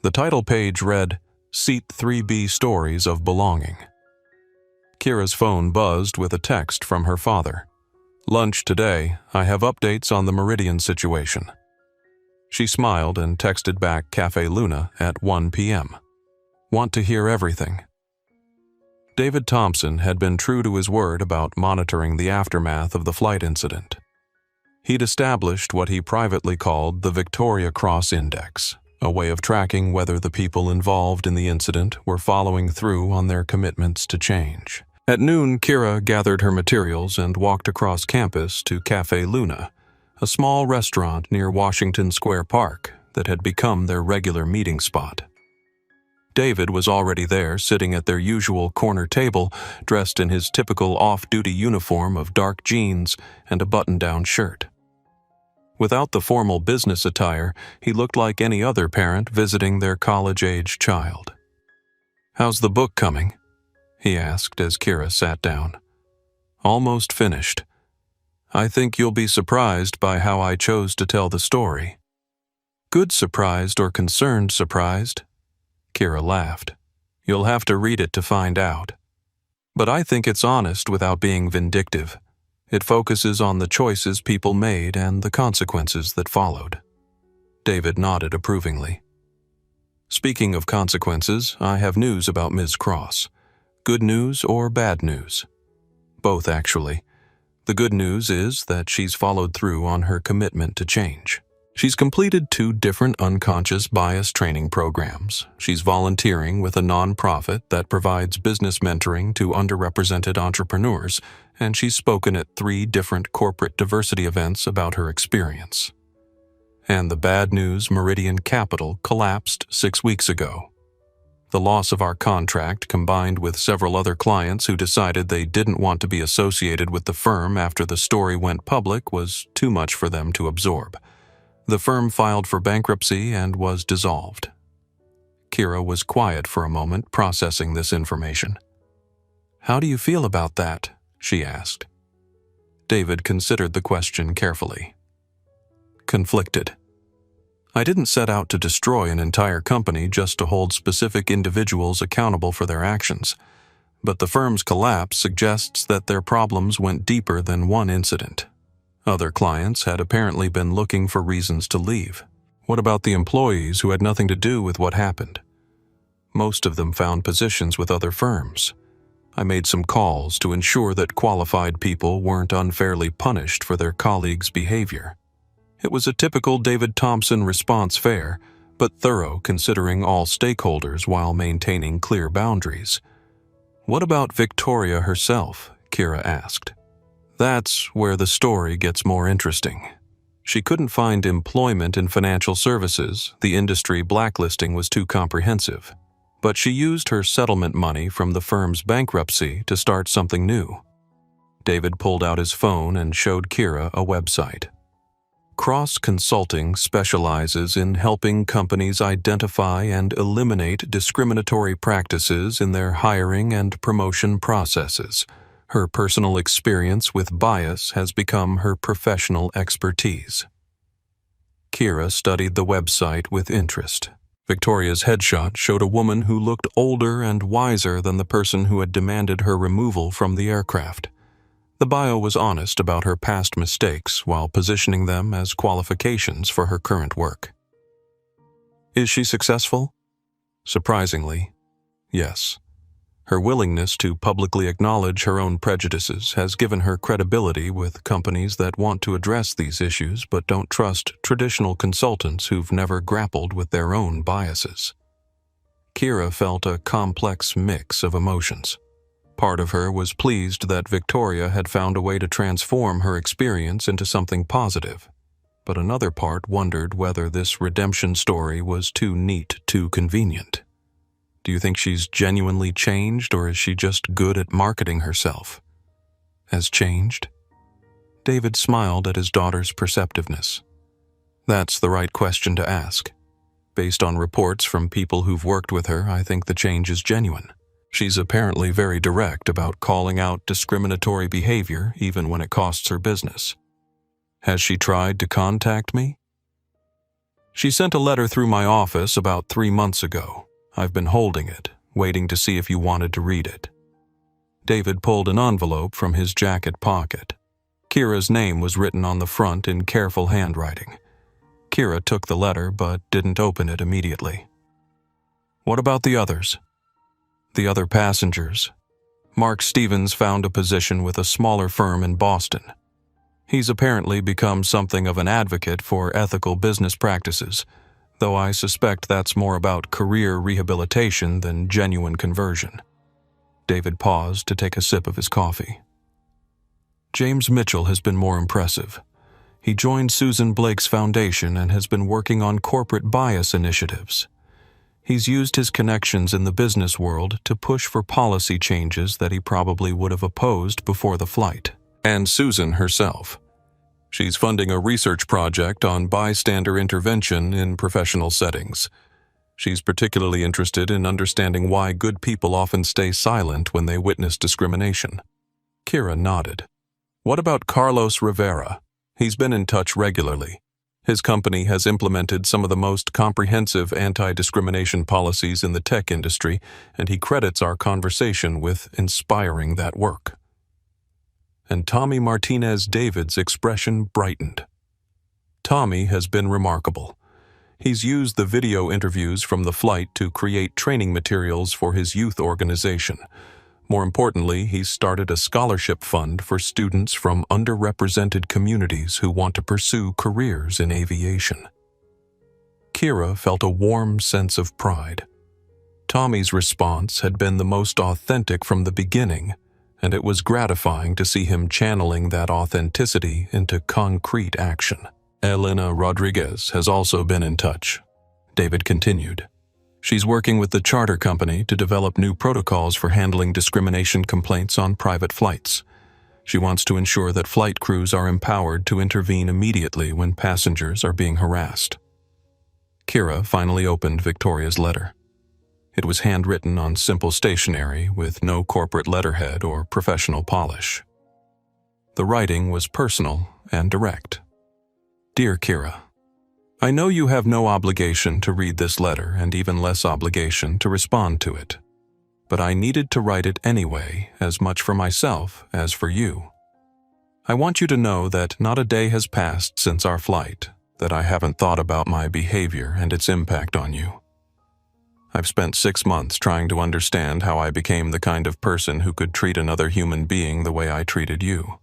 The title page read, Seat 3B Stories of Belonging. Kira's phone buzzed with a text from her father. Lunch today, I have updates on the Meridian situation. She smiled and texted back Cafe Luna at 1 p.m. Want to hear everything. David Thompson had been true to his word about monitoring the aftermath of the flight incident. He'd established what he privately called the Victoria Cross Index, a way of tracking whether the people involved in the incident were following through on their commitments to change. At noon, Kira gathered her materials and walked across campus to Cafe Luna, a small restaurant near Washington Square Park that had become their regular meeting spot. David was already there, sitting at their usual corner table, dressed in his typical off-duty uniform of dark jeans and a button-down shirt. Without the formal business attire, he looked like any other parent visiting their college-age child. "How's the book coming?" he asked as Kira sat down. "Almost finished. I think you'll be surprised by how I chose to tell the story." "Good surprised or concerned surprised?" Kira laughed. "You'll have to read it to find out. But I think it's honest without being vindictive. It focuses on the choices people made and the consequences that followed." David nodded approvingly. "Speaking of consequences, I have news about Ms. Cross. Good news or bad news?" "Both, actually. The good news is that she's followed through on her commitment to change. She's completed 2 different unconscious bias training programs. She's volunteering with a nonprofit that provides business mentoring to underrepresented entrepreneurs, and she's spoken at 3 different corporate diversity events about her experience. And the bad news, Meridian Capital collapsed 6 weeks ago. The loss of our contract, combined with several other clients who decided they didn't want to be associated with the firm after the story went public, was too much for them to absorb. The firm filed for bankruptcy and was dissolved." Kira was quiet for a moment, processing this information. "How do you feel about that?" she asked. David considered the question carefully. "Conflicted. I didn't set out to destroy an entire company just to hold specific individuals accountable for their actions, but the firm's collapse suggests that their problems went deeper than one incident. Other clients had apparently been looking for reasons to leave. What about the employees who had nothing to do with what happened? Most of them found positions with other firms. I made some calls to ensure that qualified people weren't unfairly punished for their colleagues' behavior. It was a typical David Thompson response, fair, but thorough considering all stakeholders while maintaining clear boundaries. What about Victoria herself? Kira asked. That's where the story gets more interesting. She couldn't find employment in financial services. The industry blacklisting was too comprehensive. But she used her settlement money from the firm's bankruptcy to start something new. David pulled out his phone and showed Kira a website. Cross Consulting specializes in helping companies identify and eliminate discriminatory practices in their hiring and promotion processes. Her personal experience with bias has become her professional expertise. Kira studied the website with interest. Victoria's headshot showed a woman who looked older and wiser than the person who had demanded her removal from the aircraft. The bio was honest about her past mistakes while positioning them as qualifications for her current work. Is she successful? Surprisingly, yes. Her willingness to publicly acknowledge her own prejudices has given her credibility with companies that want to address these issues but don't trust traditional consultants who've never grappled with their own biases. Kira felt a complex mix of emotions. Part of her was pleased that Victoria had found a way to transform her experience into something positive, but another part wondered whether this redemption story was too neat, too convenient. Do you think she's genuinely changed, or is she just good at marketing herself? Has changed? David smiled at his daughter's perceptiveness. That's the right question to ask. Based on reports from people who've worked with her, I think the change is genuine. She's apparently very direct about calling out discriminatory behavior even when it costs her business. Has she tried to contact me? She sent a letter through my office about 3 months ago. I've been holding it, waiting to see if you wanted to read it. David pulled an envelope from his jacket pocket. Kira's name was written on the front in careful handwriting. Kira took the letter but didn't open it immediately. What about the others? The other passengers. Mark Stevens found a position with a smaller firm in Boston. He's apparently become something of an advocate for ethical business practices, though I suspect that's more about career rehabilitation than genuine conversion. David paused to take a sip of his coffee. James Mitchell has been more impressive. He joined Susan Blake's foundation and has been working on corporate bias initiatives. He's used his connections in the business world to push for policy changes that he probably would have opposed before the flight. And Susan herself. She's funding a research project on bystander intervention in professional settings. She's particularly interested in understanding why good people often stay silent when they witness discrimination. Kira nodded. What about Carlos Rivera? He's been in touch regularly. His company has implemented some of the most comprehensive anti-discrimination policies in the tech industry, and he credits our conversation with inspiring that work. And Tommy Martinez David's expression brightened. Tommy has been remarkable. He's used the video interviews from the flight to create training materials for his youth organization. More importantly, he's started a scholarship fund for students from underrepresented communities who want to pursue careers in aviation. Kira felt a warm sense of pride. Tommy's response had been the most authentic from the beginning, and it was gratifying to see him channeling that authenticity into concrete action. Elena Rodriguez has also been in touch, David continued. She's working with the charter company to develop new protocols for handling discrimination complaints on private flights. She wants to ensure that flight crews are empowered to intervene immediately when passengers are being harassed. Kira finally opened Victoria's letter. It was handwritten on simple stationery with no corporate letterhead or professional polish. The writing was personal and direct. Dear Kira, I know you have no obligation to read this letter and even less obligation to respond to it, but I needed to write it anyway, as much for myself as for you. I want you to know that not a day has passed since our flight that I haven't thought about my behavior and its impact on you. I've spent 6 months trying to understand how I became the kind of person who could treat another human being the way I treated you.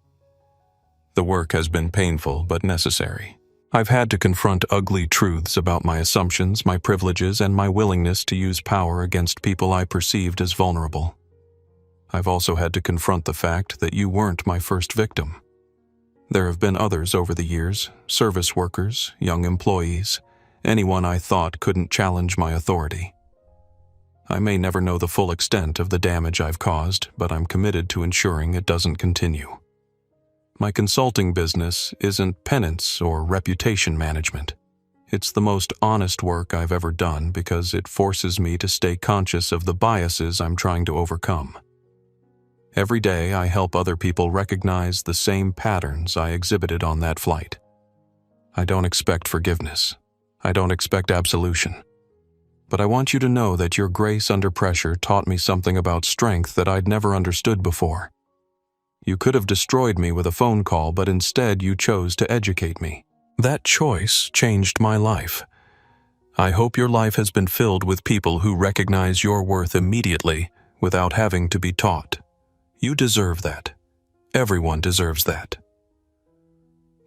The work has been painful but necessary. I've had to confront ugly truths about my assumptions, my privileges, and my willingness to use power against people I perceived as vulnerable. I've also had to confront the fact that you weren't my first victim. There have been others over the years, service workers, young employees, anyone I thought couldn't challenge my authority. I may never know the full extent of the damage I've caused, but I'm committed to ensuring it doesn't continue. My consulting business isn't penance or reputation management. It's the most honest work I've ever done because it forces me to stay conscious of the biases I'm trying to overcome. Every day I help other people recognize the same patterns I exhibited on that flight. I don't expect forgiveness. I don't expect absolution. But I want you to know that your grace under pressure taught me something about strength that I'd never understood before. You could have destroyed me with a phone call, but instead you chose to educate me. That choice changed my life. I hope your life has been filled with people who recognize your worth immediately without having to be taught. You deserve that. Everyone deserves that.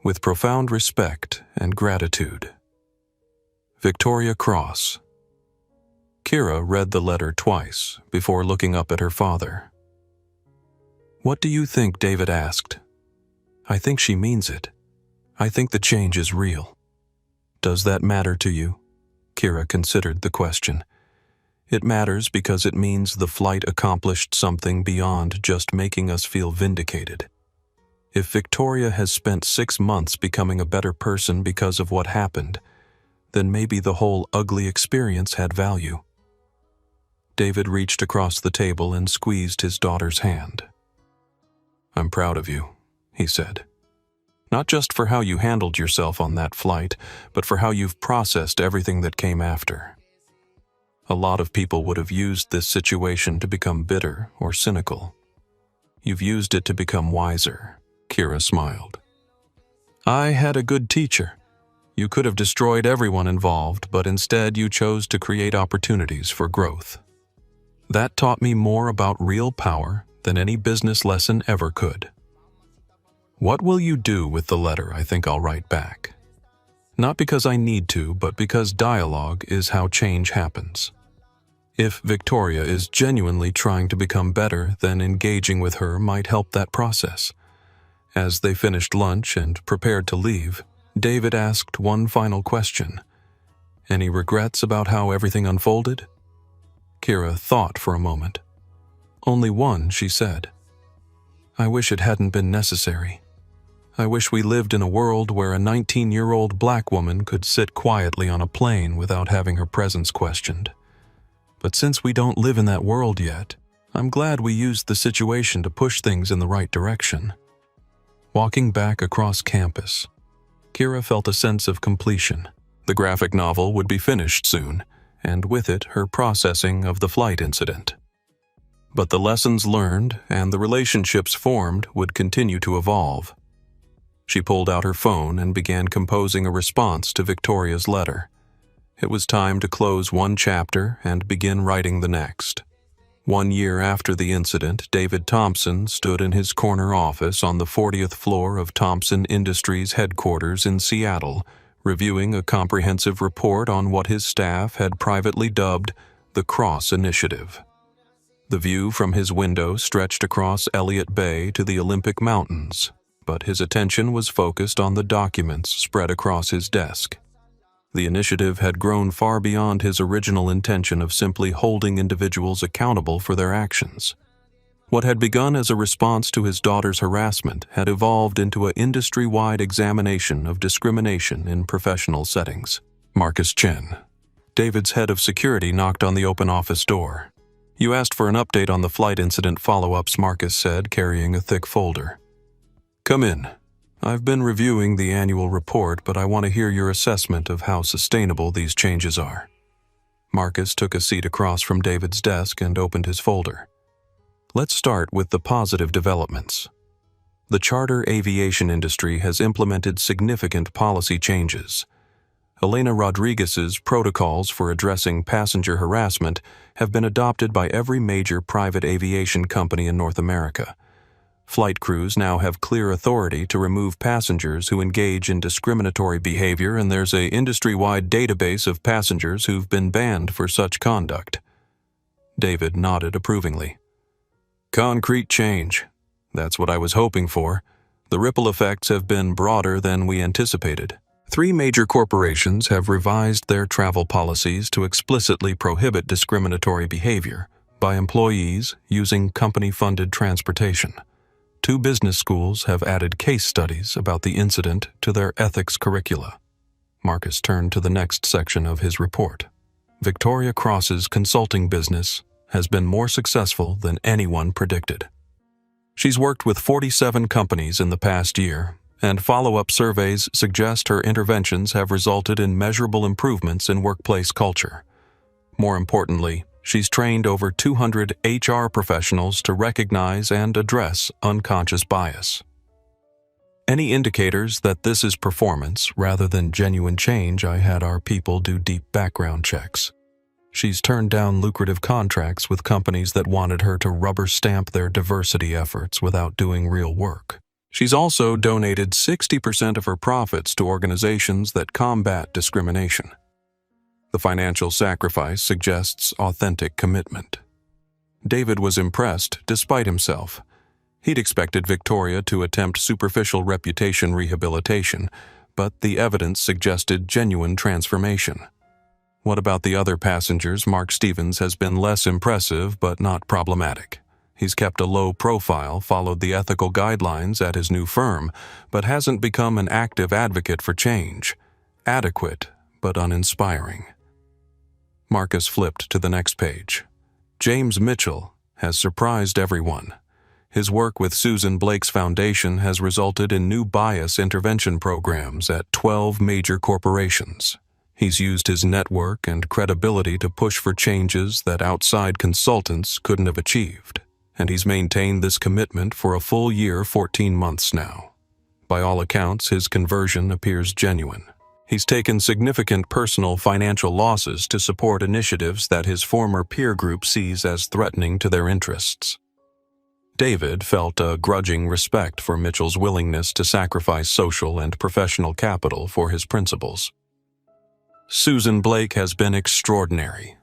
With profound respect and gratitude. Victoria Cross. Kira read the letter twice before looking up at her father. What do you think? David asked. I think she means it. I think the change is real. Does that matter to you? Kira considered the question. It matters because it means the flight accomplished something beyond just making us feel vindicated. If Victoria has spent 6 months becoming a better person because of what happened, then maybe the whole ugly experience had value. David reached across the table and squeezed his daughter's hand. "I'm proud of you," he said. "Not just for how you handled yourself on that flight, but for how you've processed everything that came after. A lot of people would have used this situation to become bitter or cynical. You've used it to become wiser." Kira smiled. "I had a good teacher. You could have destroyed everyone involved, but instead you chose to create opportunities for growth. That taught me more about real power than any business lesson ever could. What will you do with the letter I think I'll write back? Not because I need to, but because dialogue is how change happens. If Victoria is genuinely trying to become better, then engaging with her might help that process." As they finished lunch and prepared to leave, David asked one final question. "Any regrets about how everything unfolded?" Kira thought for a moment. "Only one," she said. "I wish it hadn't been necessary. I wish we lived in a world where a 19-year-old black woman could sit quietly on a plane without having her presence questioned. But since we don't live in that world yet, I'm glad we used the situation to push things in the right direction." Walking back across campus, Kira felt a sense of completion. The graphic novel would be finished soon, and with it her processing of the flight incident. But the lessons learned and the relationships formed would continue to evolve. She pulled out her phone and began composing a response to Victoria's letter. It was time to close one chapter and begin writing the next. 1 year after the incident, David Thompson stood in his corner office on the 40th floor of Thompson Industries headquarters in Seattle, reviewing a comprehensive report on what his staff had privately dubbed the Cross Initiative. The view from his window stretched across Elliott Bay to the Olympic Mountains, but his attention was focused on the documents spread across his desk. The initiative had grown far beyond his original intention of simply holding individuals accountable for their actions. What had begun as a response to his daughter's harassment had evolved into an industry-wide examination of discrimination in professional settings. Marcus Chen, David's head of security, knocked on the open office door. "You asked for an update on the flight incident follow-ups," Marcus said, carrying a thick folder. "Come in. I've been reviewing the annual report, but I want to hear your assessment of how sustainable these changes are." Marcus took a seat across from David's desk and opened his folder. "Let's start with the positive developments. The charter aviation industry has implemented significant policy changes. Elena Rodriguez's protocols for addressing passenger harassment have been adopted by every major private aviation company in North America. Flight crews now have clear authority to remove passengers who engage in discriminatory behavior, and there's an industry-wide database of passengers who've been banned for such conduct." David nodded approvingly. "Concrete change. That's what I was hoping for. The ripple effects have been broader than we anticipated. 3 major corporations have revised their travel policies to explicitly prohibit discriminatory behavior by employees using company-funded transportation. 2 business schools have added case studies about the incident to their ethics curricula." Marcus turned to the next section of his report. "Victoria Cross's consulting business has been more successful than anyone predicted. She's worked with 47 companies in the past year, and follow-up surveys suggest her interventions have resulted in measurable improvements in workplace culture. More importantly, she's trained over 200 HR professionals to recognize and address unconscious bias. Any indicators that this is performance rather than genuine change, I had our people do deep background checks. She's turned down lucrative contracts with companies that wanted her to rubber stamp their diversity efforts without doing real work. She's also donated 60% of her profits to organizations that combat discrimination. The financial sacrifice suggests authentic commitment." David was impressed despite himself. He'd expected Victoria to attempt superficial reputation rehabilitation, but the evidence suggested genuine transformation. What about the other passengers? Mark Stevens has been less impressive but not problematic. He's kept a low profile, followed the ethical guidelines at his new firm, but hasn't become an active advocate for change. Adequate, but uninspiring. Marcus flipped to the next page. James Mitchell has surprised everyone. His work with Susan Blake's foundation has resulted in new bias intervention programs at 12 major corporations. He's used his network and credibility to push for changes that outside consultants couldn't have achieved, and he's maintained this commitment for a full year, 14 months now. By all accounts, his conversion appears genuine. He's taken significant personal financial losses to support initiatives that his former peer group sees as threatening to their interests. David felt a grudging respect for Mitchell's willingness to sacrifice social and professional capital for his principles. Susan Blake has been extraordinary.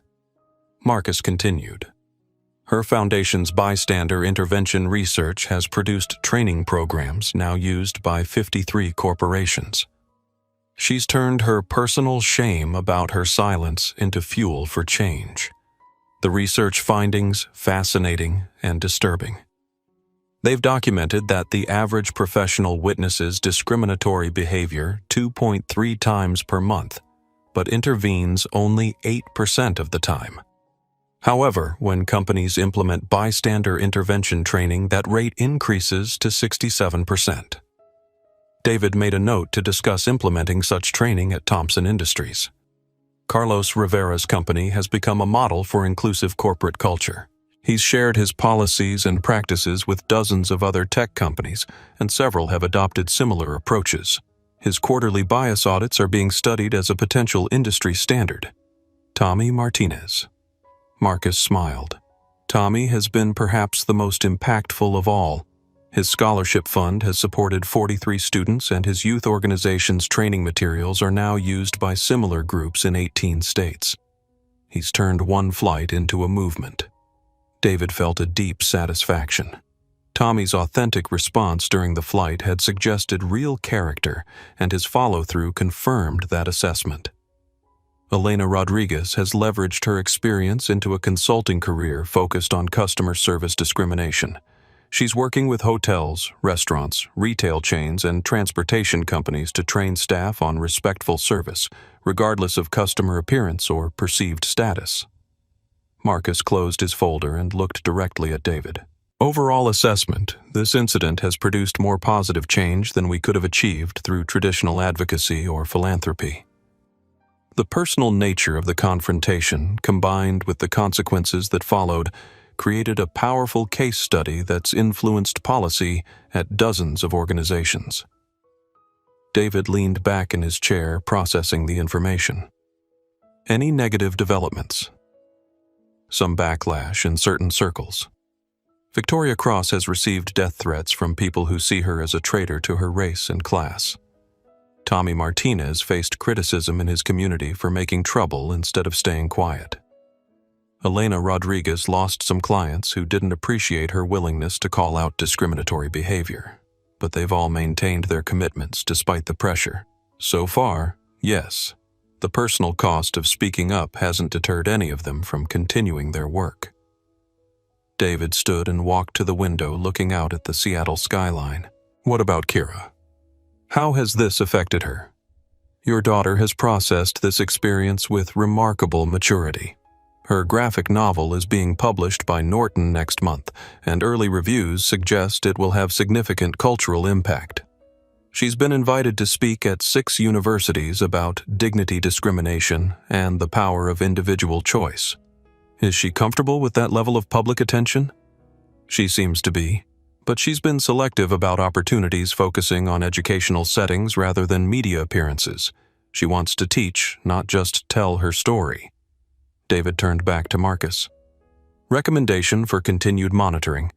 Marcus continued. Her foundation's bystander intervention research has produced training programs now used by 53 corporations. She's turned her personal shame about her silence into fuel for change. The research findings fascinating and disturbing. They've documented that the average professional witnesses discriminatory behavior 2.3 times per month, but intervenes only 8% of the time. However, when companies implement bystander intervention training, that rate increases to 67%. David made a note to discuss implementing such training at Thompson Industries. Carlos Rivera's company has become a model for inclusive corporate culture. He's shared his policies and practices with dozens of other tech companies, and several have adopted similar approaches. His quarterly bias audits are being studied as a potential industry standard. Tommy Martinez. Marcus smiled. Tommy has been perhaps the most impactful of all. His scholarship fund has supported 43 students, and his youth organization's training materials are now used by similar groups in 18 states. He's turned one flight into a movement. David felt a deep satisfaction. Tommy's authentic response during the flight had suggested real character, and his follow-through confirmed that assessment. Elena Rodriguez has leveraged her experience into a consulting career focused on customer service discrimination. She's working with hotels, restaurants, retail chains, and transportation companies to train staff on respectful service, regardless of customer appearance or perceived status. Marcus closed his folder and looked directly at David. Overall assessment, this incident has produced more positive change than we could have achieved through traditional advocacy or philanthropy. The personal nature of the confrontation, combined with the consequences that followed, created a powerful case study that's influenced policy at dozens of organizations. David leaned back in his chair, processing the information. Any negative developments? Some backlash in certain circles. Victoria Cross has received death threats from people who see her as a traitor to her race and class. Tommy Martinez faced criticism in his community for making trouble instead of staying quiet. Elena Rodriguez lost some clients who didn't appreciate her willingness to call out discriminatory behavior, but they've all maintained their commitments despite the pressure. So far, yes, the personal cost of speaking up hasn't deterred any of them from continuing their work. David stood and walked to the window, looking out at the Seattle skyline. What about Kira? How has this affected her? Your daughter has processed this experience with remarkable maturity. Her graphic novel is being published by Norton next month, and early reviews suggest it will have significant cultural impact. She's been invited to speak at 6 universities about dignity discrimination and the power of individual choice. Is she comfortable with that level of public attention? She seems to be, but she's been selective about opportunities focusing on educational settings rather than media appearances. She wants to teach, not just tell her story. David turned back to Marcus. Recommendation for continued monitoring.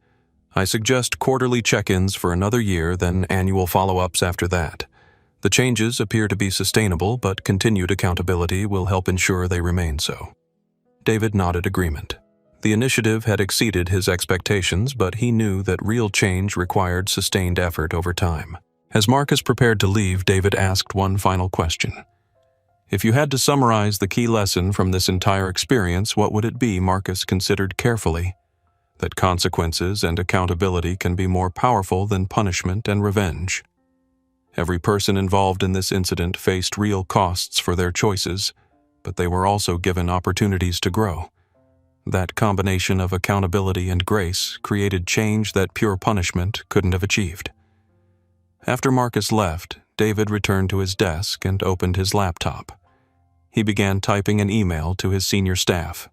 I suggest quarterly check-ins for another year, then annual follow-ups after that. The changes appear to be sustainable, but continued accountability will help ensure they remain so. David nodded agreement. The initiative had exceeded his expectations, but he knew that real change required sustained effort over time. As Marcus prepared to leave, David asked one final question. If you had to summarize the key lesson from this entire experience, what would it be? Marcus considered carefully. That consequences and accountability can be more powerful than punishment and revenge. Every person involved in this incident faced real costs for their choices, but they were also given opportunities to grow. That combination of accountability and grace created change that pure punishment couldn't have achieved. After Marcus left, David returned to his desk and opened his laptop. He began typing an email to his senior staff.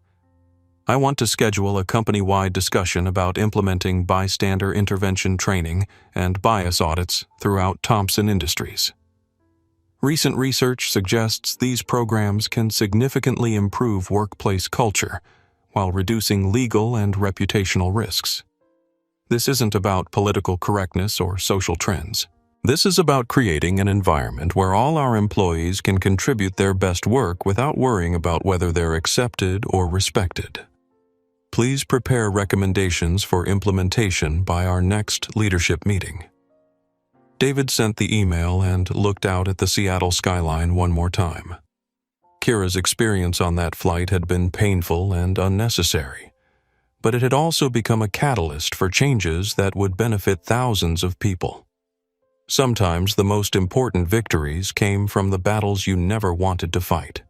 "I want to schedule a company-wide discussion about implementing bystander intervention training and bias audits throughout Thompson Industries. Recent research suggests these programs can significantly improve workplace culture while reducing legal and reputational risks. This isn't about political correctness or social trends. This is about creating an environment where all our employees can contribute their best work without worrying about whether they're accepted or respected. Please prepare recommendations for implementation by our next leadership meeting." David sent the email and looked out at the Seattle skyline one more time. Kira's experience on that flight had been painful and unnecessary, but it had also become a catalyst for changes that would benefit thousands of people. Sometimes the most important victories came from the battles you never wanted to fight.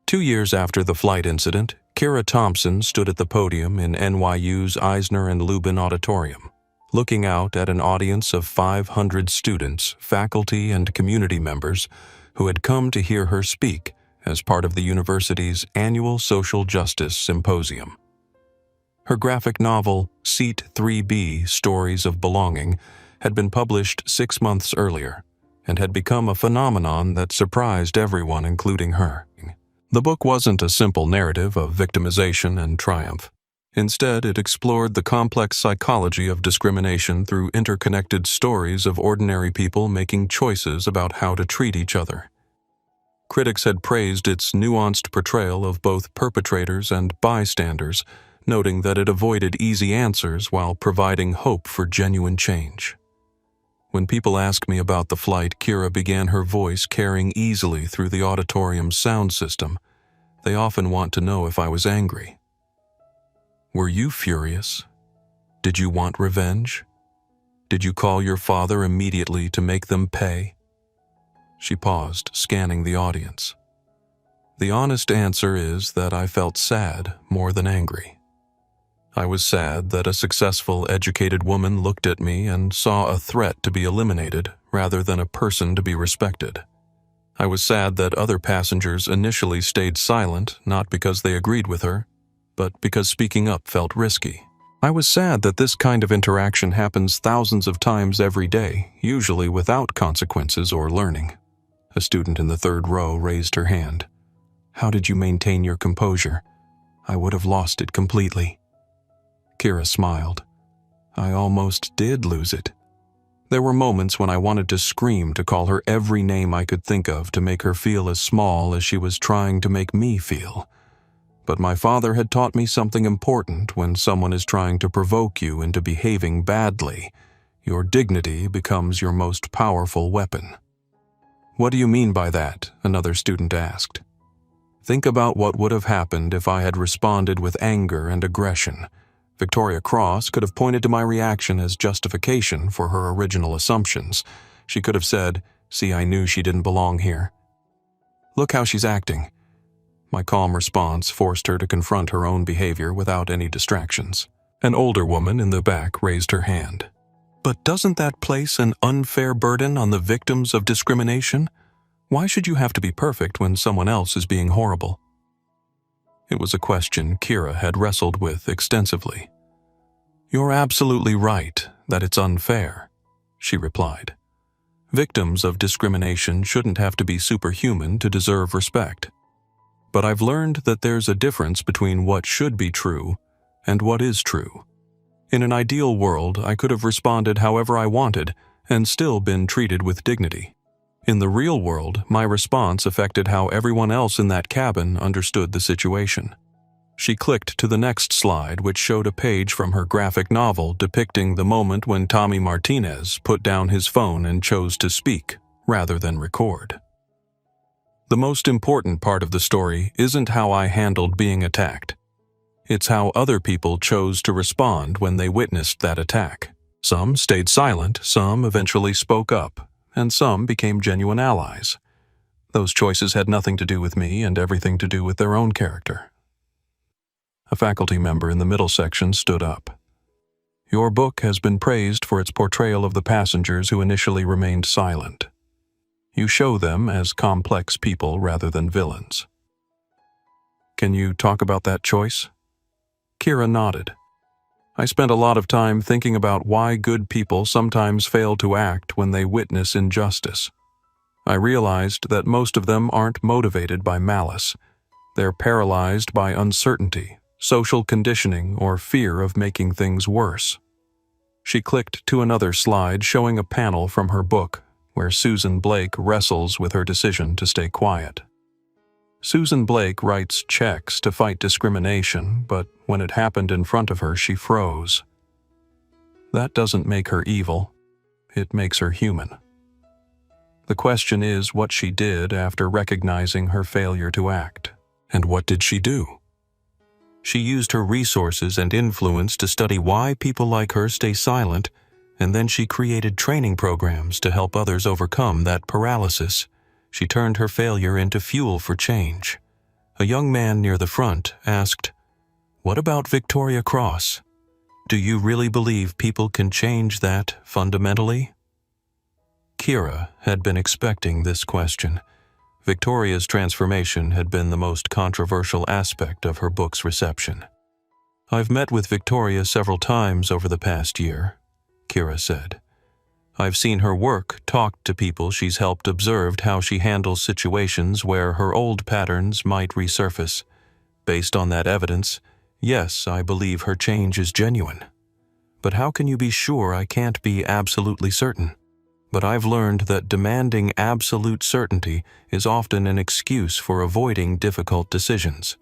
2 years after the flight incident, Kira Thompson stood at the podium in NYU's Eisner and Lubin Auditorium, looking out at an audience of 500 students, faculty, and community members who had come to hear her speak as part of the university's annual Social Justice Symposium. Her graphic novel, Seat 3B, Stories of Belonging, had been published 6 months earlier and had become a phenomenon that surprised everyone, including her. The book wasn't a simple narrative of victimization and triumph. Instead, it explored the complex psychology of discrimination through interconnected stories of ordinary people making choices about how to treat each other. Critics had praised its nuanced portrayal of both perpetrators and bystanders, noting that it avoided easy answers while providing hope for genuine change. When people ask me about the flight, Kira began her voice carrying easily through the auditorium's sound system. They often want to know if I was angry. "Were you furious? Did you want revenge? Did you call your father immediately to make them pay?" She paused, scanning the audience. The honest answer is that I felt sad more than angry. I was sad that a successful, educated woman looked at me and saw a threat to be eliminated rather than a person to be respected. I was sad that other passengers initially stayed silent, not because they agreed with her, but because speaking up felt risky. I was sad that this kind of interaction happens thousands of times every day, usually without consequences or learning. A student in the third row raised her hand. "How did you maintain your composure? I would have lost it completely." Kira smiled. "I almost did lose it. There were moments when I wanted to scream, to call her every name I could think of to make her feel as small as she was trying to make me feel. But my father had taught me something important. When someone is trying to provoke you into behaving badly, your dignity becomes your most powerful weapon." "What do you mean by that?" another student asked. "Think about what would have happened if I had responded with anger and aggression. Victoria Cross could have pointed to my reaction as justification for her original assumptions. She could have said, 'See, I knew she didn't belong here. Look how she's acting.' My calm response forced her to confront her own behavior without any distractions." An older woman in the back raised her hand. "But doesn't that place an unfair burden on the victims of discrimination? Why should you have to be perfect when someone else is being horrible?" It was a question Kira had wrestled with extensively. "You're absolutely right that it's unfair," she replied. "Victims of discrimination shouldn't have to be superhuman to deserve respect. But I've learned that there's a difference between what should be true and what is true. In an ideal world, I could have responded however I wanted and still been treated with dignity. In the real world, my response affected how everyone else in that cabin understood the situation." She clicked to the next slide, which showed a page from her graphic novel depicting the moment when Tommy Martinez put down his phone and chose to speak rather than record. "The most important part of the story isn't how I handled being attacked. It's how other people chose to respond when they witnessed that attack. Some stayed silent, some eventually spoke up. and some became genuine allies. Those choices had nothing to do with me and everything to do with their own character. A faculty member in the middle section stood up. Your book has been praised for its portrayal of the passengers who initially remained silent. You show them as complex people rather than villains. Can you talk about that choice? Kira nodded. I spent a lot of time thinking about why good people sometimes fail to act when they witness injustice. I realized that most of them aren't motivated by malice. They're paralyzed by uncertainty, social conditioning, or fear of making things worse. She clicked to another slide showing a panel from her book where Susan Blake wrestles with her decision to stay quiet. Susan Blake writes checks to fight discrimination, but when it happened in front of her, she froze. That doesn't make her evil. It makes her human. The question is what she did after recognizing her failure to act. And what did she do? She used her resources and influence to study why people like her stay silent, and then she created training programs to help others overcome that paralysis. She turned her failure into fuel for change. A young man near the front asked, "What about Victoria Cross? Do you really believe people can change that fundamentally?" Kira had been expecting this question. Victoria's transformation had been the most controversial aspect of her book's reception. "I've met with Victoria several times over the past year," Kira said. "I've seen her work, talked to people she's helped, observed how she handles situations where her old patterns might resurface. Based on that evidence, yes, I believe her change is genuine. But how can you be sure? I can't be absolutely certain. But I've learned that demanding absolute certainty is often an excuse for avoiding difficult decisions.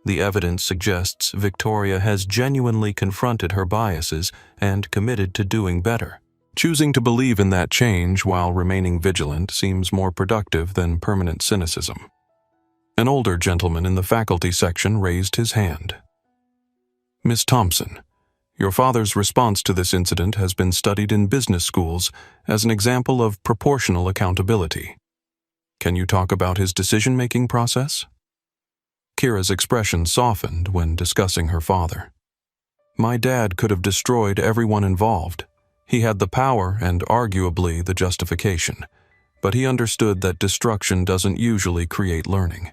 The evidence suggests Victoria has genuinely confronted her biases and committed to doing better. Choosing to believe in that change while remaining vigilant seems more productive than permanent cynicism." An older gentleman in the faculty section raised his hand. "Miss Thompson, your father's response to this incident has been studied in business schools as an example of proportional accountability. Can you talk about his decision-making process?" Kira's expression softened when discussing her father. "My dad could have destroyed everyone involved. He had the power and arguably the justification, but he understood that destruction doesn't usually create learning.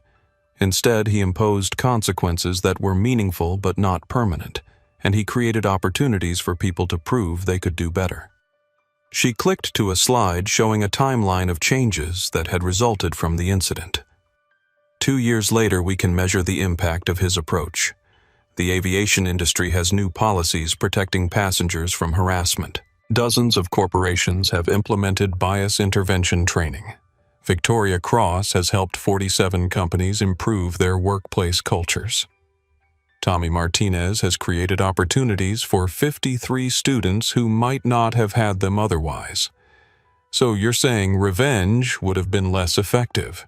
Instead, he imposed consequences that were meaningful but not permanent, and he created opportunities for people to prove they could do better." She clicked to a slide showing a timeline of changes that had resulted from the incident. 2 years later, we can measure the impact of his approach. The aviation industry has new policies protecting passengers from harassment. Dozens of corporations have implemented bias intervention training. Victoria Cross has helped 47 companies improve their workplace cultures. Tommy Martinez has created opportunities for 53 students who might not have had them otherwise. So you're saying revenge would have been less effective.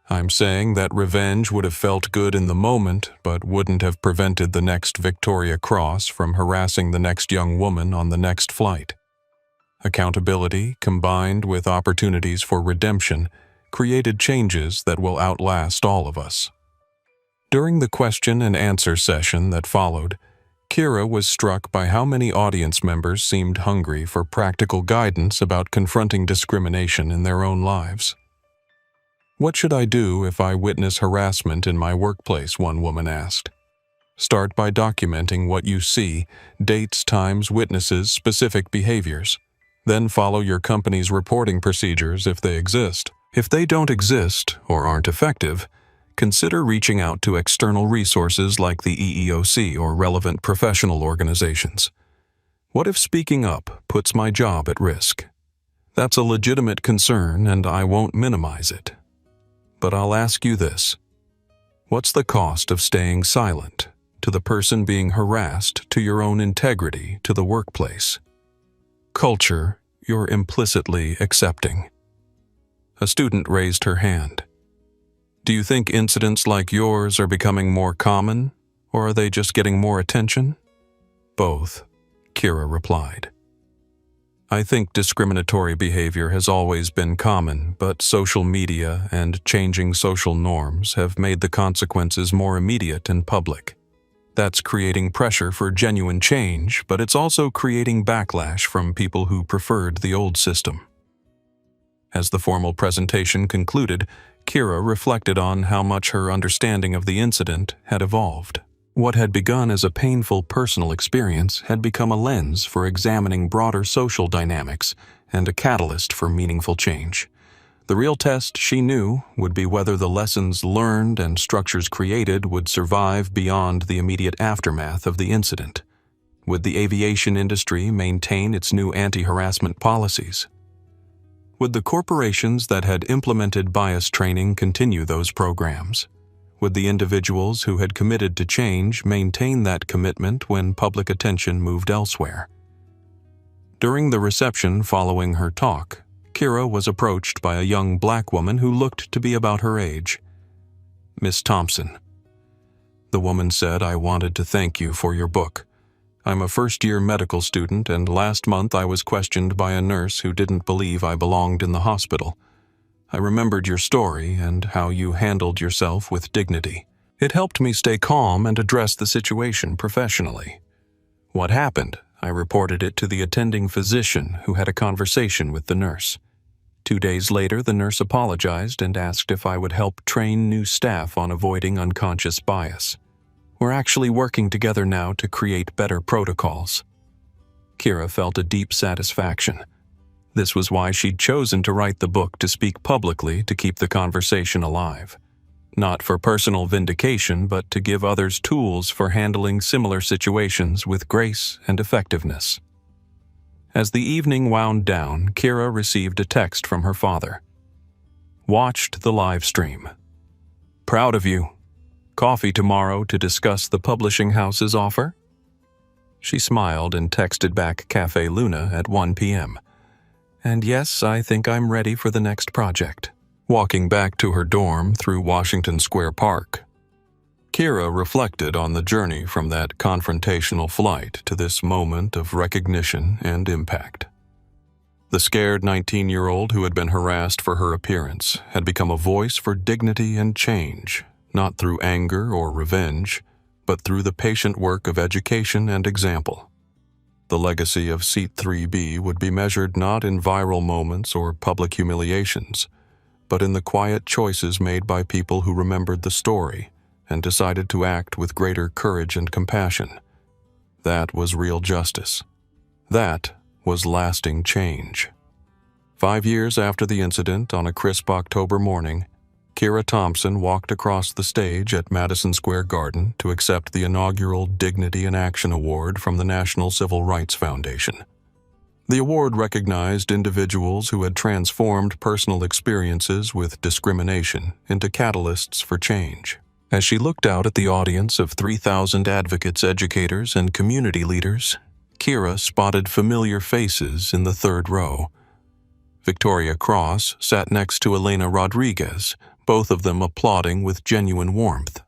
I'm saying that revenge would have felt good in the moment, but wouldn't have prevented the next Victoria Cross from harassing the next young woman on the next flight. Accountability, combined with opportunities for redemption, created changes that will outlast all of us. During the question and answer session that followed, Kira was struck by how many audience members seemed hungry for practical guidance about confronting discrimination in their own lives. "What should I do if I witness harassment in my workplace?" one woman asked. "Start by documenting what you see, dates, times, witnesses, specific behaviors. Then follow your company's reporting procedures if they exist. If they don't exist or aren't effective, consider reaching out to external resources like the EEOC or relevant professional organizations. What if speaking up puts my job at risk? That's a legitimate concern and I won't minimize it. But I'll ask you this. What's the cost of staying silent, to the person being harassed, to your own integrity, to the workplace? Culture, you're implicitly accepting." A student raised her hand. "Do you think incidents like yours are becoming more common, or are they just getting more attention?" "Both," Kira replied. I think discriminatory behavior has always been common, but social media and changing social norms have made the consequences more immediate and public. That's creating pressure for genuine change, but it's also creating backlash from people who preferred the old system. As the formal presentation concluded, Kira reflected on how much her understanding of the incident had evolved. What had begun as a painful personal experience had become a lens for examining broader social dynamics and a catalyst for meaningful change. The real test, she knew, would be whether the lessons learned and structures created would survive beyond the immediate aftermath of the incident. Would the aviation industry maintain its new anti-harassment policies? Would the corporations that had implemented bias training continue those programs? Would the individuals who had committed to change maintain that commitment when public attention moved elsewhere? During the reception following her talk, Kira was approached by a young black woman who looked to be about her age. "Miss Thompson," the woman said, "I wanted to thank you for your book. I'm a first-year medical student, and last month I was questioned by a nurse who didn't believe I belonged in the hospital. I remembered your story and how you handled yourself with dignity. It helped me stay calm and address the situation professionally. What happened? I reported it to the attending physician, who had a conversation with the nurse. 2 days later, the nurse apologized and asked if I would help train new staff on avoiding unconscious bias. We're actually working together now to create better protocols." Kira felt a deep satisfaction. This was why she'd chosen to write the book, to speak publicly, to keep the conversation alive. Not for personal vindication, but to give others tools for handling similar situations with grace and effectiveness. As the evening wound down, Kira received a text from her father. "Watched the live stream. Proud of you. Coffee tomorrow to discuss the publishing house's offer?" She smiled and texted back Cafe Luna at 1 p.m. "And yes, I think I'm ready for the next project." Walking back to her dorm through Washington Square Park, Kira reflected on the journey from that confrontational flight to this moment of recognition and impact. The scared 19-year-old who had been harassed for her appearance had become a voice for dignity and change, not through anger or revenge, but through the patient work of education and example. The legacy of Seat 3B would be measured not in viral moments or public humiliations, but in the quiet choices made by people who remembered the story and decided to act with greater courage and compassion. That was real justice. That was lasting change. 5 years after the incident, on a crisp October morning, Kira Thompson walked across the stage at Madison Square Garden to accept the inaugural Dignity in Action Award from the National Civil Rights Foundation. The award recognized individuals who had transformed personal experiences with discrimination into catalysts for change. As she looked out at the audience of 3,000 advocates, educators, and community leaders, Kira spotted familiar faces in the third row. Victoria Cross sat next to Elena Rodriguez, both of them applauding with genuine warmth.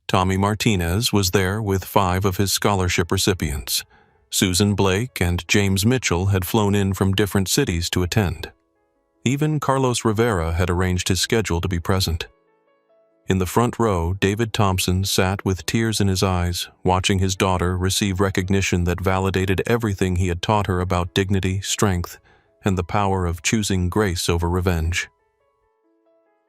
Tommy Martinez was there with 5 of his scholarship recipients. Susan Blake and James Mitchell had flown in from different cities to attend. Even Carlos Rivera had arranged his schedule to be present. In the front row, David Thompson sat with tears in his eyes, watching his daughter receive recognition that validated everything he had taught her about dignity, strength, and the power of choosing grace over revenge.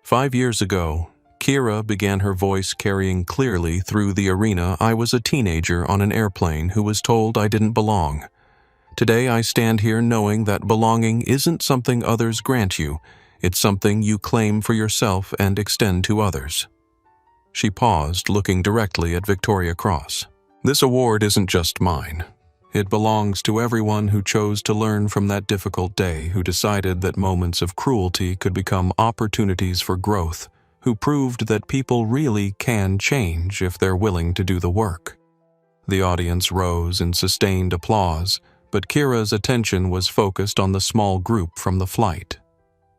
5 years ago, Kira began her voice carrying clearly through the arena. I was a teenager on an airplane who was told I didn't belong. Today I stand here knowing that belonging isn't something others grant you, it's something you claim for yourself and extend to others. She paused, looking directly at Victoria Cross. This award isn't just mine. It belongs to everyone who chose to learn from that difficult day, who decided that moments of cruelty could become opportunities for growth, who proved that people really can change if they're willing to do the work. The audience rose in sustained applause, but Kira's attention was focused on the small group from the flight.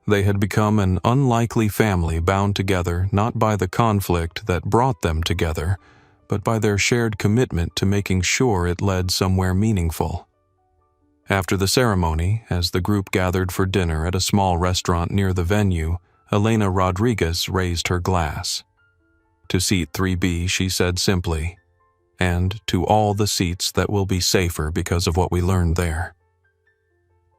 They had become an unlikely family bound together not by the conflict that brought them together, but by their shared commitment to making sure it led somewhere meaningful. After the ceremony, as the group gathered for dinner at a small restaurant near the venue, Elena Rodriguez raised her glass. To seat 3B, she said simply, "And to all the seats that will be safer because of what we learned there."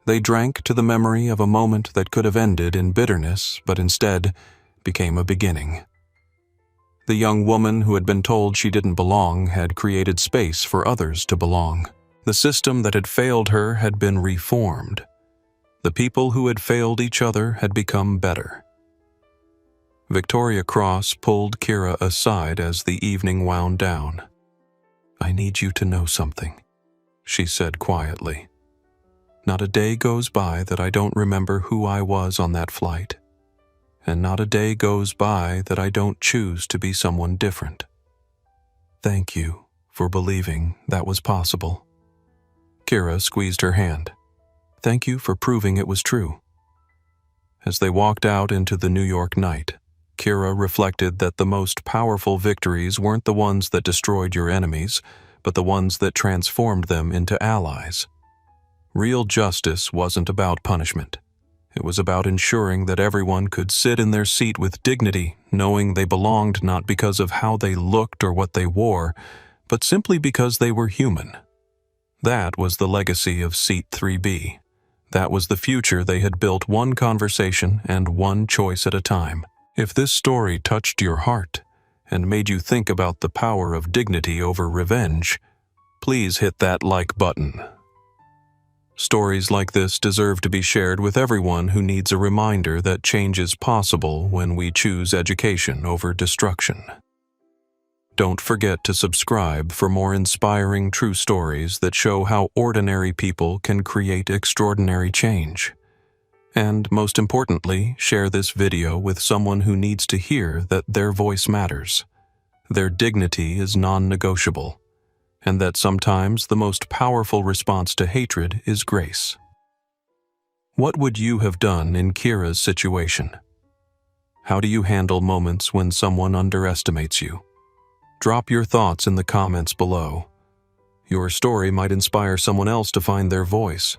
They drank to the memory of a moment that could have ended in bitterness, but instead became a beginning. The young woman who had been told she didn't belong had created space for others to belong. The system that had failed her had been reformed. The people who had failed each other had become better. Victoria Cross pulled Kira aside as the evening wound down. "I need you to know something," she said quietly. "Not a day goes by that I don't remember who I was on that flight. And not a day goes by that I don't choose to be someone different. Thank you for believing that was possible." Kira squeezed her hand. "Thank you for proving it was true." As they walked out into the New York night, Kira reflected that the most powerful victories weren't the ones that destroyed your enemies, but the ones that transformed them into allies. Real justice wasn't about punishment. It was about ensuring that everyone could sit in their seat with dignity, knowing they belonged not because of how they looked or what they wore, but simply because they were human. That was the legacy of Seat 3B. That was the future they had built one conversation and one choice at a time. If this story touched your heart and made you think about the power of dignity over revenge, please hit that like button. Stories like this deserve to be shared with everyone who needs a reminder that change is possible when we choose education over destruction. Don't forget to subscribe for more inspiring true stories that show how ordinary people can create extraordinary change. And most importantly, share this video with someone who needs to hear that their voice matters, their dignity is non-negotiable, and that sometimes the most powerful response to hatred is grace. What would you have done in Kira's situation? How do you handle moments when someone underestimates you? Drop your thoughts in the comments below. Your story might inspire someone else to find their voice.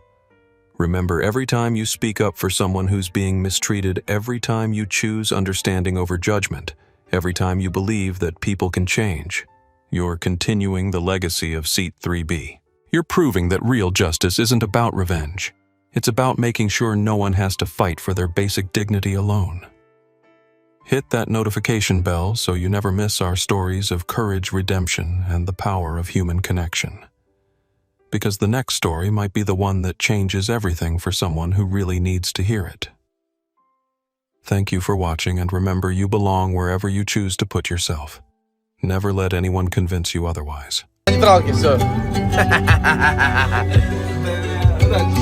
Remember, every time you speak up for someone who's being mistreated, every time you choose understanding over judgment, every time you believe that people can change, you're continuing the legacy of Seat 3B. You're proving that real justice isn't about revenge. It's about making sure no one has to fight for their basic dignity alone. Hit that notification bell so you never miss our stories of courage, redemption, and the power of human connection. Because the next story might be the one that changes everything for someone who really needs to hear it. Thank you for watching, and remember, you belong wherever you choose to put yourself. Never let anyone convince you otherwise. Нейтралки, все.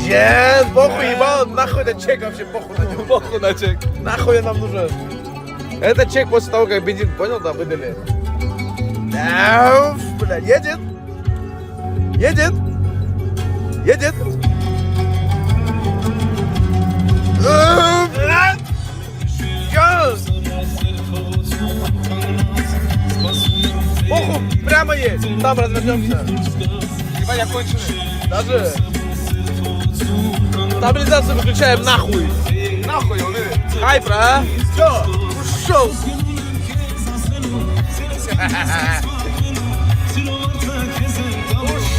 Yes, похуй, ебал, нахуй этот чек вообще, похуй на него. Похуй на чек. Нахуй нам нужен. Это чек после того, как бензин, понял, да, выдали. Бля, едет. Едет. Едет. Похуй, прямо едь. Там развернемся. Ебать, я конченый. Даже. Стабилизацию выключаем нахуй. Нахуй, хайп, а? Все, ушел.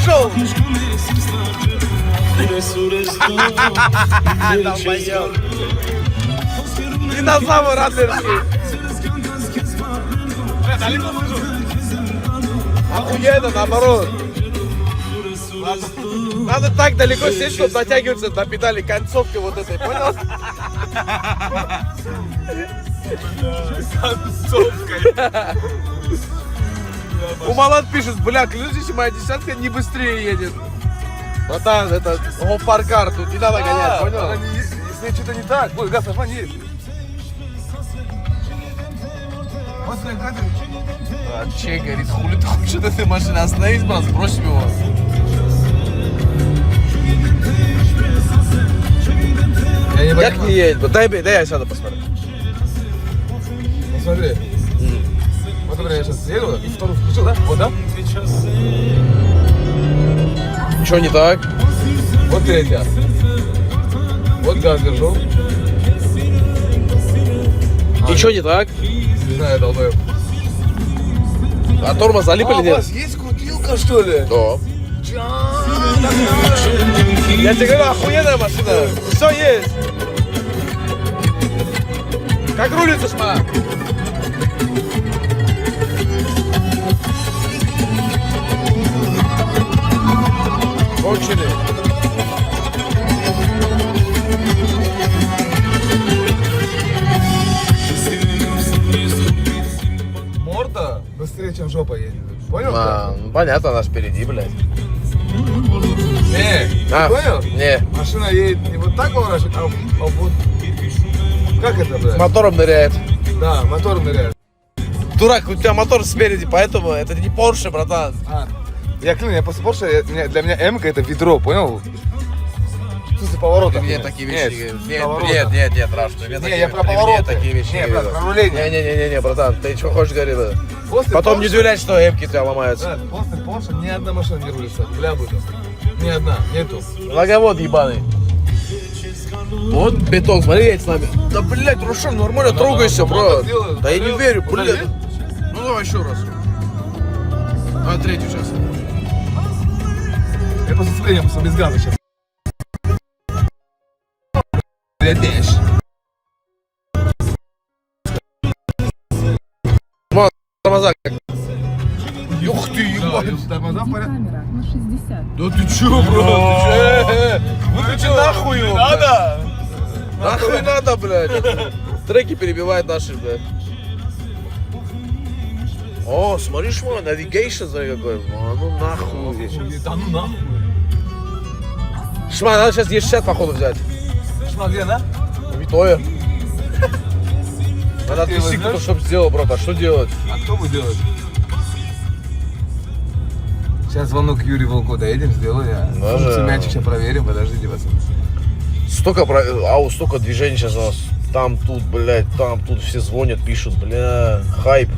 Ушел. Долбоёб. Динозавр Адлерский. Далеко слышу. Охуенно, наоборот. Надо так далеко сесть, чтобы дотягиваться до педали концовки вот этой, понял? Концовкой. Умалат пишет, бля, клянусь, если моя десятка не быстрее едет. Братан, это гофаркар, тут не надо гонять, понял? Если что-то не так, ой, газ, не. Че, говорит, хули ты хочешь от этой машины? Остановись, брат, сбросим его. Как не едет? Дай я сяду посмотрю. Посмотри. Вот, например, я сейчас еду, и вторую включил, да? Вот, да? Ничего не так. Вот третья. Вот газ держу. Ничего не так? Не знаю, долбоёб. А тормоз залип или У нет? вас есть крутилка, что ли? Да. Я тебе говорю, охуенная машина. Все есть. Как рулится, шма? Конченый. Морда быстрее, чем жопа едет. Понял? Ну, понятно, она впереди, блядь. Не, А, ты понял? не. Машина едет не вот так поворачивает, а вот... Как это, блядь? Мотором ныряет. Да, мотор ныряет. Дурак, у тебя мотор спереди, поэтому это не Porsche, братан. Я клянусь, я после Порше, для меня М-ка это ведро, понял? В смысле поворота. Мне такие вещи не говоришь. поворота. Нет, Раш, ты мне Не, я про повороты. такие вещи Не, не про говорил. руление. Не, братан, ты что хочешь говорить? Да? После Потом не Porsche- удивляйся, что М-ки у тебя ломаются. Да, после Порше ни одна машина не рулится, бля бы. Ни одна, нету. Логовод ебаный. Вот бетон, смотри, едет с нами. Да, блядь, Рушан, нормально Она трогайся, нормально брат. сделала. Да я не верю, Она блядь. едет? Ну давай еще раз. А третью сейчас. Я по сцеплениям без газа сейчас. Глядишь. Тормоза как. Ух ты, ебать. Тормоза в порядке. Камера на 60. Да ты чё, брат? Ты чё? Выключи нахуй его. Надо! Нахуй надо, блядь. Треки перебивают наши, блядь. О, смотри, шма, навигейшн, смотри какой. А, ну нахуй. Да ну нахуй. Шма, надо сейчас Е60 походу взять. Шма где, да? Витое. Надо ты отвезти возьмёшь? кто-то, чтоб сделал, брат. А что делать? А кто будет делать? Сейчас звонок Юрию Волку, доедем, сделаю я. Даже- Функцию мячика проверим, подождите, пацаны. Столько движений сейчас у нас. Там, тут, блядь, там, тут все звонят, пишут, бля, хайп.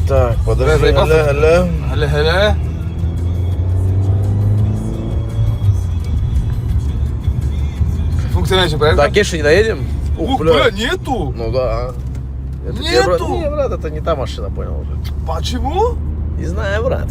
Так, подожди, заебался? аля. Аля-аля. Функция мячика проверим. До Кеши не доедем? Ух, бля, нету! Ну да. Это тебе, Нету! брат, не, брат, это не та машина, понял уже. Почему? Не знаю, брат.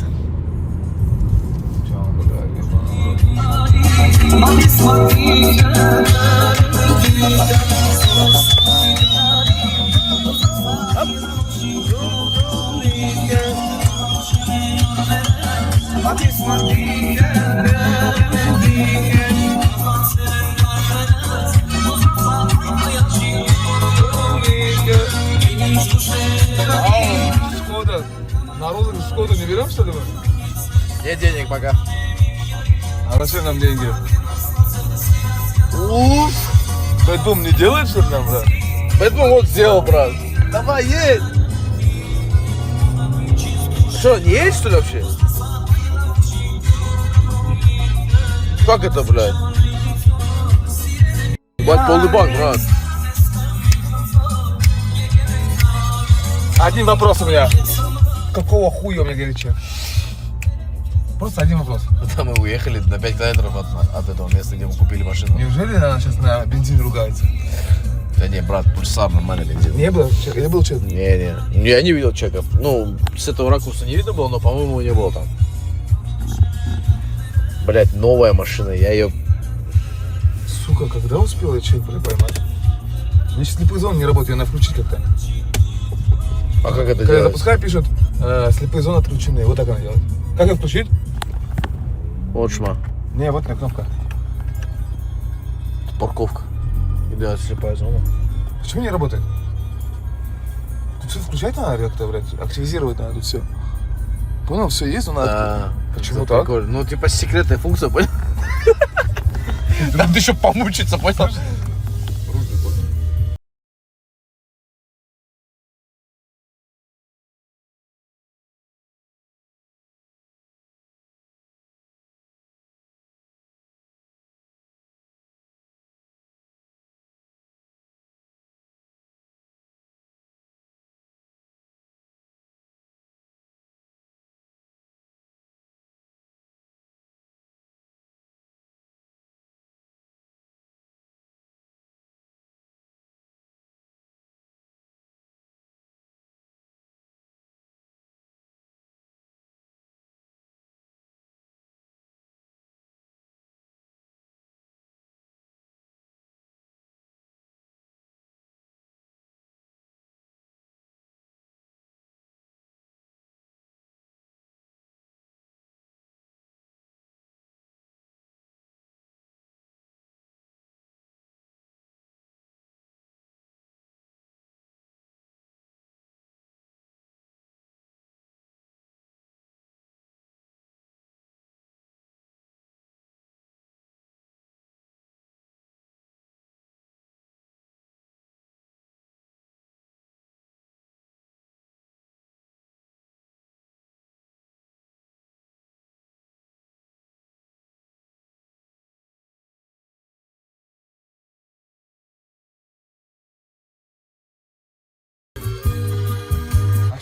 Шкода. На розыгрыш Шкоду не берем, что ли, мы? Нет денег пока. А зачем нам деньги? Уф! Бэтбум не делает, что ли, нам, брат? Поэтому вот сделал, брат. Давай, едь! Что, не едешь, что ли, вообще? Как это, блядь? Бать, полный бак, брат. Один вопрос у меня. Какого хуя у меня горячо? Просто один вопрос. Да, мы уехали на 5 километров от этого места, где мы купили машину. Неужели она сейчас на бензин ругается? Да не, брат, пульсар, нормальный бензин. Не было чека, не был чек. Не, я не видел чеков. Ну, с этого ракурса не видно было, но, по-моему, не было там. Блять, новая машина, я ее... Сука, когда успел я чек поймать? Мне сейчас слепые зоны не работают, ее надо включить как-то. А как это Когда я делать? запускаю, пишут, слепые зоны отключены. Вот так она делает. Как ее включить? Вот шма. Не, вот на кнопка. Парковка. Или слепая зона. Почему не работает? Тут все включать надо как-то, блядь, активизировать надо тут все. Понял, все есть, но надо. Да. Почему Это так? прикольно. Ну, типа секретная функция, понял? Надо еще помучиться, понял?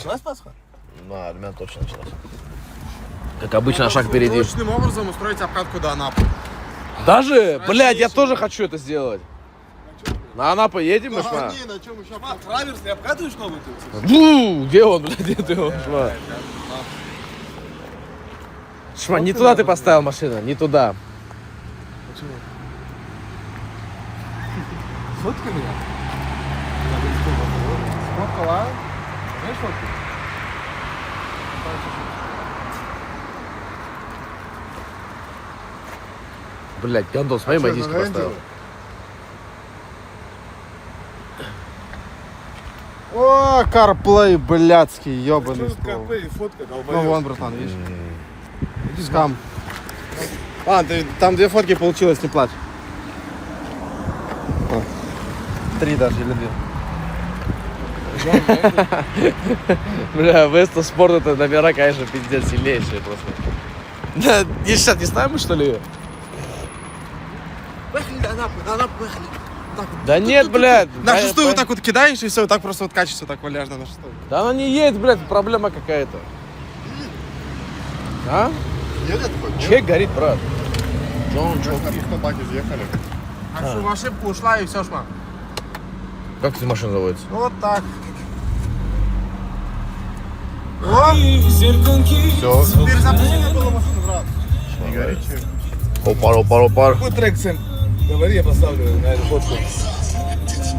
Началась Пасха? Да, армян точно началась. Как обычно, шаг впереди. Точным образом устроить обкатку до Анапы. Даже? Блядь, я тоже хочу это сделать. На Анапу едем, мы шма? на чем еще? Траверс, ты обкатываешь новый тут? Где он, блядь, где ты его, шма? Шма, не туда ты поставил машину, не туда. Почему? Фотка меня? Сфоткала? Знаешь фотки? Блядь, гондон, смотри, мои диски поставил. О, CarPlay, блядский, ёбаный ствол. Фотка, Ну вон, братан, видишь? Скам. А, там 2 фотки получилось, не плачь. 3 даже, или 2. Бля, Веста Спорт это номера, конечно, пиздец, сильнейшие просто. Да, 60 не ставим, что ли? Поехали до Анапы, поехали. Да нет, блядь. На шестую вот так вот кидаешь, и все, вот так просто вот качество так валяешь на шестую. Да она не едет, блядь, проблема какая-то. А? Едет хоть? Чек горит, брат. Джон, Джон. Так изъехали. А что, в ошибку ушла и все, шма. Как эта машина заводится? Вот так. Все. Теперь запустили было машину, брат. Не горит. Опар. Какой трек, Сэм? Говори, я поставлю на эту фотку.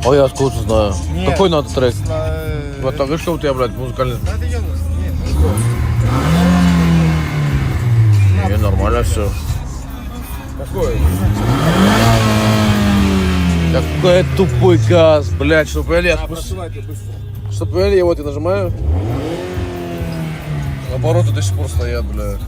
А я откуда знаю? Нет. Какой надо трек? Вот так, и что у тебя, блядь, музыкальный? Это ёбаный. Не, нормально все. Какой? Какой тупой газ, блядь, что поняли, я спустил. Просылайте быстро. Что поняли, я вот и нажимаю. Обороты до сих пор стоят, блядь.